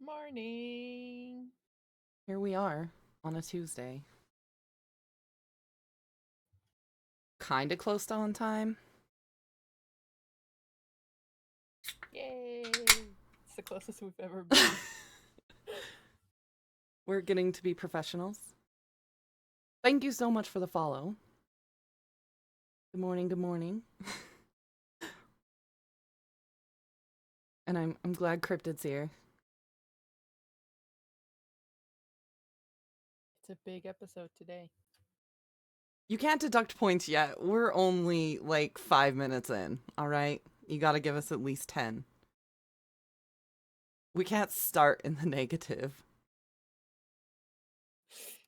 Morning. Here we are on a Tuesday. Kinda close to on time. Yay. It's the closest we've ever been. We're getting to be professionals. Thank you so much for the follow. Good morning, good morning. And I'm glad Cryptid's here. It's a big episode today. You can't deduct points yet. We're only like 5 minutes in, alright? You gotta give us at least 10. We can't start in the negative.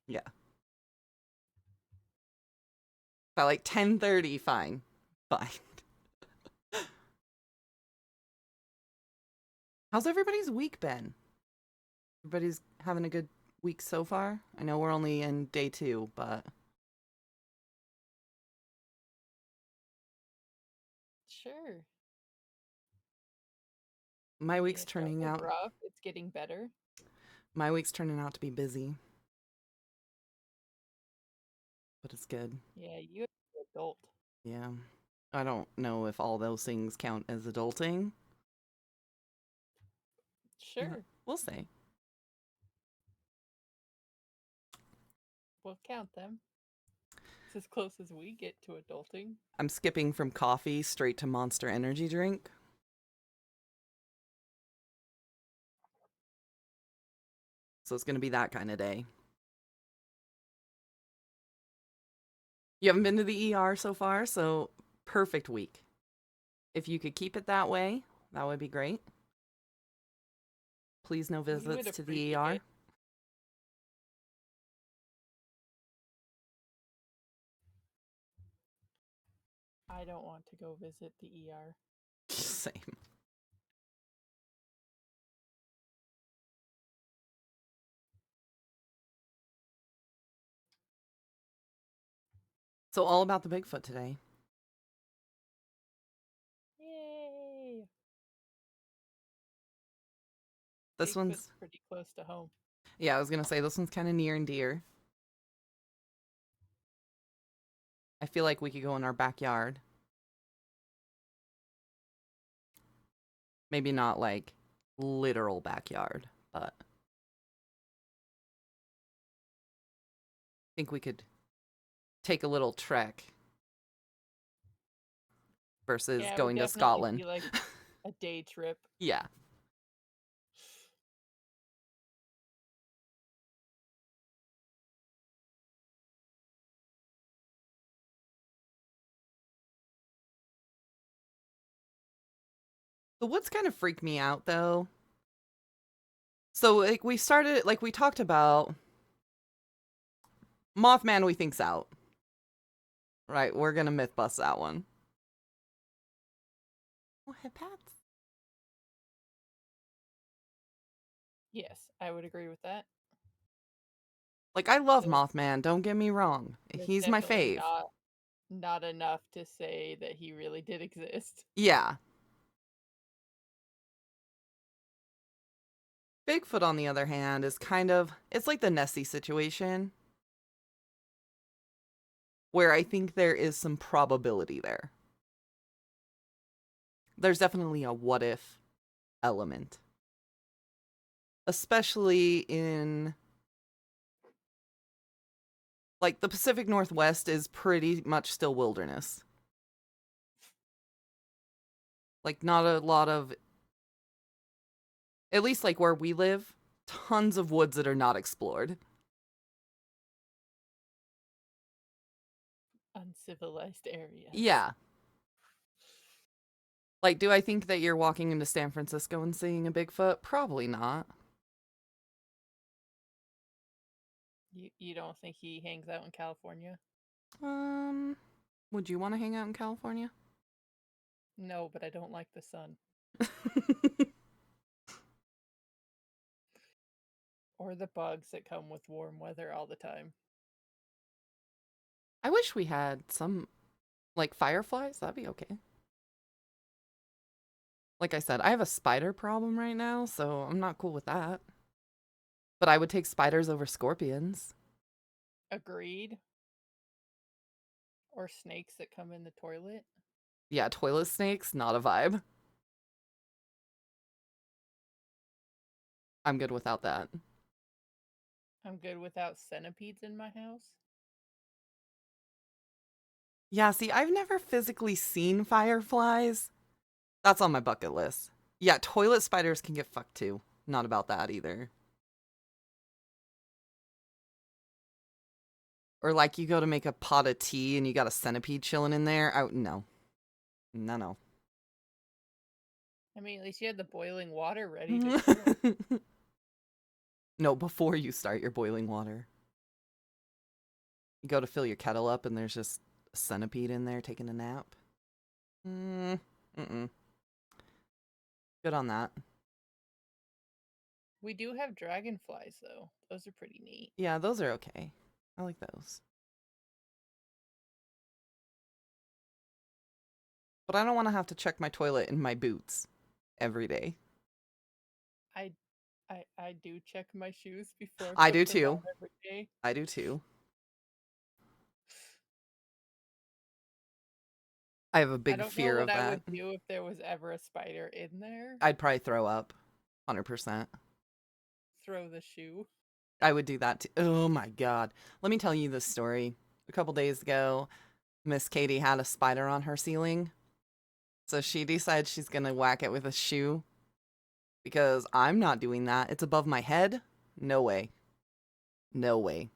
Yeah. By like 10:30, fine. Fine. How's everybody's week been? Everybody's having a good week so far? I know we're only in day 2, but Sure. my I mean, week's it turning started out rough. It's getting better. to be busy, but it's good. Yeah, you are an adult. Yeah. I don't know if all those things count as adulting, but Sure. we'll see. We'll count them. It's as close as we get to adulting. I'm skipping from coffee straight to Monster Energy drink. So it's going to be that kind of day. You haven't been to the ER so far, so perfect week. If you could keep it that way, that would be great. Please, no We would visits to the appreciate ER. it. I don't want to go visit the ER. Same. So all about the Bigfoot today. Yay. This Bigfoot's one's, pretty close to home. yeah, I was going to say this one's kind of near and dear. I feel like we could go in our backyard. Maybe not like literal backyard, but I think we could take a little trek versus Yeah, it would going to definitely Scotland. be like a day trip. Yeah. The woods kind of freak me out though. So like we talked about Mothman we think's out. Right, we're gonna myth bust that one. Oh, pats. Yes, I would agree with that. Like I love There's Mothman, don't get me wrong. there's He's my definitely fave. not enough to say that he really did exist. Yeah. Bigfoot on the other hand is it's like the Nessie situation where I think there is some probability there. There's definitely a what if element. Especially in like the Pacific Northwest is pretty much still wilderness. Like not a lot of, at least like where we live, tons of woods that are not explored. Uncivilized areas. Yeah. Like, do I think that you're walking into San Francisco and seeing a Bigfoot? Probably not. You don't think he hangs out in California? Um, would you want to hang out in California? No, but I don't like the sun or the bugs that come with warm weather all the time. I wish we had some, like, fireflies. That'd be okay. Like I said, I have a spider problem right now, so I'm not cool with that. But I would take spiders over scorpions. Agreed. Or snakes that come in the toilet. Yeah, toilet snakes, not a vibe. I'm good without that. I'm good without centipedes in my house. Yeah, see, I've never physically seen fireflies. That's on my bucket list. Yeah, toilet spiders can get fucked too. Not about that either. Or like you go to make a pot of tea and you got a centipede chilling in there. No. No, I mean, at least you had the boiling water ready to kill no. them. No, before you start your boiling water. You go to fill your kettle up and there's just a centipede in there taking a nap. Mm-mm. Good on that. We do have dragonflies, though. Those are pretty neat. Yeah, those are okay. I like those. But I don't want to have to check my toilet in my boots every day. I, I do check my shoes before I I put do them on too. every day. I do too. I have a I big don't know fear what of I that. would do if there was ever a spider in there. I'd probably throw up. 100%. Throw the shoe. I would do that too. Oh my God. Let me tell you this story. A couple days ago, Miss Katie had a spider on her ceiling. So she decides she's going to whack it with a shoe because I'm not doing that. It's above my head. No way. No way.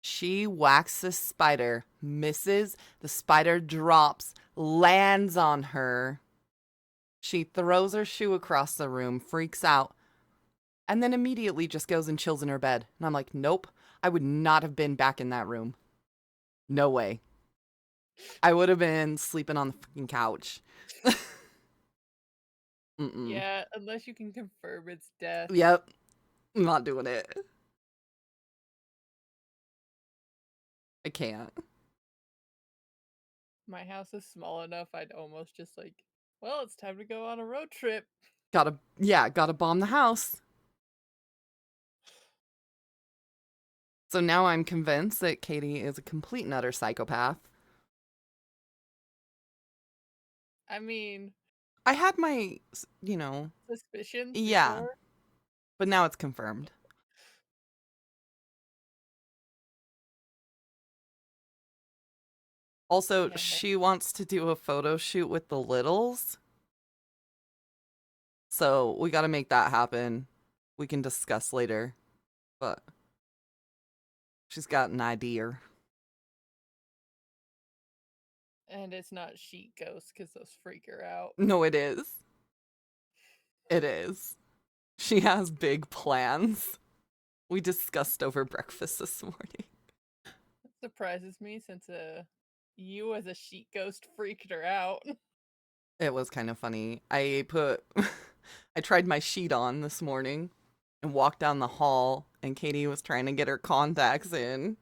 She whacks the spider, misses, the spider drops, lands on her. She throws her shoe across the room, freaks out, and then immediately just goes and chills in her bed. And I'm like, nope, I would not have been back in that room. No way. I would have been sleeping on the freaking couch. Mm-mm. Yeah, unless you can confirm it's death. Yep, I'm not doing it. I can't. My house is small enough, I'd almost just like, well, it's time to go on a road trip. Gotta bomb the house. So now I'm convinced that Katie is a complete and utter psychopath. I mean, I had my, you know, suspicions yeah, before. but now it's confirmed. Also, Yeah, no. she wants to do a photo shoot with the littles. So we got to make that happen. We can discuss later. But she's got an idea. And it's not sheet ghosts because those freak her out. No, it is. It is. She has big plans. We discussed over breakfast this morning. It surprises me since you as a sheet ghost freaked her out. It was kind of funny. I tried my sheet on this morning and walked down the hall, and Katie was trying to get her contacts in.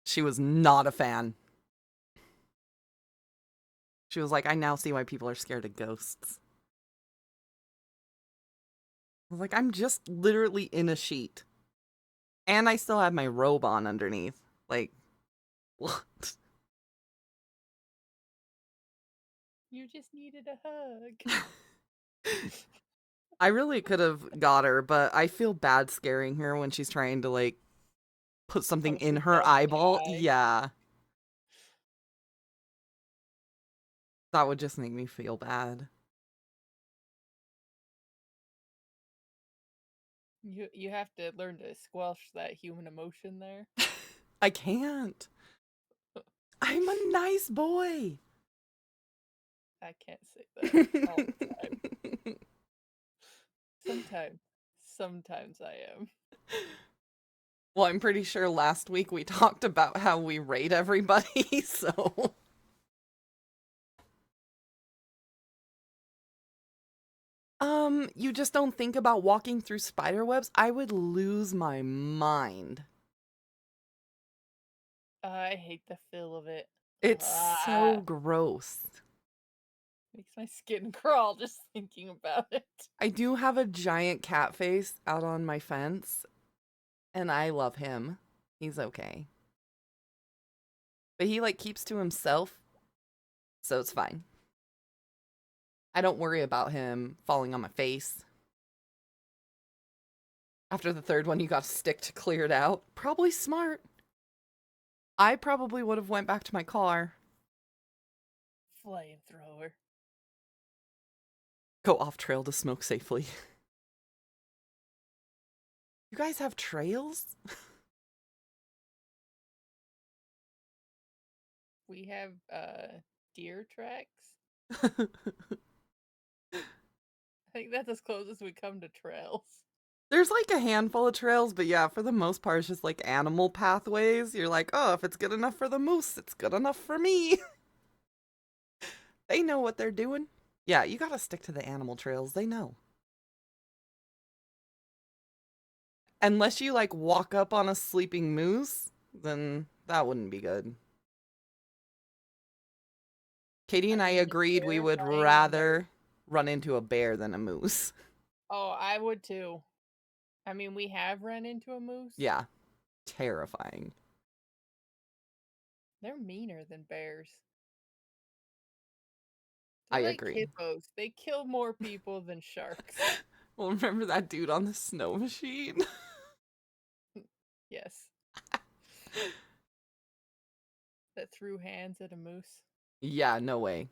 She was not a fan. She was like, I now see why people are scared of ghosts. I was like, I'm just literally in a sheet. And I still have my robe on underneath. Like, what? You just needed a hug. I really could have got her, but I feel bad scaring her when she's trying to, like, put something Poke in her yourself in the eyeball. eye. Yeah. That would just make me feel bad. You have to learn to squelch that human emotion there. I can't. I'm a nice boy. I can't say that all the time. Sometimes I am. Well, I'm pretty sure last week we talked about how we rate everybody, so. You just don't think about walking through spider webs? I would lose my mind. I hate the feel of it. It's so Ah, gross. Makes my skin crawl just thinking about it. I do have a giant cat face out on my fence, and I love him. He's okay. But he like keeps to himself, so it's fine. I don't worry about him falling on my face. After the third one, you got a stick to clear it out. Probably smart. I probably would have went back to my car. Flamethrower. Go off trail to smoke safely. You guys have trails? We have deer tracks. I think that's as close as we come to trails. There's like a handful of trails, but yeah, for the most part, it's just like animal pathways. You're like, oh, if it's good enough for the moose, it's good enough for me. They know what they're doing. Yeah, you gotta stick to the animal trails. They know. Unless you like walk up on a sleeping moose, then that wouldn't be good. Katie and I mean, is agreed we would terrifying when they're- rather run into a bear than a moose. Oh, I would too. I mean, we have run into a moose. Yeah, terrifying. They're meaner than bears. I They're like agree. hippos. They kill more people than sharks. Well, remember that dude on the snow machine? Yes. That threw hands at a moose. Yeah, no way.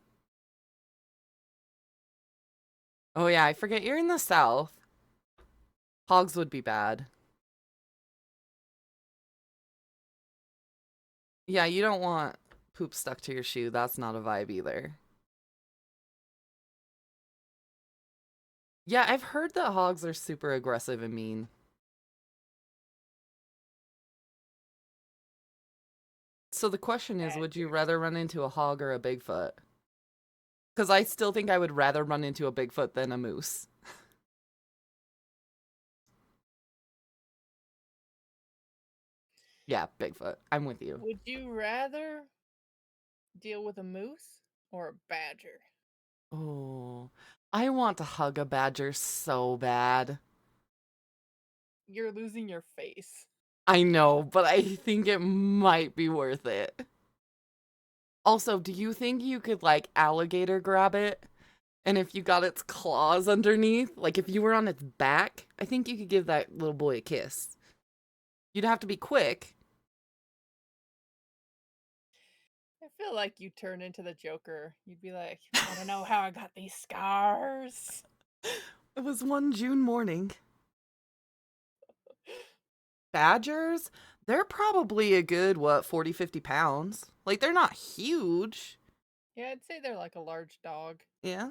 Oh yeah, I forget you're in the south. Hogs would be bad. Yeah, you don't want poop stuck to your shoe. That's not a vibe either. Yeah, I've heard that hogs are super aggressive and mean. So the question is, would you rather run into a hog or a Bigfoot? Because I still think I would rather run into a Bigfoot than a moose. Yeah, Bigfoot. I'm with you. Would you rather deal with a moose or a badger? Oh, I want to hug a badger so bad. You're losing your face. I know, but I think it might be worth it. Also, do you think you could like alligator grab it? And if you got its claws underneath, like if you were on its back, I think you could give that little boy a kiss. You'd have to be quick. I feel like you turn into the Joker. You'd be like, I don't know how I got these scars. It was one June morning. Badgers, they're probably a good, 40, 50 pounds. Like, they're not huge. Yeah, I'd say they're like a large dog. Yeah.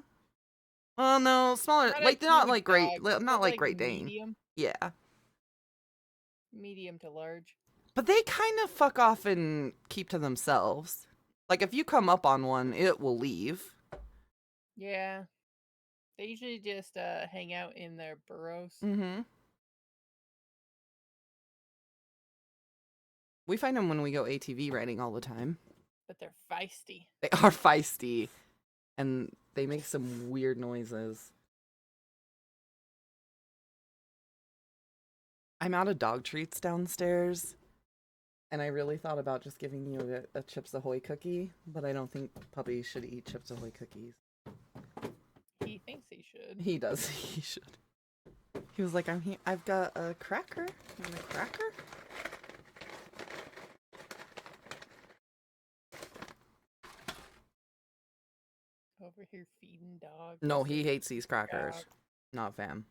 Well, no, smaller. Not a Like, they're not huge like great, dog, but not like like Great Dane. medium. Yeah. Medium to large. But they kind of fuck off and keep to themselves. Like, if you come up on one, it will leave. Yeah. They usually just hang out in their burrows. Mm-hmm. We find them when we go ATV riding all the time. But they're feisty. They are feisty. And they make some weird noises. I'm out of dog treats downstairs. And I really thought about just giving you a Chips Ahoy cookie. But I don't think puppies should eat Chips Ahoy cookies. He thinks he should. He does. He should. He was like, I'm here. I've got a cracker. You want a cracker? Over here feeding dogs. No, he hates these crackers. Dog. Not a fan.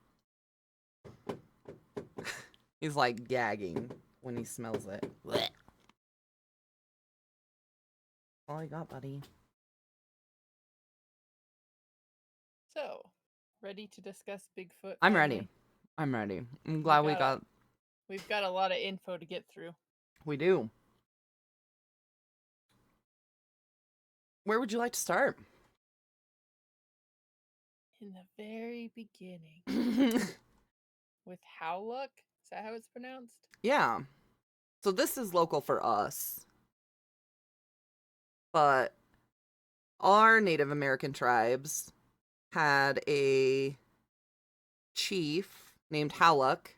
He's like gagging when he smells it. Blech. All I got, buddy. So, ready to discuss Bigfoot? I'm finally? ready. I'm ready. I'm glad we got. We've got a lot of info to get through. We do. Where would you like to start? In the very beginning. With Howluck? Is that how it's pronounced? Yeah. So this is local for us. But our Native American tribes had a chief named Howluck,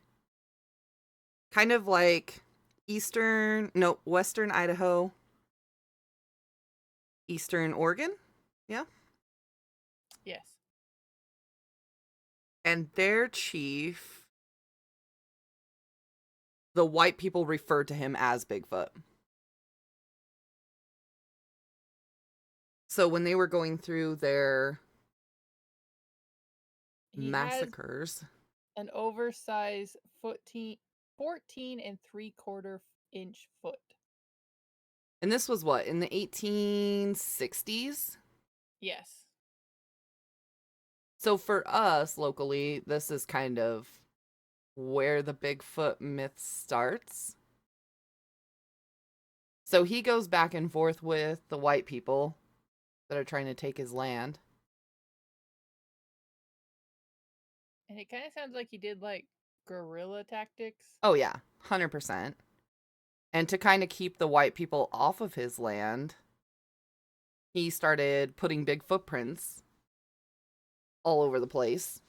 kind of like Western Idaho, Eastern Oregon. Yeah. Yes. And their chief, the white people referred to him as Bigfoot. So when they were going through their He has massacres, an oversized 14 and 3/4 inch foot. and this was what, in the 1860s? Yes. So for us locally, this is kind of where the Bigfoot myth starts. So he goes back and forth with the white people that are trying to take his land. And it kind of sounds like he did like guerrilla tactics. Oh, yeah, 100%. And to kind of keep the white people off of his land, he started putting big footprints all over the place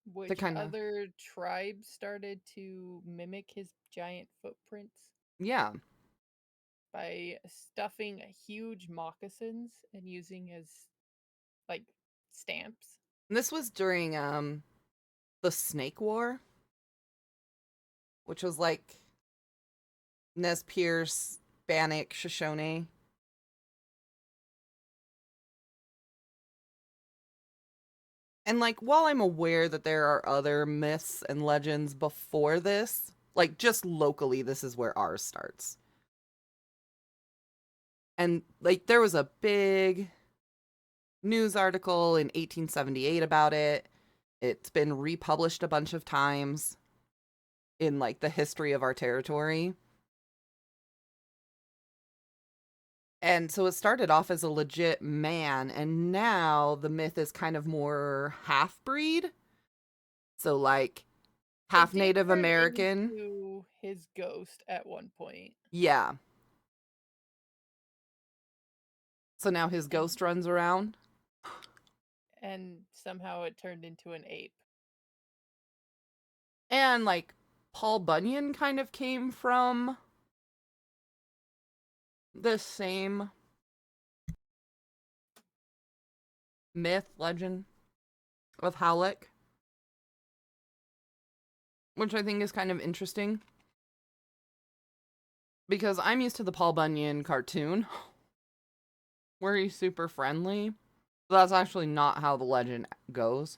to Which kind of, other tribes started to mimic his giant footprints yeah. by stuffing huge moccasins and using as like stamps? And this was during the Snake War, which was like Nez Perce, Bannock, Shoshone. And like while I'm aware that there are other myths and legends before this, like just locally this is where ours starts. And like there was a big news article in 1878 about it. It's been republished a bunch of times in like the history of our territory. And so it started off as a legit man, and now the myth is kind of more half breed. So, like, It half did Native turn American. into his ghost at one point, Yeah. So now his and ghost runs around. somehow it turned into an ape. And, like, Paul Bunyan kind of came from the same myth, legend of Howlick, which I think is kind of interesting because I'm used to the Paul Bunyan cartoon where he's super friendly. But that's actually not how the legend goes.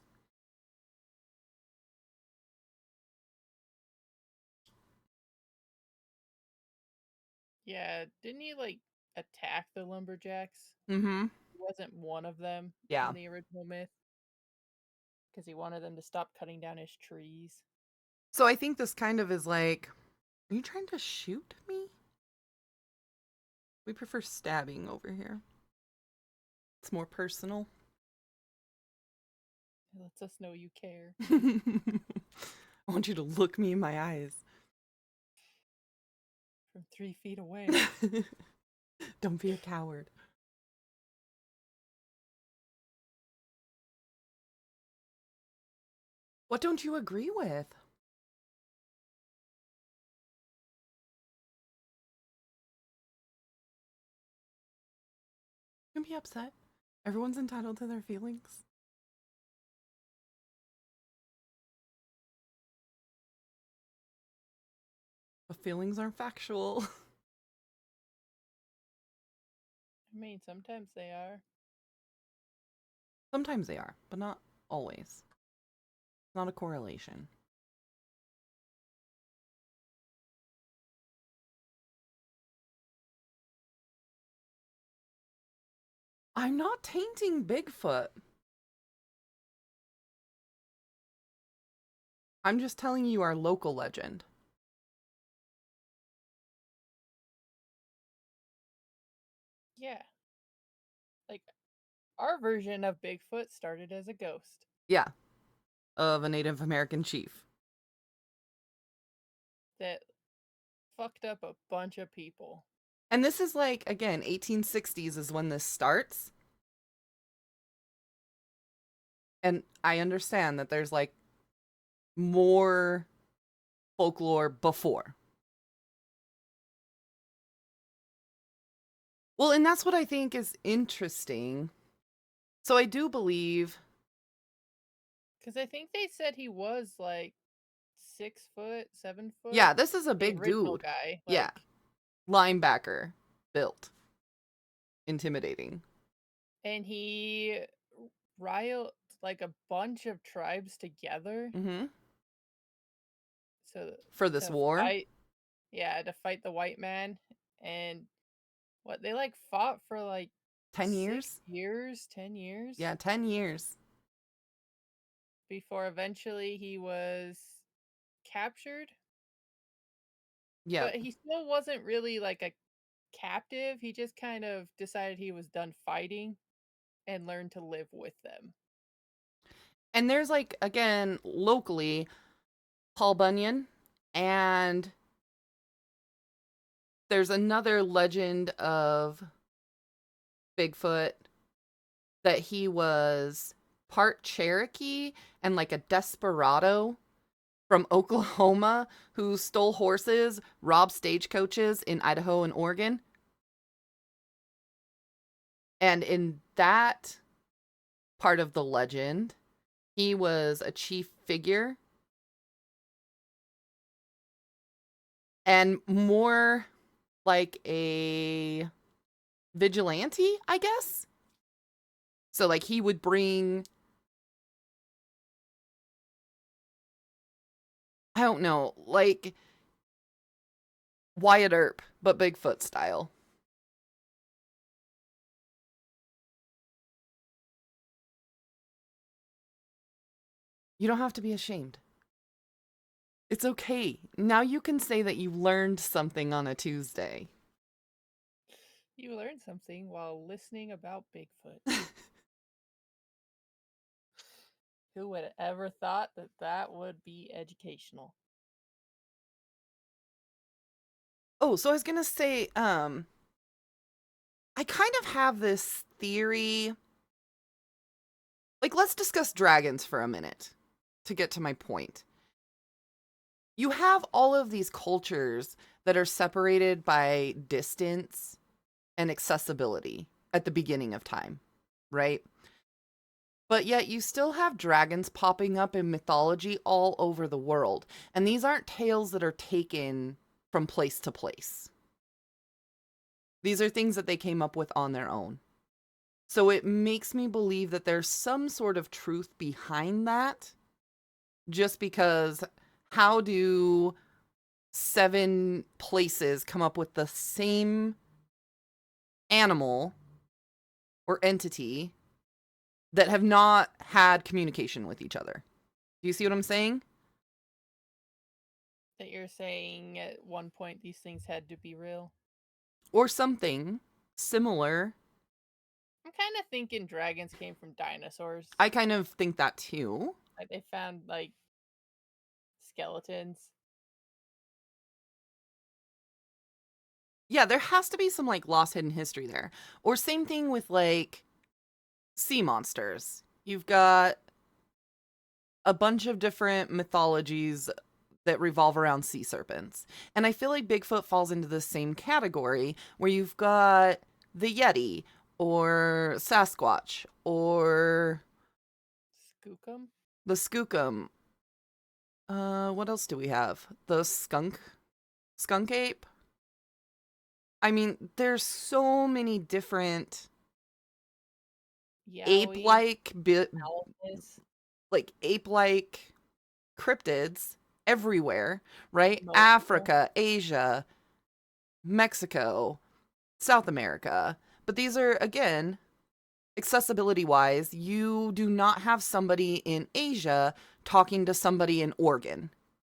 Yeah, didn't he like attack the lumberjacks? Mm-hmm. He wasn't one of them Yeah. in the original myth because he wanted them to stop cutting down his trees. So I think this kind of is like, are you trying to shoot me? We prefer stabbing over here. It's more personal. It lets us know you care I want you to look me in my eyes. from 3 feet away. Don't be a coward. What don't you agree with? Don't be upset. Everyone's entitled to their feelings. But feelings aren't factual. I mean, sometimes they are. Sometimes they are, but not always. Not a correlation. I'm not tainting Bigfoot. I'm just telling you our local legend. Yeah. Like, our version of Bigfoot started as a ghost. Yeah, of a Native American chief. That fucked up a bunch of people. And this is like, again, 1860s is when this starts. And I understand that there's like more folklore before. Well, and that's what I think is interesting. So I do believe, Because I think they said he was like 6 foot, 7 foot. yeah, this is a The big original dude. guy. Yeah, Like, linebacker, built, intimidating. and he riled like a bunch of tribes together. Mm-hmm. So For this to war, fight, yeah, to fight the white man. And what they like fought for like 10 six years? years, 10 years Yeah, 10 years. before eventually he was captured. Yeah. But he still wasn't really like a captive. He just kind of decided he was done fighting and learned to live with them. And there's like, again, locally, Paul Bunyan, and there's another legend of Bigfoot that he was part Cherokee and like a desperado from Oklahoma who stole horses, robbed stagecoaches in Idaho and Oregon. And in that part of the legend, he was a chief figure and more like a vigilante, I guess. So like he would bring, I don't know, like Wyatt Earp, but Bigfoot style. You don't have to be ashamed. It's okay. Now you can say that you learned something on a Tuesday. You learned something while listening about Bigfoot. Who would have ever thought that that would be educational? Oh, so I was gonna say, I kind of have this theory. Like, let's discuss dragons for a minute to get to my point. You have all of these cultures that are separated by distance and accessibility at the beginning of time, right? But yet you still have dragons popping up in mythology all over the world. And these aren't tales that are taken from place to place. These are things that they came up with on their own. So it makes me believe that there's some sort of truth behind that. Just because how do 7 places come up with the same animal or entity that have not had communication with each other? Do you see what I'm saying? That you're saying at one point these things had to be real? Or something similar. I'm kind of thinking dragons came from dinosaurs. I kind of think that too. Like they found like skeletons. Yeah, there has to be some like lost hidden history there. Or same thing with like sea monsters. You've got a bunch of different mythologies that revolve around sea serpents. And I feel like Bigfoot falls into the same category where you've got the Yeti or Sasquatch or Skookum? the Skookum. What else do we have? The skunk ape. I mean, there's so many different Yowie? ape-like Alphys? like ape-like cryptids everywhere, right? Momo? Africa, Asia, Mexico, South America. But these are, again, accessibility wise, you do not have somebody in Asia talking to somebody in Oregon.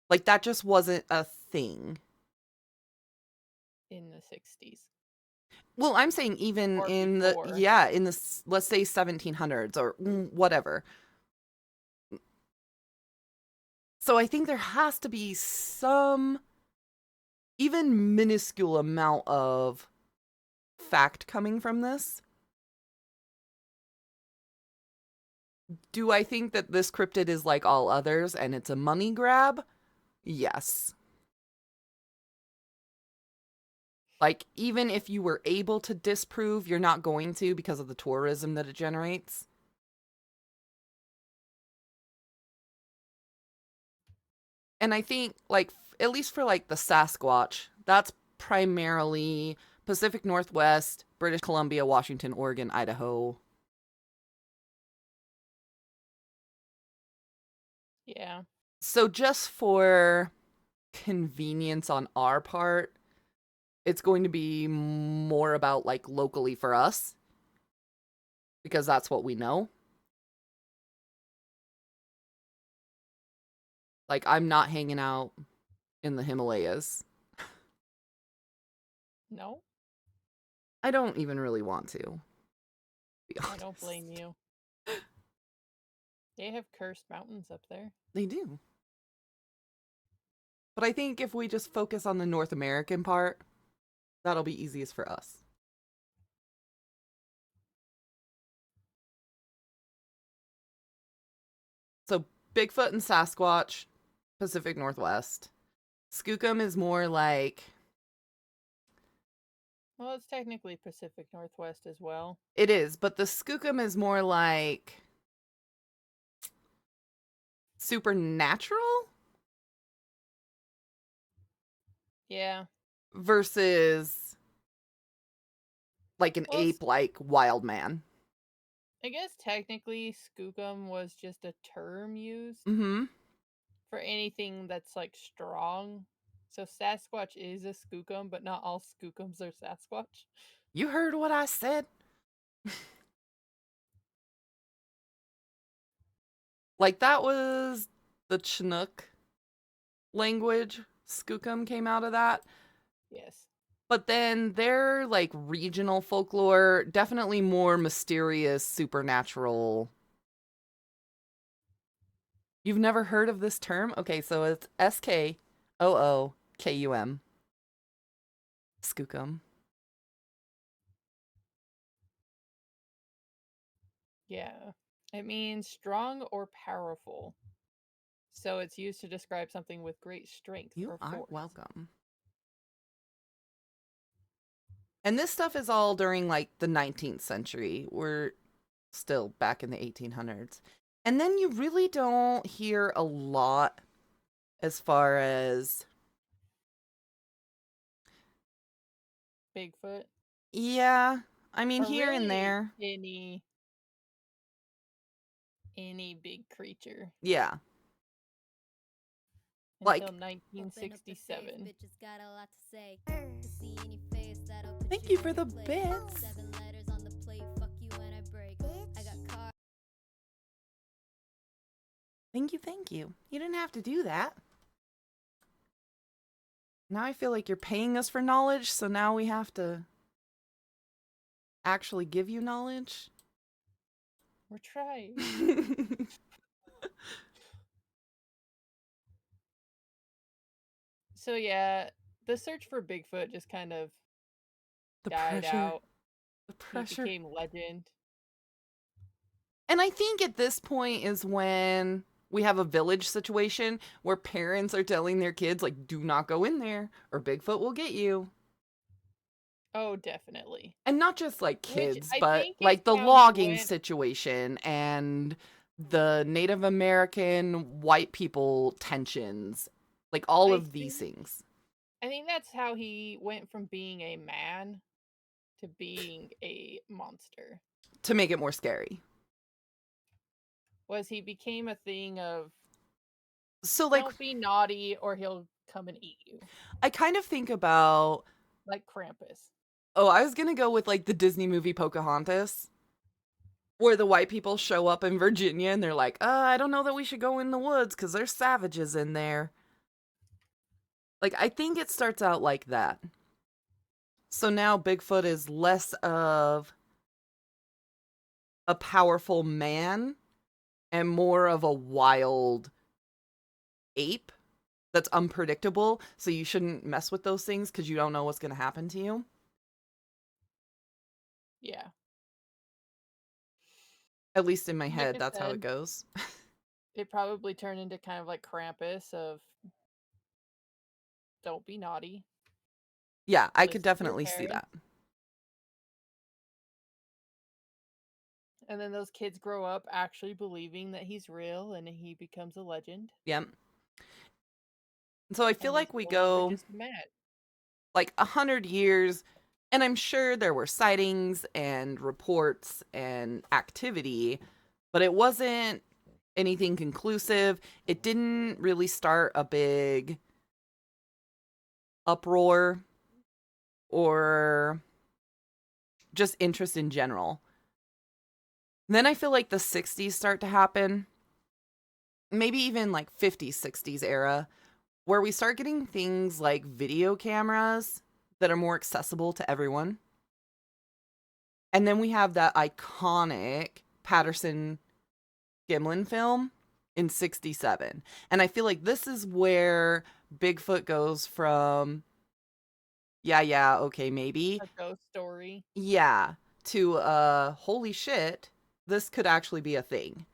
Like, that just wasn't a thing. In the 60s. Well, I'm saying even Or in the, before. yeah, in the, let's say 1700s or whatever. So I think there has to be some even minuscule amount of fact coming from this. Do I think that this cryptid is like all others and it's a money grab? Yes. Like, even if you were able to disprove, you're not going to because of the tourism that it generates. And I think, like, at least for like the Sasquatch, that's primarily Pacific Northwest, British Columbia, Washington, Oregon, Idaho. Yeah. So just for convenience on our part, it's going to be more about like locally for us because that's what we know. Like, I'm not hanging out in the Himalayas. No, I don't even really want to be I don't blame honest. you. They have cursed mountains up there. They do. But I think if we just focus on the North American part, that'll be easiest for us. So Bigfoot and Sasquatch, Pacific Northwest. Skookum is more like, Well, it's technically Pacific Northwest as well. it is, but the Skookum is more like supernatural Yeah. versus like an Well, ape like wild man. I guess technically skookum was just a term used Mm-hmm. for anything that's like strong. So Sasquatch is a skookum, but not all skookums are Sasquatch. You heard what I said. Like, that was the Chinook language. Skookum came out of that. Yes. But then their like regional folklore, definitely more mysterious, supernatural. You've never heard of this term? Okay, so it's Skookum. Skookum. Yeah. It means strong or powerful. So it's used to describe something with great strength You or are force. welcome. And this stuff is all during like the 19th century. We're still back in the 1800s. And then you really don't hear a lot as far as, Bigfoot. yeah, I mean, Or here and really there. any big creature Yeah. until Like, 1967. thank you for the bits. Thank you, thank you. You didn't have to do that. Now I feel like you're paying us for knowledge, so now we have to actually give you knowledge. We're trying. The So yeah, the search for Bigfoot just kind of died pressure. out. The He pressure. became legend. And I think at this point is when we have a village situation where parents are telling their kids, like, do not go in there or Bigfoot will get you. Oh, definitely. And not just like Which kids, I but think is like the how he logging went. situation and the Native American white people tensions, like all I of these think things I think that's how he went from being a man to being a monster. to make it more scary. Was he became a thing of So, like, don't be naughty or he'll come and eat you. I kind of think about, Like Krampus. oh, I was gonna go with like the Disney movie Pocahontas, where the white people show up in Virginia and they're like, I don't know that we should go in the woods because there's savages in there. Like, I think it starts out like that. So now Bigfoot is less of a powerful man and more of a wild ape. that's unpredictable, so you shouldn't mess with those things because you don't know what's going to happen to you. Yeah. At least in my Like head, I that's how it said, goes. it probably turned into kind of like Krampus of don't be naughty, Yeah, I could listen to your definitely see parents. that. And then those kids grow up actually believing that he's real and he becomes a legend. Yep. So I feel And he's like we no longer go just a mat. like 100 years, and I'm sure there were sightings and reports and activity, but it wasn't anything conclusive. It didn't really start a big uproar or just interest in general. Then I feel like the 60s start to happen, maybe even like 50s, 60s era, where we start getting things like video cameras that are more accessible to everyone. And then we have that iconic Patterson Gimlin film in 67. And I feel like this is where Bigfoot goes from, yeah, yeah, okay, maybe, A ghost story. yeah, to, holy shit, this could actually be a thing.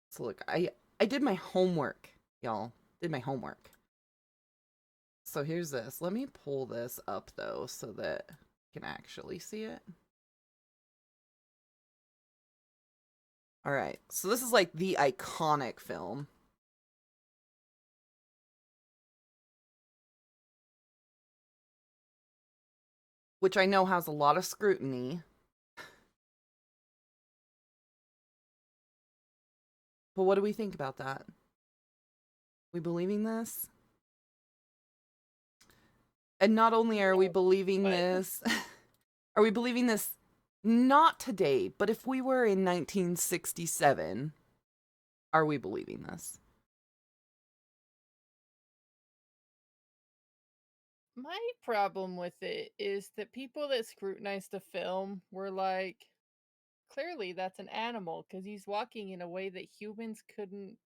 So look, I did my homework, y'all. Did my homework. So here's this. Let me pull this up though so that you can actually see it. All right. So this is like the iconic film. Which I know has a lot of scrutiny. But what do we think about that? We believing this? And not only are we No, believing but this, are we believing this not today, but if we were in 1967, are we believing this? my problem with it is that people that scrutinized the film were like, clearly that's an animal because he's walking in a way that humans couldn't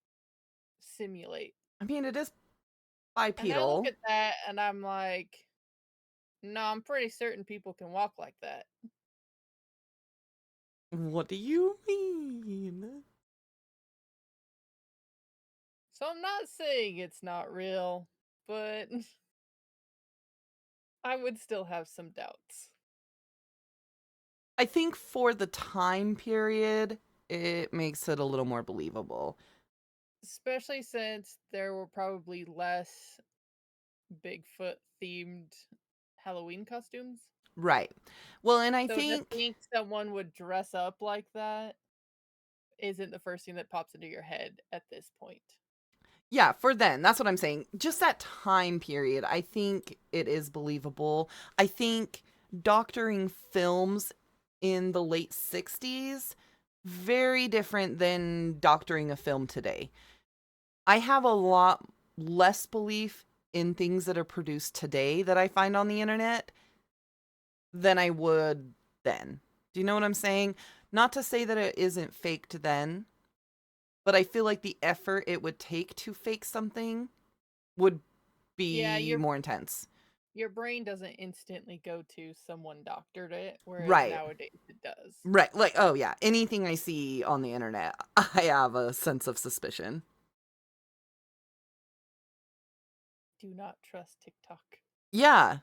simulate. I mean, it is And I look bipedal. at that and I'm like, no, I'm pretty certain people can walk like that. What do you mean? So I'm not saying it's not real, but I would still have some doubts. I think for the time period, it makes it a little more believable. Especially since there were probably less Bigfoot themed Halloween costumes. Right. Well, and I So to think, think someone would dress up like that isn't the first thing that pops into your head at this point. yeah, for then, that's what I'm saying. Just that time period, I think it is believable. I think doctoring films in the late 60s, very different than doctoring a film today. I have a lot less belief in things that are produced today that I find on the internet than I would then. Do you know what I'm saying? Not to say that it isn't faked then, but I feel like the effort it would take to fake something would Yeah, be more intense. your brain doesn't instantly go to someone doctored it, whereas Right. nowadays it does. Right. Like, oh yeah, anything I see on the internet, I have a sense of suspicion. Do not trust TikTok. Yeah.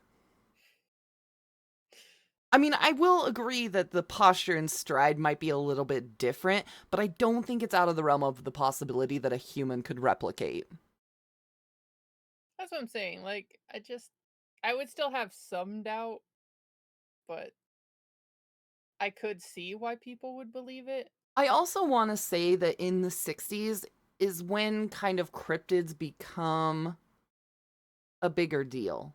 I mean, I will agree that the posture and stride might be a little bit different, but I don't think it's out of the realm of the possibility that a human could replicate. That's what I'm saying. Like, I would still have some doubt, but I could see why people would believe it. I also want to say that in the 60s is when kind of cryptids become a bigger deal.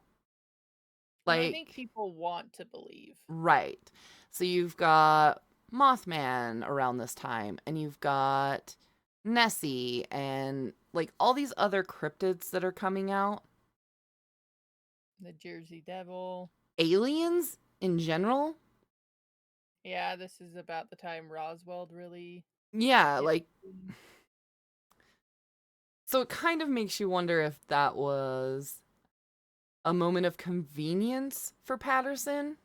And I think Like, people want to believe. right. So you've got Mothman around this time, and you've got Nessie, and like all these other cryptids that are coming out. The Jersey Devil. Aliens in general. Yeah, this is about the time Roswell really Yeah, hit like the scene. So it kind of makes you wonder if that was a moment of convenience for Patterson.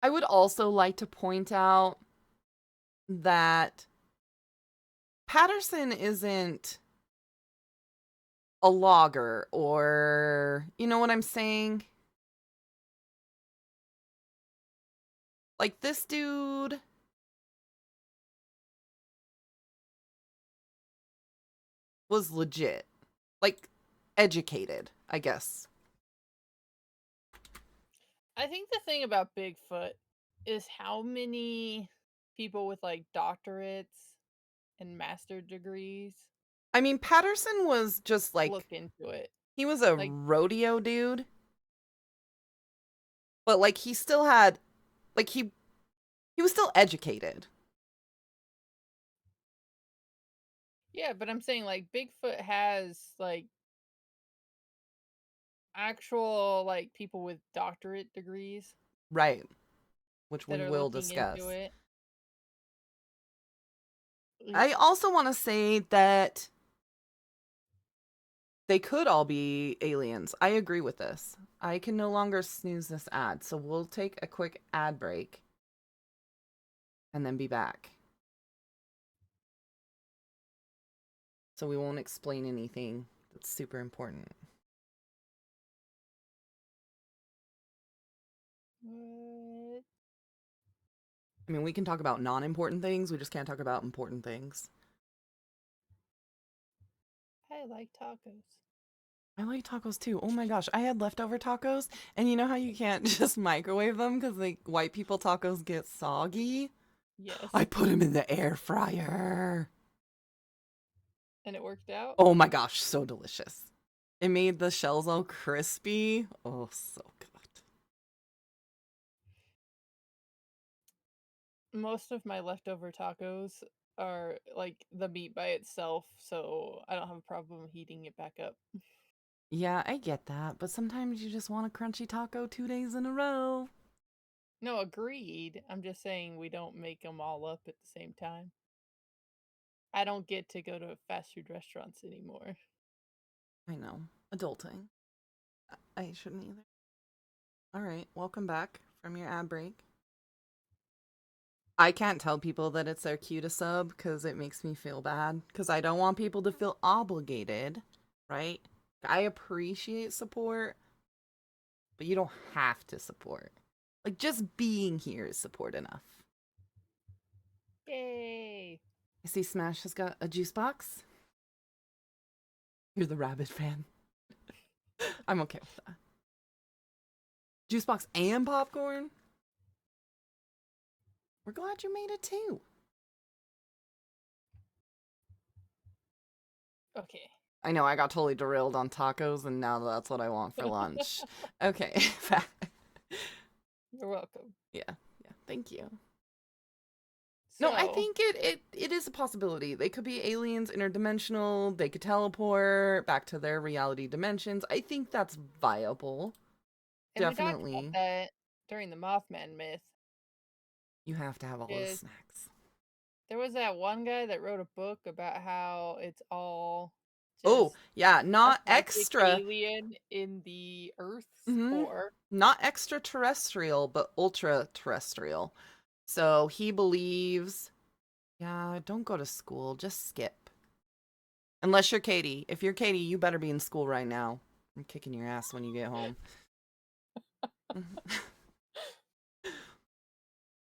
I would also like to point out that Patterson isn't a logger or, you know what I'm saying? Like, this dude was legit. Like, educated, I guess. I think the thing about Bigfoot is how many people with like doctorates and master degrees I mean, Patterson was just look like, into it. he was a Like, rodeo dude, but like, he still had, like, he was still educated. yeah, but I'm saying like Bigfoot has like actual like people with doctorate degrees Right. Which that we are will looking into discuss. it. I Like, also want to say that they could all be aliens. I agree with this. I can no longer snooze this ad, so we'll take a quick ad break and then be back. So we won't explain anything that's super important. what? I mean, we can talk about non important things, we just can't talk about important things. I like tacos. I like tacos too. Oh my gosh, I had leftover tacos, and you know how you can't just microwave them because like white people tacos get soggy? Yes. I put them in the air fryer. And it worked out. Oh my gosh, so delicious. It made the shells all crispy. Oh, so good. Most of my leftover tacos are like the meat by itself, so I don't have a problem heating it back up. Yeah, I get that, but sometimes you just want a crunchy taco 2 days in a row. No, agreed. I'm just saying we don't make them all up at the same time. I don't get to go to fast food restaurants anymore. I know. Adulting. I shouldn't either. All right, welcome back from your ad break. I can't tell people that it's their cue to sub because it makes me feel bad because I don't want people to feel obligated, right? I appreciate support, but you don't have to support. Like, just being here is support enough. Yay! I see Smash has got a juice box. You're the rabbit fan. I'm okay with that. Juice box and popcorn? We're glad you made it too. Okay. I know I got totally derailed on tacos and now that's what I want for lunch. Okay. You're welcome. Yeah, yeah. Thank you. No, I So, think it is a possibility. They could be aliens, interdimensional. They could teleport back to their reality dimensions. I think that's viable. and we talked about Definitely. that during the Mothman myth. You have to have all the Is snacks. there was that one guy that wrote a book about how it's all Oh, just yeah, a not psychic extra. alien in the Earth's Hmm. core. Not extraterrestrial, but ultra terrestrial. So he believes, yeah, don't go to school, just skip. Unless you're Katie. If you're Katie, you better be in school right now. I'm kicking your ass when you get home.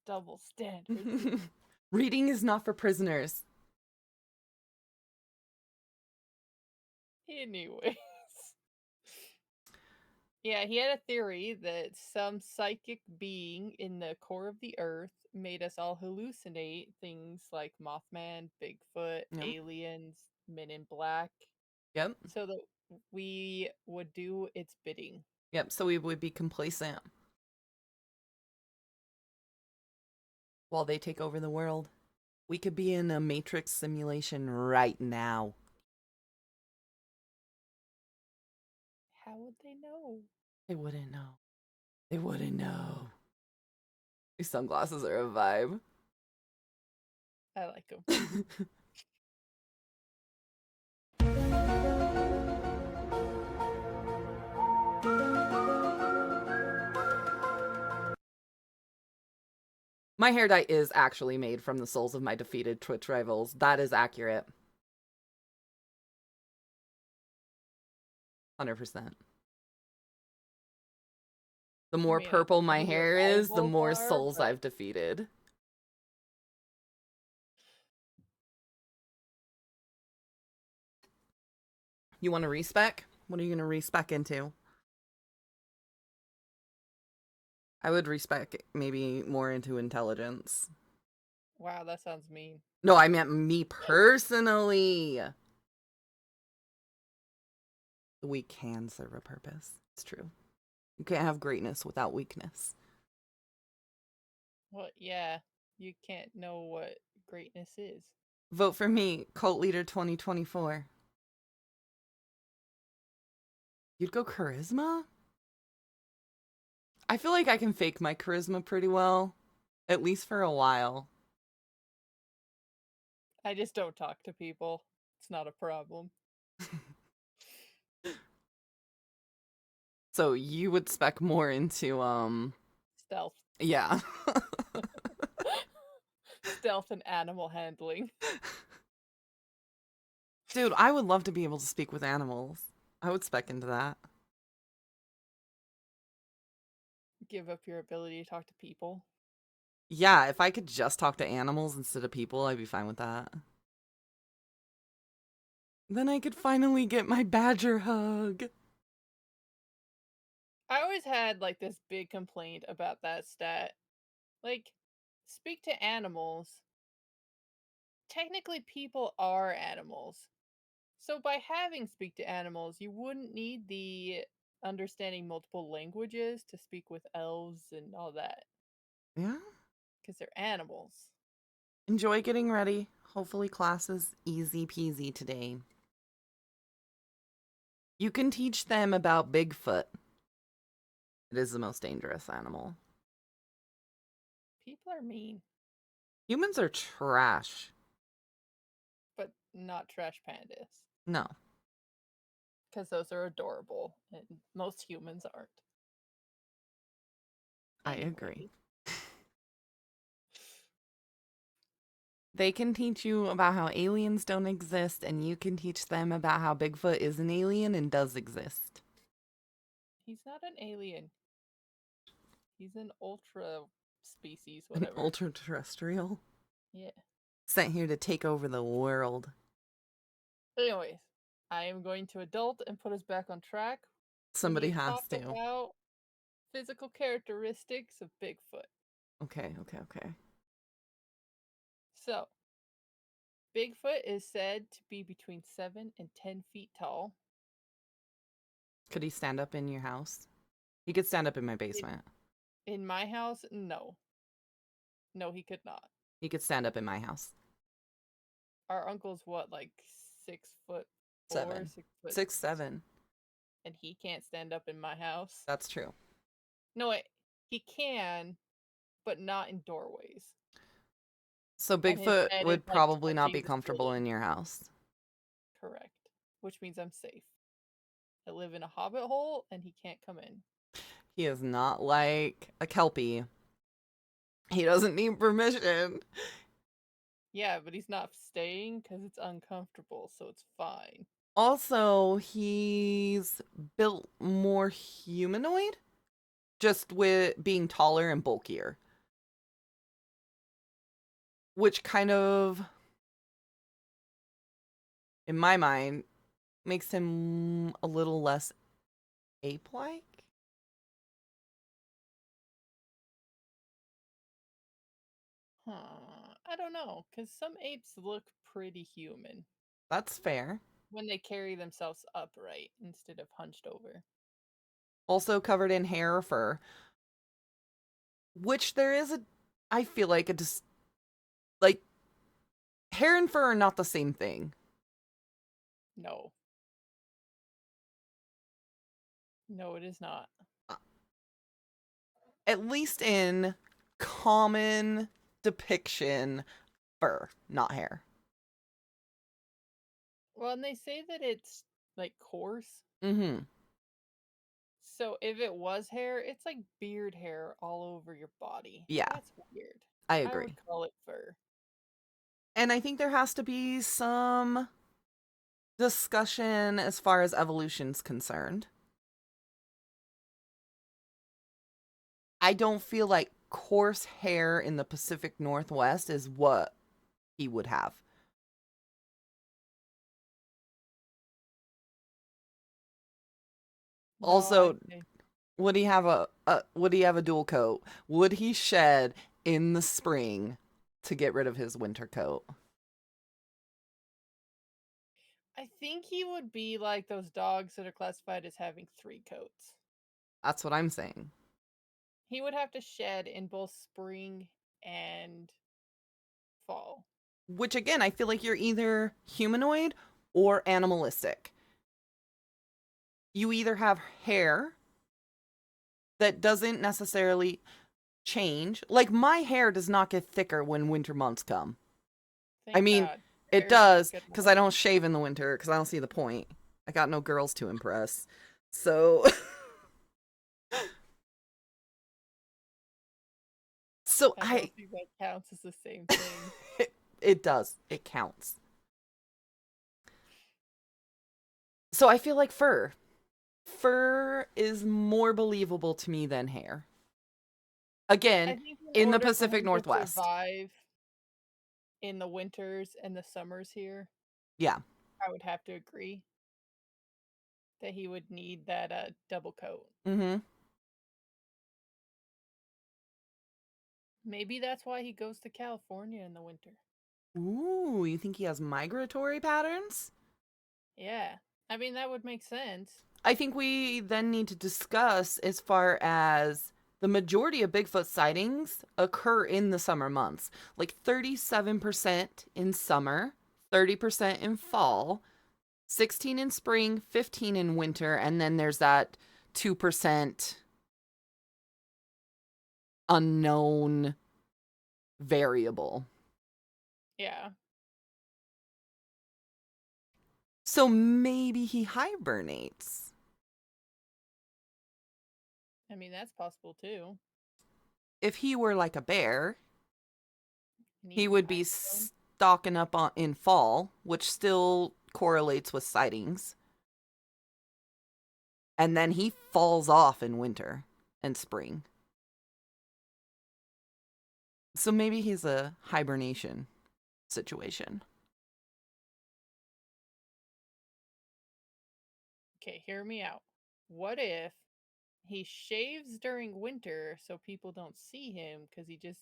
Double standard. Reading is not for prisoners. Anyways. Yeah, he had a theory that some psychic being in the core of the earth made us all hallucinate things like Mothman, Bigfoot, Yep. aliens, Men in Black, Yep. so that we would do its bidding. Yep. So we would be complacent while they take over the world. We could be in a Matrix simulation right now. How would they know? They wouldn't know. They wouldn't know. These sunglasses are a vibe. I like them. My hair dye is actually made from the souls of my defeated Twitch rivals. That is accurate. 100%. The I more mean, I don't purple know my who your hair is, the rivals more are, souls but I've defeated. You want to respec? What are you going to respec into? I would respec maybe more into intelligence. wow, that sounds mean. No, I meant me personally. We can serve a purpose. It's true. You can't have greatness without weakness. Well, yeah, you can't know what greatness is. Vote for me, Cult Leader 2024. You'd go charisma? I feel like I can fake my charisma pretty well, at least for a while. I just don't talk to people. It's not a problem. So you would spec more into Stealth. yeah. Stealth and animal handling. Dude, I would love to be able to speak with animals. I would spec into that. Give up your ability to talk to people. Yeah, if I could just talk to animals instead of people, I'd be fine with that. Then I could finally get my badger hug. I always had like this big complaint about that stat. Like, speak to animals. Technically, people are animals. So by having speak to animals, you wouldn't need the understanding multiple languages to speak with elves and all that Yeah. because they're animals. Enjoy getting ready. Hopefully class is easy peasy today. You can teach them about Bigfoot. It is the most dangerous animal. People are mean, Humans are trash. but not trash pandas No, because those are adorable and most humans aren't. I agree. Anyway, They can teach you about how aliens don't exist, and you can teach them about how Bigfoot is an alien and does exist. he's not an alien. He's an ultra species, An whatever. ultra terrestrial Yeah. sent here to take over the world. Anyways, I am going to adult and put us back on track. We Somebody need to has talk to. about physical characteristics of Bigfoot. Okay, okay, okay. So, Bigfoot is said to be between 7 and 10 feet tall. Could he stand up in your house? He could stand up in my In, basement. in my house, no. No, he could not. He could stand up in my house. Our uncle's what, like 6'4", 7. 6 foot, 6, 7. and he can't stand up in my house. That's true. No, wait, he can, but not in doorways. So And his Bigfoot head is would like probably not touching be the comfortable in ceiling. your house. Correct. Which means I'm safe. I live in a hobbit hole, and he can't come in. He is not like a Kelpie. He doesn't need permission. Yeah, but he's not staying because it's uncomfortable, so it's fine. Also, he's built more humanoid, just with being taller and bulkier. Which kind of, in my mind, makes him a little less ape-like. Huh. I don't know, because some apes look pretty human That's fair. when they carry themselves upright instead of hunched over. Also covered in hair or fur, which there is a, I feel like like hair and fur are not the same thing. No. No, it is not. At least in common depiction, fur, not hair. Well, and they say that it's like coarse. Mm-hmm. So if it was hair, it's like beard hair all over your body. Yeah, That's weird. I I would agree. call it fur. And I think there has to be some discussion as far as evolution's concerned. I don't feel like coarse hair in the Pacific Northwest is what he would have. No, I Also, agree. would he have a dual coat? Would he shed in the spring to get rid of his winter coat? I think he would be like those dogs that are classified as having three coats. That's what I'm saying. He would have to shed in both spring and fall. Which again, I feel like you're either humanoid or animalistic. You either have hair that doesn't necessarily change. Like my hair does not get thicker when winter months come. I Thank mean, God. it Hair is not does good because enough. I don't shave in the winter because I don't see the point. I got no girls to impress. So, so I don't think that counts as the same thing. it does. It counts. So I feel like fur. Fur is more believable to me than hair. I Again, think in in the order for Pacific him to Northwest. survive in the winters and the summers here, Yeah. I would have to agree that he would need that double coat. Mm-hmm. Maybe that's why he goes to California in the winter. Ooh, you think he has migratory patterns? Yeah. I mean, that would make sense. I think we then need to discuss as far as the majority of Bigfoot sightings occur in the summer months, like 37% in summer, 30% in fall, 16 in spring, 15 in winter, and then there's that 2% unknown variable. Yeah. So maybe he hibernates. I mean, that's possible too. If he were like a bear, He he needs some would be hide zone. stocking up on in fall, which still correlates with sightings. And then he falls off in winter and spring. So maybe he's a hibernation situation. Okay, hear me out. What if he shaves during winter so people don't see him because he just,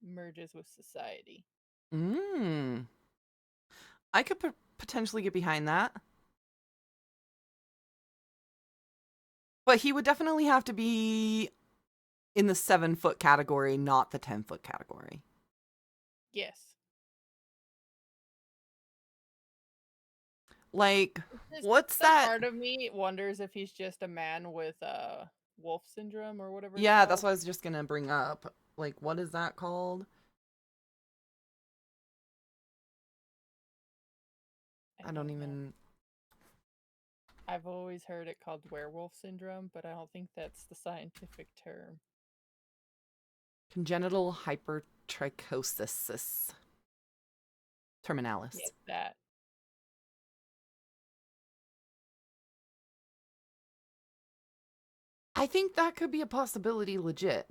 merges with society? Mm. I could potentially get behind that. But he would definitely have to be in the 7 foot category, not the 10 foot category. Yes. Like, It's just what's some that? part of me wonders if he's just a man with wolf syndrome or whatever it's Yeah, that's called. what I was just gonna bring up. Like, what is that called? I I don't don't know. even. I've always heard it called werewolf syndrome, but I don't think that's the scientific term. Congenital hypertrichosis terminalis. Yes, that. I think that could be a possibility legit.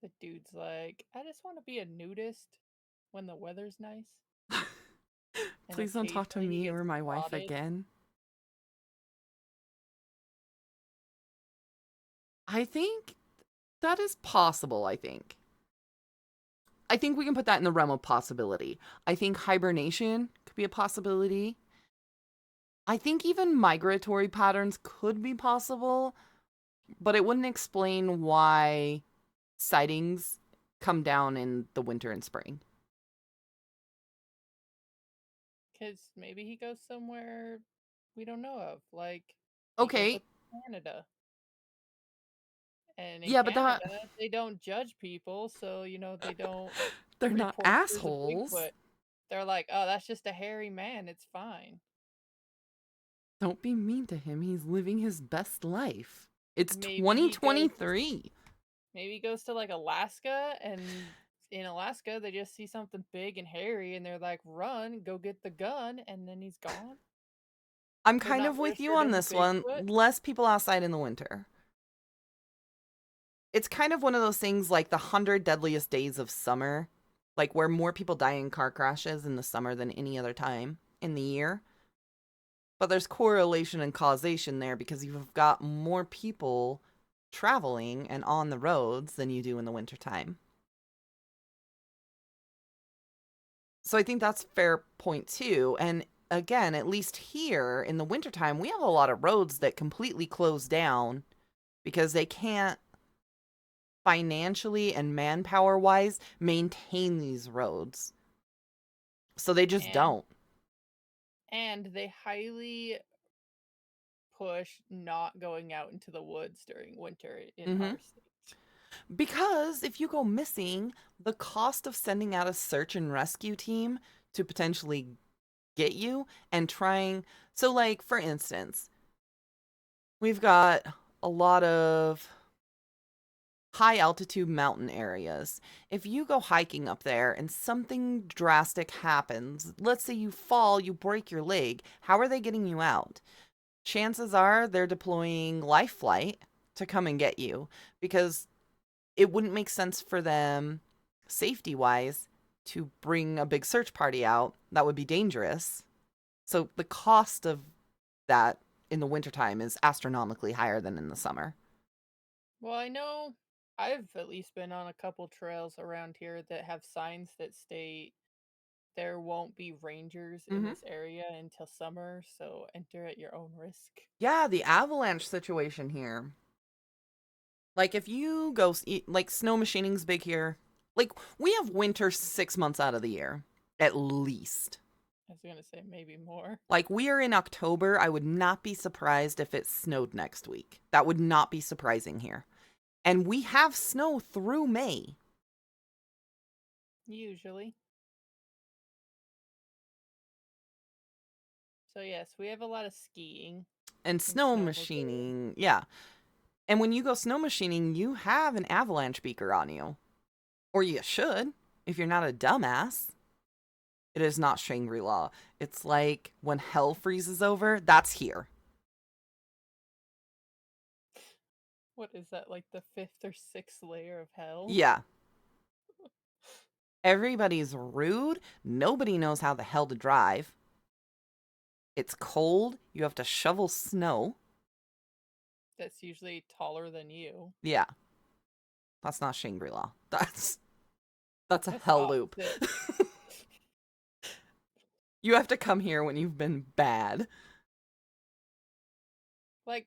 The dude's like, I just want to be a nudist when the weather's nice, and Please don't talk to occasionally he me gets or my wife spotted. again. I think that is possible, I think. I think we can put that in the realm of possibility. I think hibernation could be a possibility. I think even migratory patterns could be possible, but it wouldn't explain why sightings come down in the winter and spring. Because maybe he goes somewhere we don't know of. Like, he goes Okay, up to Canada. And in yeah, but that Canada, they don't judge people, so, they don't they're not report there's a assholes. Bigfoot. They're like, oh, that's just a hairy man. It's fine. Don't be mean to him. He's living his best life. It's Maybe he goes 2023. Maybe he goes to like Alaska, and in Alaska they just see something big and hairy and they're like, "Run, go get the gun," and then he's gone. I'm They're kind not of with you on reassured this one. Bigfoot. Less people outside in the winter. It's kind of one of those things like the 100 deadliest days of summer, like where more people die in car crashes in the summer than any other time in the year. But there's correlation and causation there because you've got more people traveling and on the roads than you do in the wintertime. So I think that's a fair point too. And again, at least here in the wintertime, we have a lot of roads that completely close down because they can't financially and manpower wise maintain these roads. So they just And don't. they highly push not going out into the woods during winter in Hmm. our state. Because if you go missing, the cost of sending out a search and rescue team to potentially get you and trying. So, like, for instance, we've got a lot of high altitude mountain areas. If you go hiking up there and something drastic happens, let's say you fall, you break your leg, how are they getting you out? Chances are they're deploying life flight to come and get you because it wouldn't make sense for them safety wise to bring a big search party out. That would be dangerous. So the cost of that in the wintertime is astronomically higher than in the summer. Well, I know I've at least been on a couple trails around here that have signs that state there won't be rangers in Hmm. this area until summer, so enter at your own risk. Yeah, the avalanche situation here. Like if you go, like snow machining's big here. Like we have winter 6 months out of the year, at least. I was gonna say maybe more. Like we are in October. I would not be surprised if it snowed next week. That would not be surprising here. And we have snow through May. Usually. So yes, we have a lot of skiing And and snow snowmobiling. machining, yeah. And when you go snow machining, you have an avalanche beaker on you. Or you should, if you're not a dumbass. It is not Shangri La. It's like when hell freezes over, that's here. What is that, like the fifth or sixth layer of hell? Yeah. Everybody's rude. Nobody knows how the hell to drive. It's cold. You have to shovel snow. That's usually taller than you. Yeah. That's not Shangri La. That's a That's hell loop. opposite. You have to come here when you've been bad. Like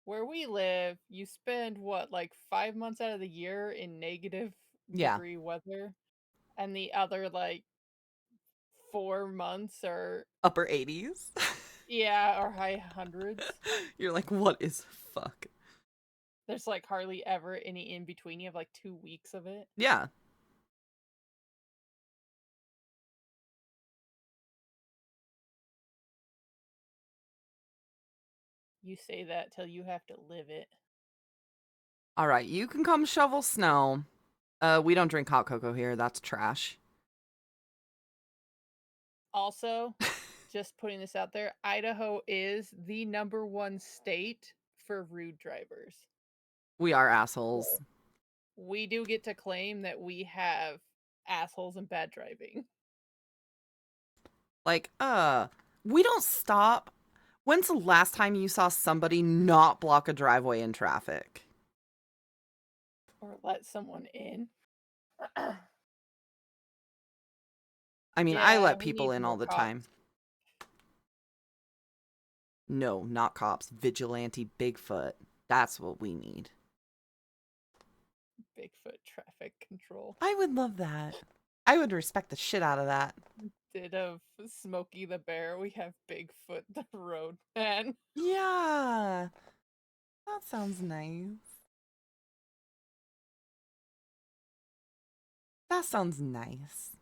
where we live, you spend what, like 5 months out of the year in negative Yeah. degree weather, and the other like 4 months are, Upper 80s. yeah, or high hundreds. You're like, what is fuck? There's like hardly ever any in between. You have like 2 weeks of it. Yeah. You say that till you have to live it. All right. You can come shovel snow. We don't drink hot cocoa here. That's trash. Also, just putting this out there, Idaho is the #1 state for rude drivers. We are assholes. We do get to claim that we have assholes and bad driving. Like, we don't stop. When's the last time you saw somebody not block a driveway in traffic? Or let someone in. I mean, I Yeah, let we people need in all more the cops. time. No, not cops. Vigilante Bigfoot. That's what we need. Bigfoot traffic control. I would love that. I would respect the shit out of that. Instead of Smokey the Bear, we have Bigfoot the Roadman. Yeah. That sounds nice. That sounds nice.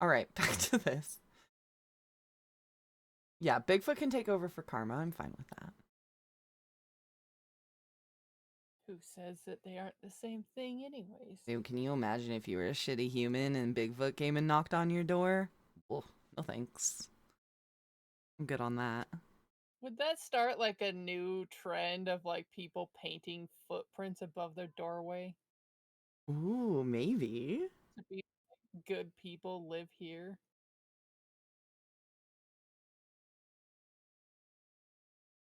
All right, back to this. Yeah, Bigfoot can take over for Karma. I'm fine with that. Who says that they aren't the same thing, anyways? Dude, can you imagine if you were a shitty human and Bigfoot came and knocked on your door? Well, no thanks. I'm good on that. Would that start like a new trend of like people painting footprints above their doorway Ooh, maybe. to be good people live here?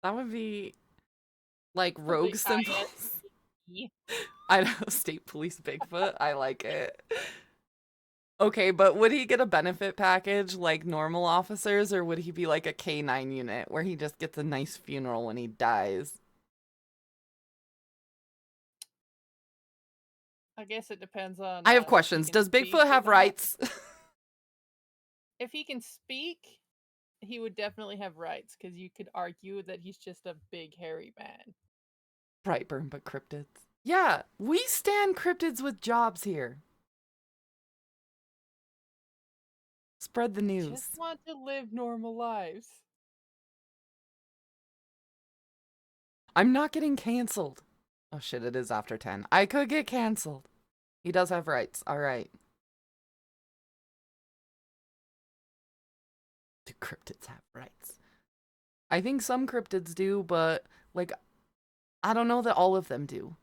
That would be like rogue The symbols. ISP. Idaho State Police Bigfoot. I like it. Okay, but would he get a benefit package like normal officers, or would he be like a K9 unit where he just gets a nice funeral when he dies? I guess it depends on I have if he questions. can Does speak Bigfoot or have not. rights? If he can speak, he would definitely have rights because you could argue that he's just a big hairy man. Brightburn, but cryptids. Yeah, we stand cryptids with jobs here. Spread the Just news. want to live normal lives. I'm not getting canceled. Oh shit, it is after 10. I could get canceled. He does have rights. All right. Do cryptids have rights? I think some cryptids do, but like I don't know that all of them do.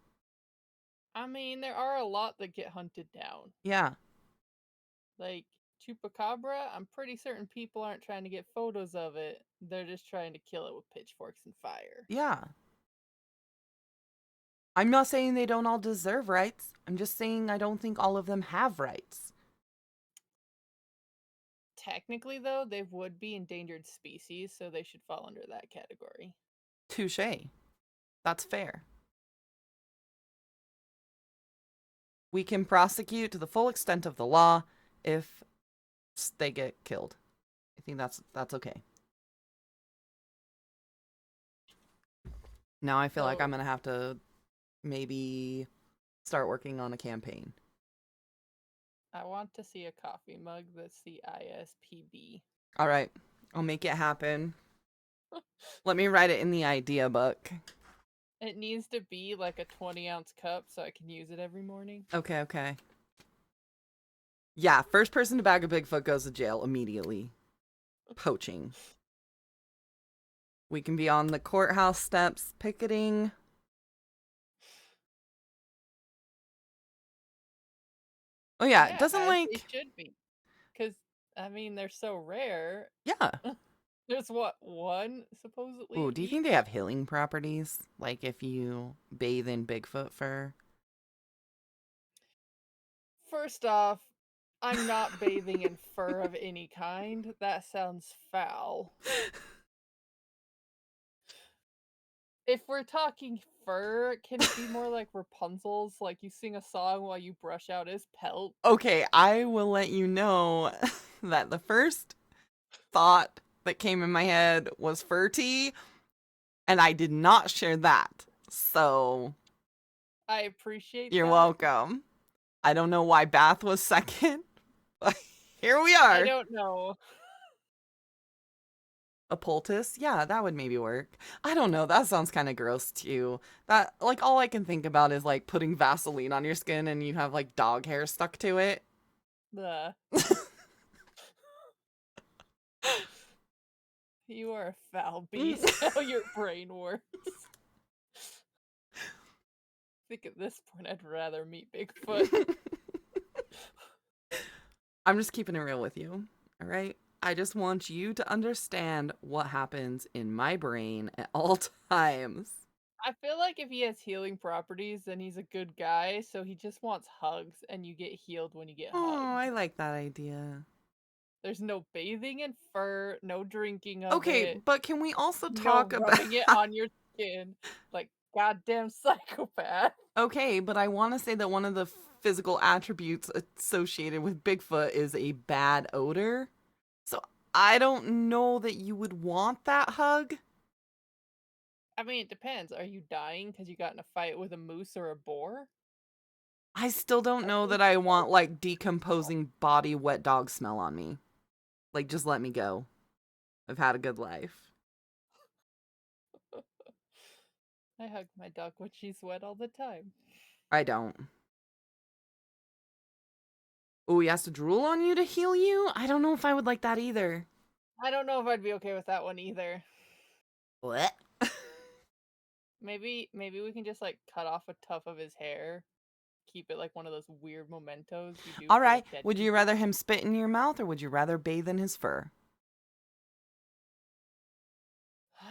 I mean, there are a lot that get hunted down. Yeah. Like Chupacabra, I'm pretty certain people aren't trying to get photos of it. They're just trying to kill it with pitchforks and fire. Yeah. I'm not saying they don't all deserve rights. I'm just saying I don't think all of them have rights. Technically, though, they would be endangered species, so they should fall under that category. Touche. That's fair. We can prosecute to the full extent of the law if they get killed. I think that's okay. Now I feel like I'm So gonna have to maybe start working on a campaign. I want to see a coffee mug that's the ISPB. All right, I'll make it happen. Let me write it in the idea book. It needs to be like a 20-ounce cup so I can use it every morning. Okay, okay. Yeah, first person to bag a Bigfoot goes to jail immediately. Poaching. We can be on the courthouse steps picketing. Oh yeah, it Yeah, doesn't as they like should be. Because, I mean, they're so rare. yeah. There's what, one supposedly a Ooh, do you think week? they have healing properties? Like if you bathe in Bigfoot fur? First off, I'm not bathing in fur of any kind. That sounds foul. If we're talking fur, can it be more like Rapunzel's? Like you sing a song while you brush out his pelt? Okay, I will let you know that the first thought that came in my head was fur tea, and I did not share that. So, I appreciate you're that. welcome. I don't know why bath was second, but here we I are. don't know. A poultice? Yeah, that would maybe work. I don't know. That sounds kind of gross too. That, like, all I can think about is like putting Vaseline on your skin and you have like dog hair stuck to it. The You are a foul beast. How your brain works. I think at this point I'd rather meet Bigfoot. I'm just keeping it real with you. All right? I just want you to understand what happens in my brain at all times. I feel like if he has healing properties, then he's a good guy, so he just wants hugs, and you get healed when you get Oh, hugged. I like that idea. There's no bathing in fur, no drinking of Okay, it, but can we also no talk about. rubbing it on your skin like goddamn psychopath. Okay, but I want to say that one of the physical attributes associated with Bigfoot is a bad odor. So I don't know that you would want that hug. I mean, it depends. Are you dying because you got in a fight with a moose or a boar? I still don't Are know those that I both want like decomposing body wet dog smell on me. Like, just let me go. I've had a good life. I hug my dog when she's wet all the time. I don't. Oh, he has to drool on you to heal you? I don't know if I would like that either. I don't know if I'd be okay with that one either. What? Maybe we can just like cut off a tuft of his hair, keep it like one of those weird mementos you do All for like right. dead Would you people. rather him spit in your mouth or would you rather bathe in his fur?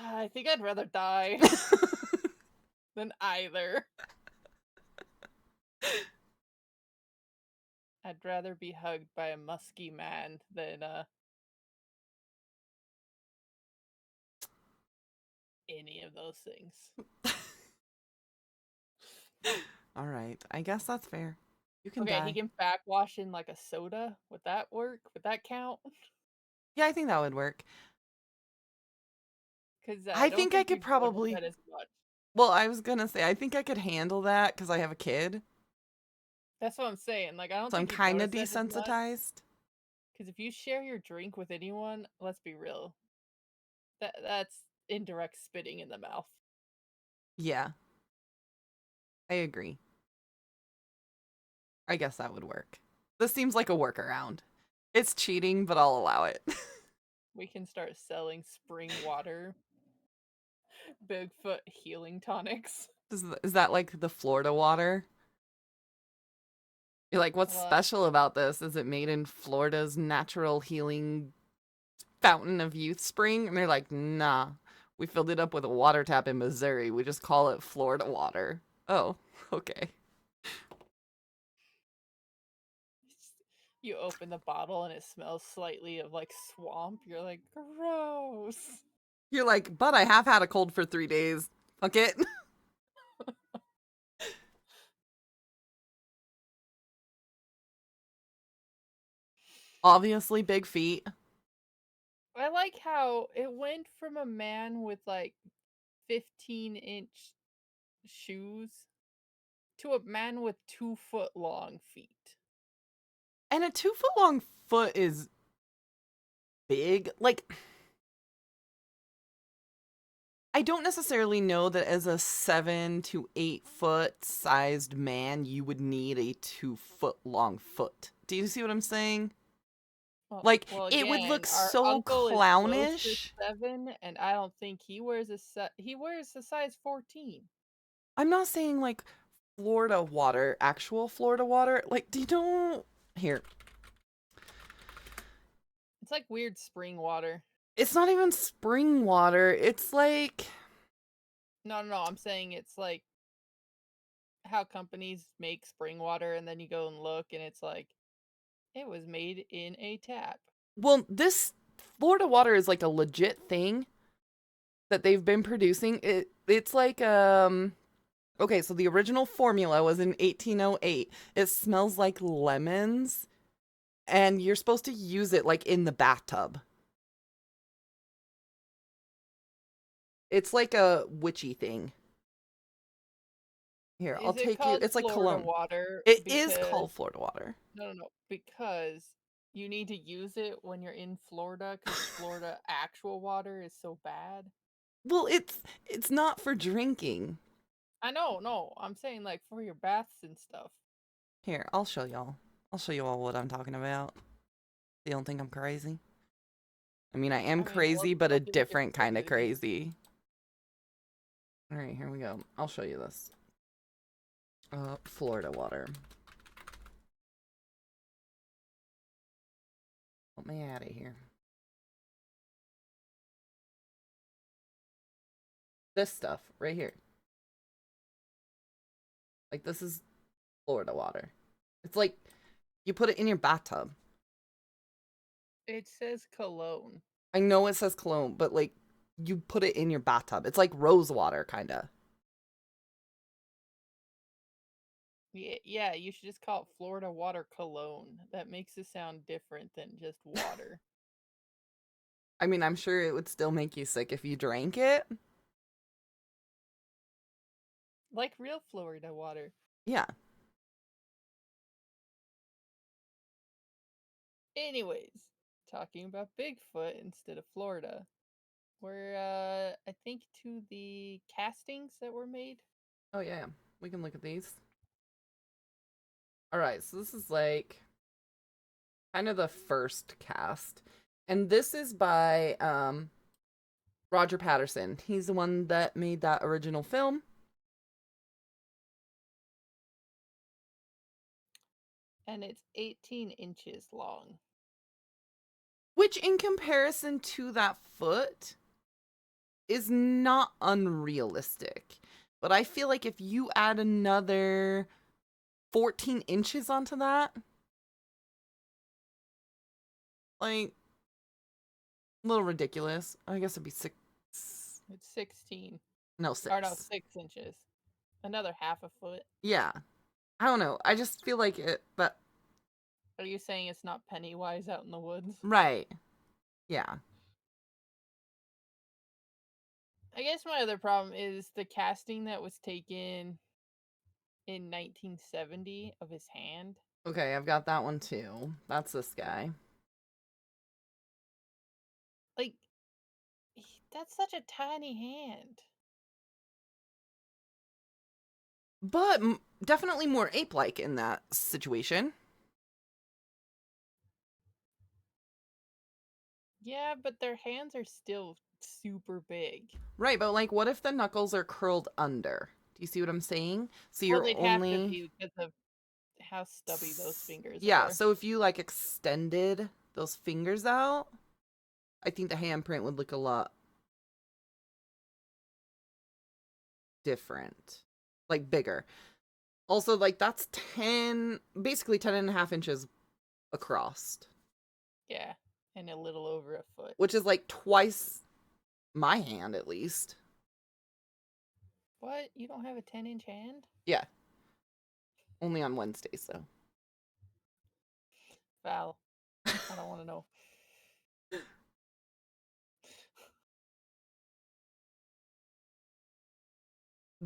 I think I'd rather die than either. I'd rather be hugged by a musky man than any of those things. All right. I guess that's fair. You can Okay, he die. can backwash in like a soda. Would that work? Would that count? Yeah, I think that would work. Because I I don't think I think could you'd notice probably. that as much. Well, I was going to say, I think I could handle that because I have a kid. That's what I'm saying. Like, I don't So I'm think you'd kind of notice that as much. desensitized. Because if you share your drink with anyone, let's be real, that's indirect spitting in the mouth. Yeah, I agree. I guess that would work. This seems like a workaround. It's cheating, but I'll allow it. We can start selling spring water, Bigfoot healing tonics. Is that like the Florida water? You're like, what's Well, special about this? Is it made in Florida's natural healing fountain of youth spring? And they're like, nah, we filled it up with a water tap in Missouri. We just call it Florida water. Oh, okay. you open the bottle and it smells slightly of like swamp. You're like, gross. You're like, but I have had a cold for 3 days. Fuck it. Obviously, big feet. I like how it went from a man with like 15-inch shoes to a man with 2 foot long feet. And a 2 foot long foot is big. Like, I don't necessarily know that as a 7 to 8 foot sized man, you would need a 2 foot long foot. Do you see what I'm saying? Like, Well, it would look again, our so uncle is close to clownish. 7, and I don't think he wears he wears a size 14. I'm not saying like Florida water, actual Florida water. Like, do you know? Here, It's like weird spring water. it's not even spring water. It's like, No, I'm saying it's like how companies make spring water, and then you go and look, and it's like it was made in a tap. well, this Florida water is like a legit thing that they've been producing. It's like okay, so the original formula was in 1808. It smells like lemons and you're supposed to use it like in the bathtub. It's like a witchy thing. Here, I'll Is it take you. called It's like Florida cologne. water It is because called Florida water. no, because you need to use it when you're in Florida because Florida actual water is so bad. Well, it's not for drinking. I know, no, I'm saying like for your baths and stuff. Here, I'll show y'all. I'll show you all what I'm talking about. You don't think I'm crazy? I mean, I am I mean, crazy, but we'll a think you're different kind of crazy. crazy. All right, here we go. I'll show you this. Florida water. Let me out of here. This stuff right here. Like, this is Florida water. It's like you put it in your bathtub. It says cologne. I know it says cologne, but like you put it in your bathtub. It's like rose water, kind of. Yeah, you should just call it Florida water cologne. That makes it sound different than just water. I mean, I'm sure it would still make you sick if you drank it. Like real Florida water. Yeah. Anyways, talking about Bigfoot instead of Florida. We're I think to the castings that were made. Oh yeah, we can look at these. All right, so this is like kind of the first cast, and this is by Roger Patterson. He's the one that made that original film. And it's 18 inches long. Which, in comparison to that foot, is not unrealistic. But I feel like if you add another 14 inches onto that, like, a little ridiculous. I guess it'd be six. It's 16. No, Or no, 6. 6 inches. Another half a foot. Yeah. I don't know. I just feel like it, but. Are you saying it's not Pennywise out in the woods? Right. Yeah. I guess my other problem is the casting that was taken in 1970 of his hand. Okay, I've got that one too. That's this guy. Like, that's such a tiny hand. But definitely more ape like in that situation. Yeah, but their hands are still super big. Right, but like, what if the knuckles are curled under? Do you see what I'm saying? So Well, you're they'd have to only. be because of how stubby those fingers Yeah, are. so if you like extended those fingers out, I think the handprint would look a lot different. Like bigger. Also, like, that's 10, basically 10 and a half inches across, Yeah, and a little over a foot. which is like twice my hand at least. What? You don't have a 10-inch hand? Yeah, only on Wednesdays though. Val, I don't want to know.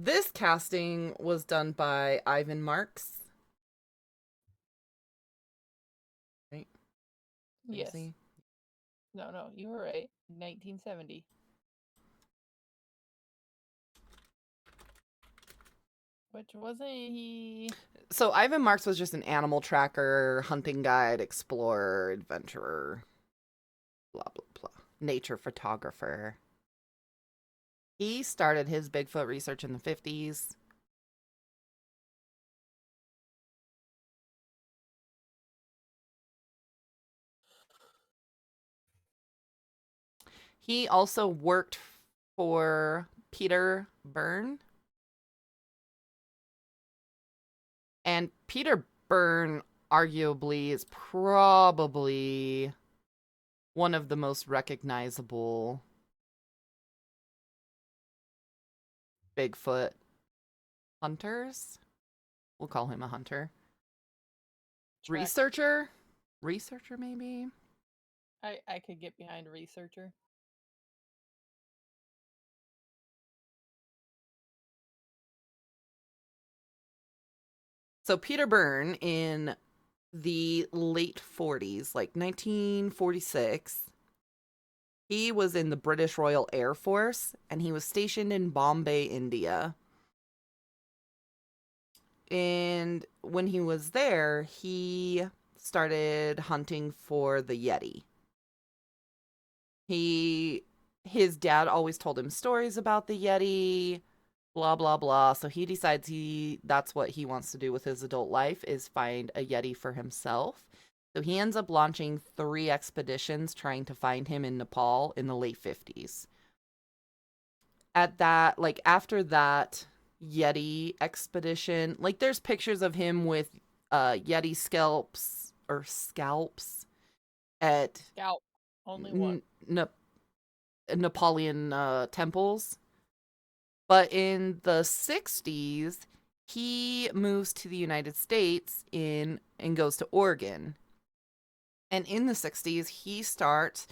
This casting was done by Ivan Marks. Right? Did I Yes. see? No, you were right. 1970. Which wasn't he? So Ivan Marks was just an animal tracker, hunting guide, explorer, adventurer, blah blah blah. Nature photographer. He started his Bigfoot research in the 50s. He also worked for Peter Byrne. And Peter Byrne arguably is probably one of the most recognizable Bigfoot hunters. We'll call him a hunter. Track. Researcher? Researcher, maybe? I could get behind a researcher. So Peter Byrne in the late 40s, like 1946, he was in the British Royal Air Force and he was stationed in Bombay, India. And when he was there, he started hunting for the Yeti. His dad always told him stories about the Yeti, blah blah blah. So he decides that's what he wants to do with his adult life is find a Yeti for himself. So he ends up launching 3 expeditions trying to find him in Nepal in the late 50s. At that, like after that Yeti expedition, like there's pictures of him with Yeti scalps at Scalp. Only one. Napoleon temples. But in the 60s, he moves to the United States and goes to Oregon. And in the 60s, he starts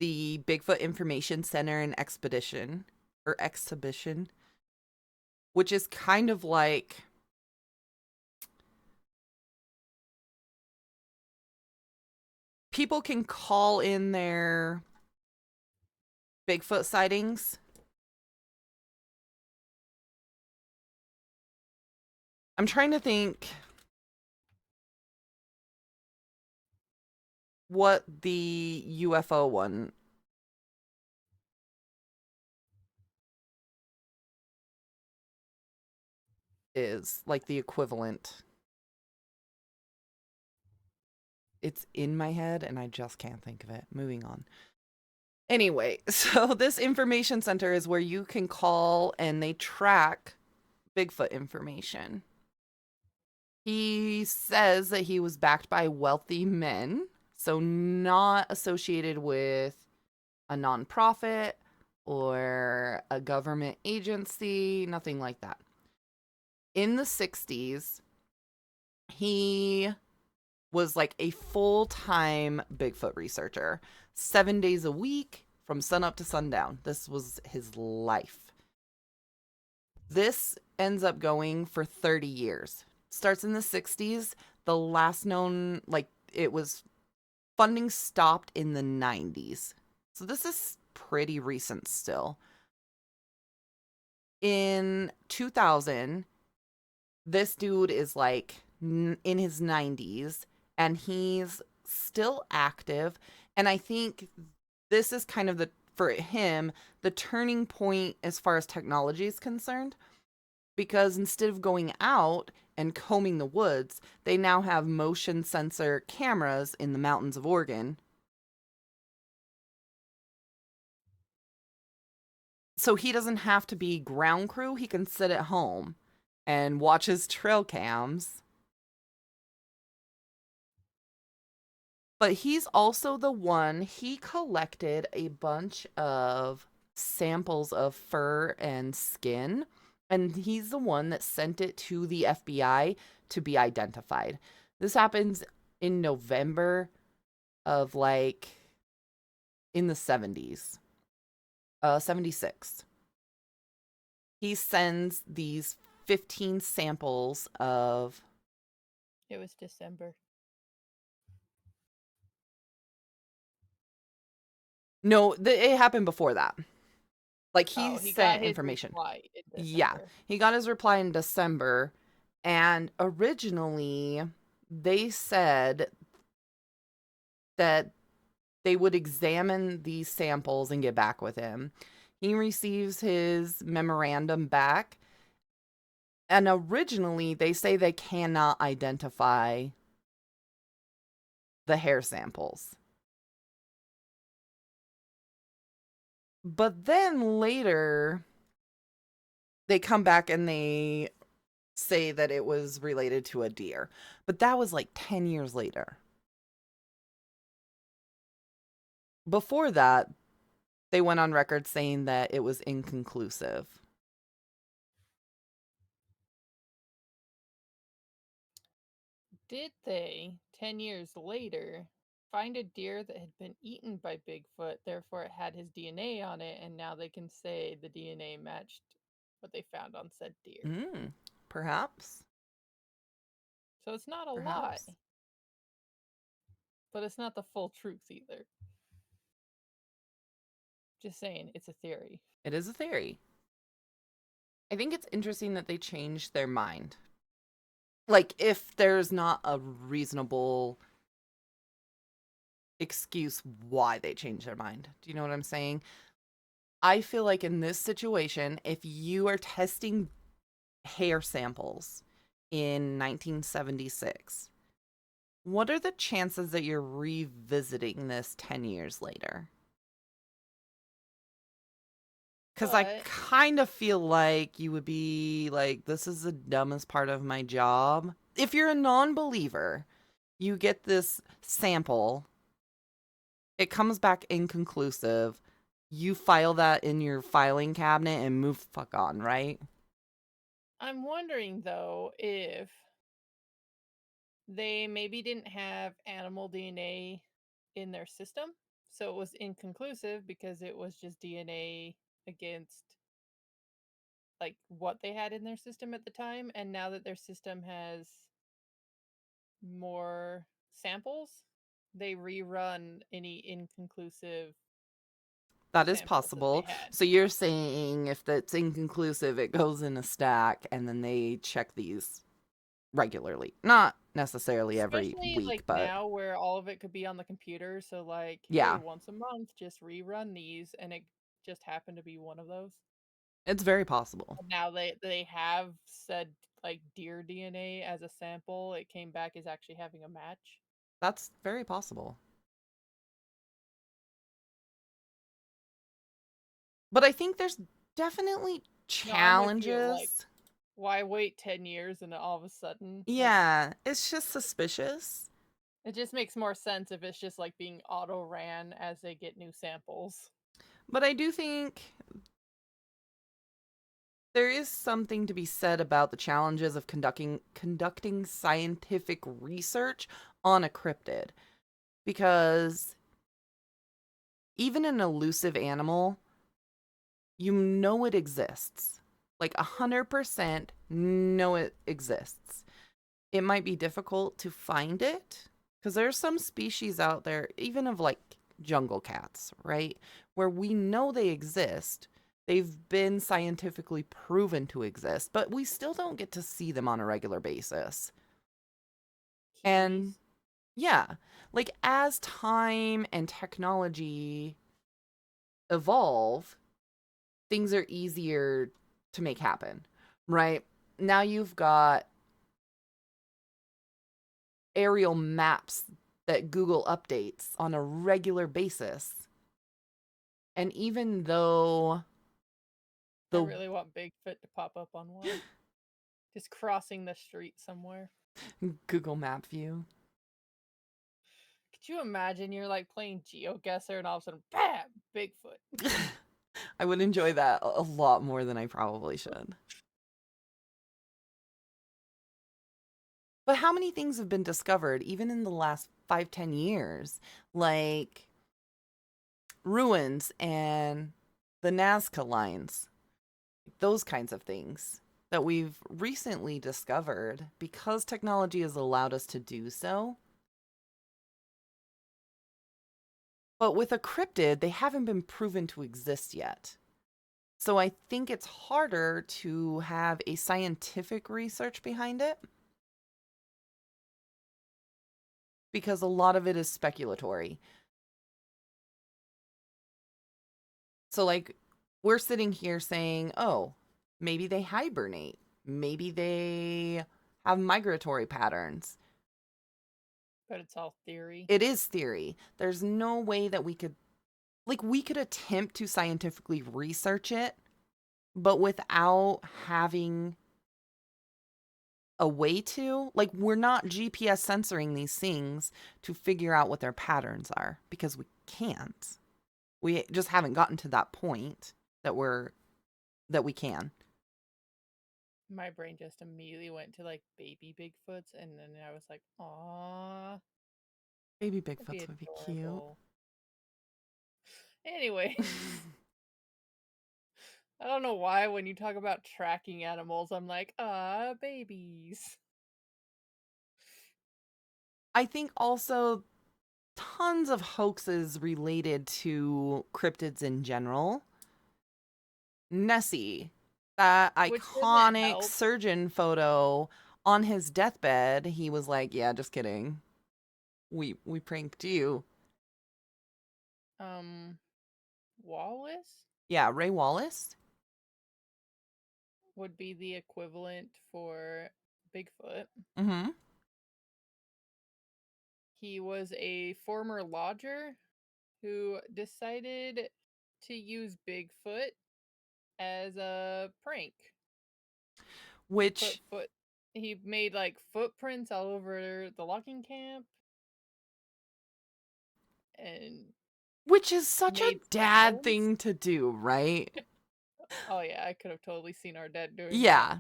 the Bigfoot Information Center and Expedition or Exhibition, which is kind of like people can call in there Bigfoot sightings. I'm trying to think what the UFO one is, like the equivalent. It's in my head and I just can't think of it. Moving on. Anyway, so this information center is where you can call and they track Bigfoot information. He says that he was backed by wealthy men, so not associated with a nonprofit or a government agency, nothing like that. In the 60s, he was like a full-time Bigfoot researcher, 7 days a week from sunup to sundown. This was his life. This ends up going for 30 years. Starts in the 60s. The last known, like, it was funding stopped in the 90s. So this is pretty recent still. In 2000, this dude is like in his 90s and he's still active. And I think this is kind of for him, the turning point as far as technology is concerned. Because instead of going out and combing the woods, they now have motion sensor cameras in the mountains of Oregon. So he doesn't have to be ground crew. He can sit at home and watch his trail cams. But he's also the one, he collected a bunch of samples of fur and skin. And he's the one that sent it to the FBI to be identified. This happens in November of like in the 70s, 76. He sends these 15 samples of. It was December. No, it happened before that. Like he Oh, he got sent his information. reply in Yeah, December. he got his reply in December. And originally, they said that they would examine these samples and get back with him. He receives his memorandum back. And originally, they say they cannot identify the hair samples. But then later, they come back and they say that it was related to a deer. But that was like 10 years later. Before that, they went on record saying that it was inconclusive. Did they, 10 years later, find a deer that had been eaten by Bigfoot, therefore it had his DNA on it, and now they can say the DNA matched what they found on said deer? Perhaps. So it's not a lie, Perhaps. but it's not the full truth either. Just saying, it's a theory. It is a theory. I think it's interesting that they changed their mind. Like, if there's not a reasonable excuse why they changed their mind. Do you know what I'm saying? I feel like in this situation, if you are testing hair samples in 1976, what are the chances that you're revisiting this 10 years later? Because I But kind of feel like you would be like, this is the dumbest part of my job. If you're a non believer, you get this sample, it comes back inconclusive. You file that in your filing cabinet and move the fuck on, right? I'm wondering though if they maybe didn't have animal DNA in their system. So it was inconclusive because it was just DNA against like what they had in their system at the time. And now that their system has more samples, they rerun any inconclusive That is samples that they possible. had. So you're saying if that's inconclusive, it goes in a stack and then they check these regularly. Not necessarily every Especially week, like but now where all of it could be on the computer. So like, hey, yeah, once a month, just rerun these, and it just happened to be one of those. it's very possible. And now they have said like deer DNA as a sample. It came back as actually having a match. That's very possible. But I think there's definitely No, I'm with you. Like, challenges. why wait 10 years and then all of a sudden, like, Yeah, it's just suspicious. it just makes more sense if it's just like being auto ran as they get new samples. But I do think there is something to be said about the challenges of conducting scientific research on a cryptid because even an elusive animal, you know it exists. Like 100% know it exists. It might be difficult to find it because there's some species out there, even of like jungle cats, right? Where we know they exist. They've been scientifically proven to exist, but we still don't get to see them on a regular basis. And Kiwis. yeah, like as time and technology evolve, things are easier to make happen, right? Now you've got aerial maps that Google updates on a regular basis. And even though I the really want Bigfoot to pop up on one. Just crossing the street somewhere. Google Map view, Could you imagine you're like playing GeoGuessr and all of a sudden, bam, Bigfoot? I would enjoy that a lot more than I probably should. But how many things have been discovered even in the last 5, 10 years? Like ruins and the Nazca lines, those kinds of things that we've recently discovered because technology has allowed us to do so. But with a cryptid, they haven't been proven to exist yet. So I think it's harder to have a scientific research behind it because a lot of it is speculatory. So, like, we're sitting here saying, oh, maybe they hibernate. Maybe they have migratory patterns. But it's all theory. It is theory. There's no way that we could attempt to scientifically research it, but without having a way to, like, we're not GPS censoring these things to figure out what their patterns are because we can't. We just haven't gotten to that point that we can. My brain just immediately went to like baby Bigfoots, and then I was like, "Aw, Baby that'd be Bigfoots would be cute. adorable." Anyway, I don't know why when you talk about tracking animals, I'm like, "Ah, babies." I think also tons of hoaxes related to cryptids in general. Nessie, that Which doesn't iconic help. surgeon photo on his deathbed, he was like, "Yeah, just kidding. We pranked you." Um, Wallace Yeah, Ray Wallace. would be the equivalent for Bigfoot. Mm-hmm. He was a former lodger who decided to use Bigfoot as a prank to put Which foot. He made like footprints all over the logging camp and which is such a made dad sounds. thing to do, right? Oh yeah, I could have totally seen our dad doing that. Yeah.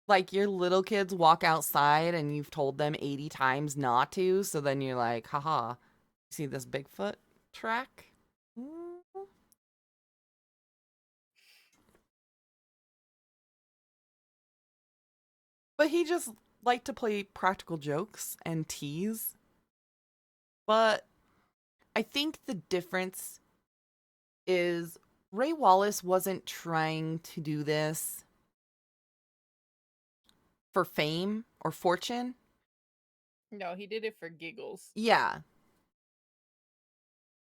Like your little kids walk outside and you've told them 80 times not to, so then you're like, haha, see this Bigfoot track? Mm. But he just liked to play practical jokes and tease. But I think the difference is Ray Wallace wasn't trying to do this for fame or fortune. No, he did it for giggles. Yeah.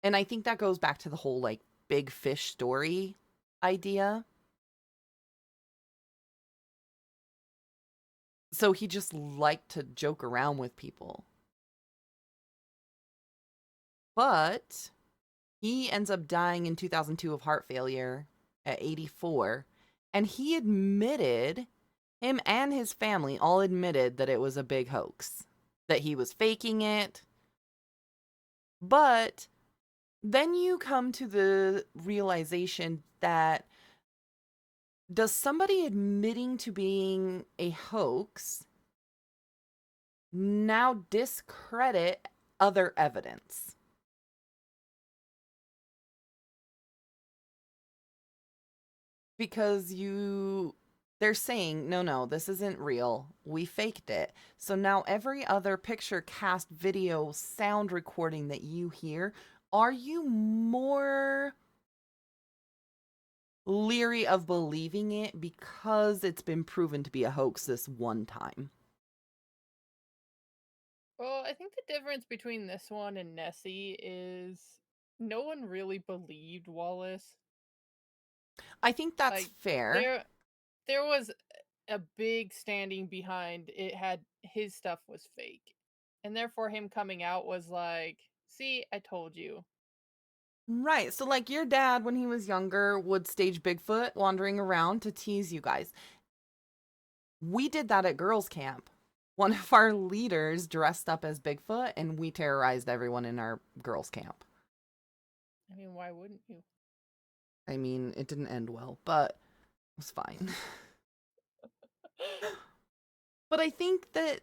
And I think that goes back to the whole like big fish story idea. So he just liked to joke around with people. But he ends up dying in 2002 of heart failure at 84. And he admitted, him and his family all admitted that it was a big hoax, that he was faking it. But then you come to the realization that does somebody admitting to being a hoax now discredit other evidence? Because they're saying, no, this isn't real. We faked it. So now every other picture, cast, video, sound recording that you hear, are you more leery of believing it because it's been proven to be a hoax this one time? Well, I think the difference between this one and Nessie is no one really believed Wallace. I think that's Like fair. there was a big standing behind it had his stuff was fake. And therefore him coming out was like, "See, I told you." Right. So, like, your dad, when he was younger, would stage Bigfoot wandering around to tease you guys. We did that at girls' camp. One of our leaders dressed up as Bigfoot, and we terrorized everyone in our girls' camp. I mean, why wouldn't you? I mean, it didn't end well, but it was fine. But I think that,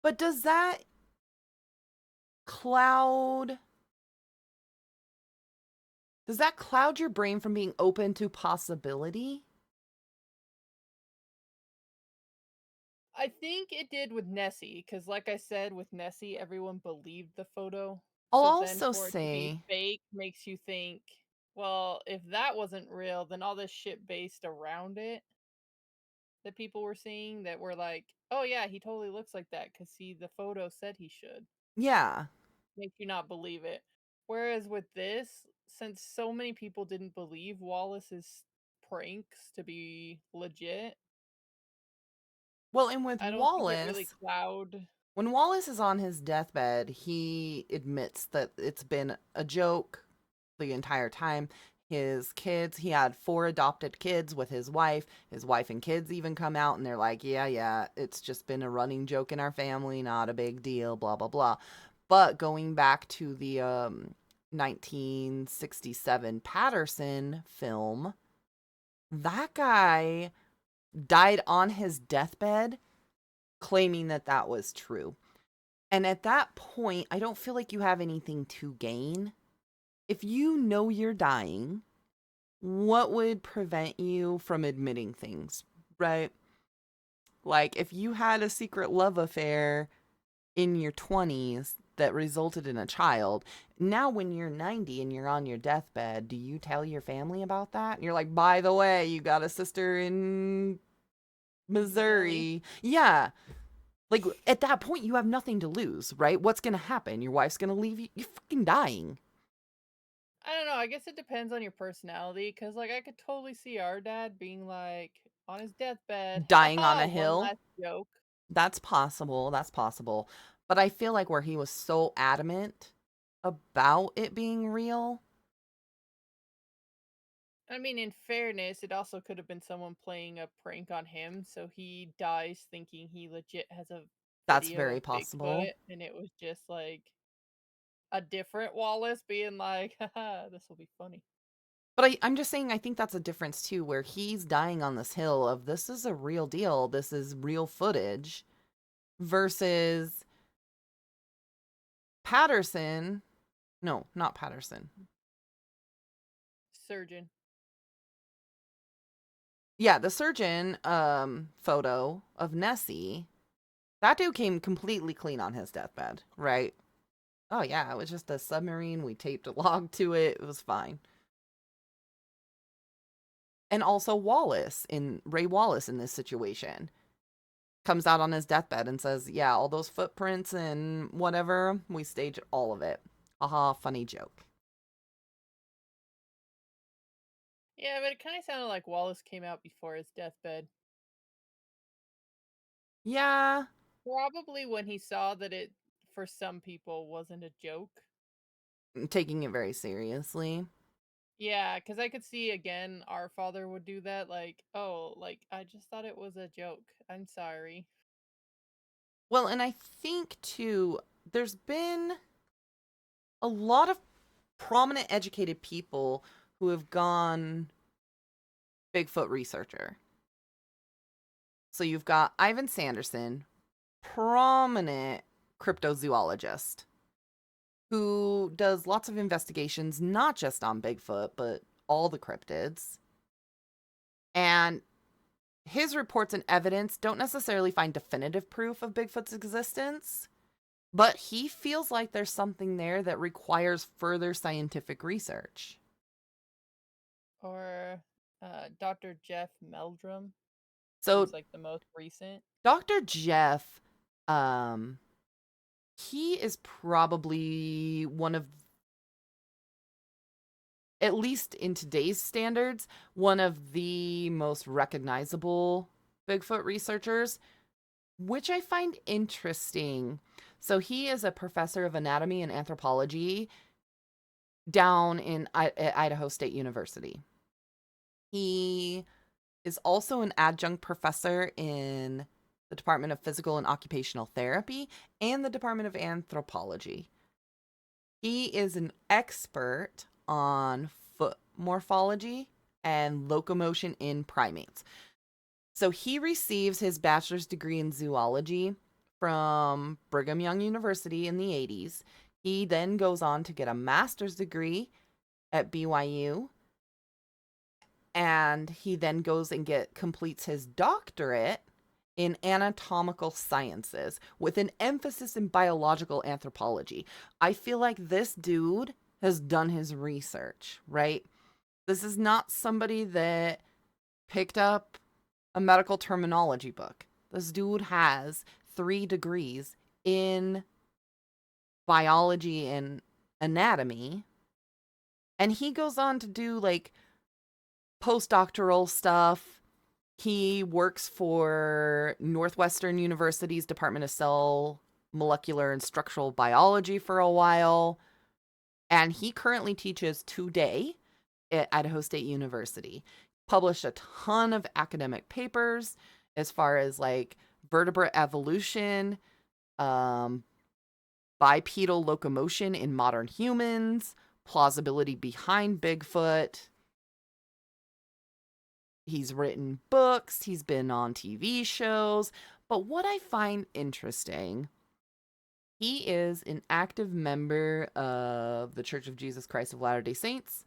but cloud, does that cloud your brain from being open to possibility? I think it did with Nessie, because like I said, with Nessie, everyone believed the photo. I'll So then also for it to be say, fake makes you think, well, if that wasn't real, then all this shit based around it that people were seeing that were like, oh yeah, he totally looks like that because see, the photo said he should, yeah. make you not believe it. Whereas with this, since so many people didn't believe Wallace's pranks to be legit, Well, and with I don't think it really Wallace, cloud. when Wallace is on his deathbed, he admits that it's been a joke the entire time. His kids, he had 4 adopted kids with his wife. His wife and kids even come out and they're like, yeah, it's just been a running joke in our family, not a big deal, blah, blah, blah. But going back to the 1967 Patterson film, that guy died on his deathbed claiming that that was true. And at that point, I don't feel like you have anything to gain. If you know you're dying, what would prevent you from admitting things, right? Like if you had a secret love affair in your 20s that resulted in a child, now when you're 90 and you're on your deathbed, do you tell your family about that? And you're like, by the way, you got a sister in Missouri. Missouri. Yeah. Like at that point, you have nothing to lose, right? What's going to happen? Your wife's going to leave you. You're fucking dying. I don't know. I guess it depends on your personality. Cause like I could totally see our dad being like on his deathbed, ha Dying on ha, a one hill. last joke. That's possible. That's possible. But I feel like where he was so adamant about it being real, I mean, in fairness, it also could have been someone playing a prank on him, so he dies thinking he legit has a that's video very of possible. Bigfoot, and it was just like a different Wallace being like, haha, this will be funny. But I'm just saying, I think that's a difference too, where he's dying on this hill of this is a real deal, this is real footage, versus Patterson. No, not Patterson. Surgeon. Yeah, the surgeon photo of Nessie. That dude came completely clean on his deathbed, right? Oh yeah, it was just a submarine. We taped a log to it. It was fine. And also Ray Wallace in this situation comes out on his deathbed and says, "Yeah, all those footprints and whatever, we staged all of it." Haha, funny joke. Yeah, but it kind of sounded like Wallace came out before his deathbed. Yeah, Probably when he saw that it, for some people, wasn't a joke. taking it very seriously. Yeah, because I could see again our father would do that. Like, oh, like I just thought it was a joke. I'm sorry. Well, and I think too, there's been a lot of prominent educated people who have gone Bigfoot researcher. So you've got Ivan Sanderson, prominent cryptozoologist, who does lots of investigations, not just on Bigfoot, but all the cryptids. And his reports and evidence don't necessarily find definitive proof of Bigfoot's existence, but he feels like there's something there that requires further scientific research. Or Dr. Jeff Meldrum, So who's like the most recent. Dr. Jeff, um, he is probably one of, at least in today's standards, one of the most recognizable Bigfoot researchers, which I find interesting. So he is a professor of anatomy and anthropology down at Idaho State University. He is also an adjunct professor in the Department of Physical and Occupational Therapy and the Department of Anthropology. He is an expert on foot morphology and locomotion in primates. So he receives his bachelor's degree in zoology from Brigham Young University in the 80s. He then goes on to get a master's degree at BYU, and he then goes and completes his doctorate in anatomical sciences with an emphasis in biological anthropology. I feel like this dude has done his research, right? This is not somebody that picked up a medical terminology book. This dude has 3 degrees in biology and anatomy, and he goes on to do like postdoctoral stuff. He works for Northwestern University's Department of Cell, Molecular, and Structural Biology for a while. And he currently teaches today at Idaho State University. Published a ton of academic papers as far as like vertebrate evolution, um, bipedal locomotion in modern humans, plausibility behind Bigfoot. He's written books, he's been on TV shows, but what I find interesting, he is an active member of the Church of Jesus Christ of Latter-day Saints,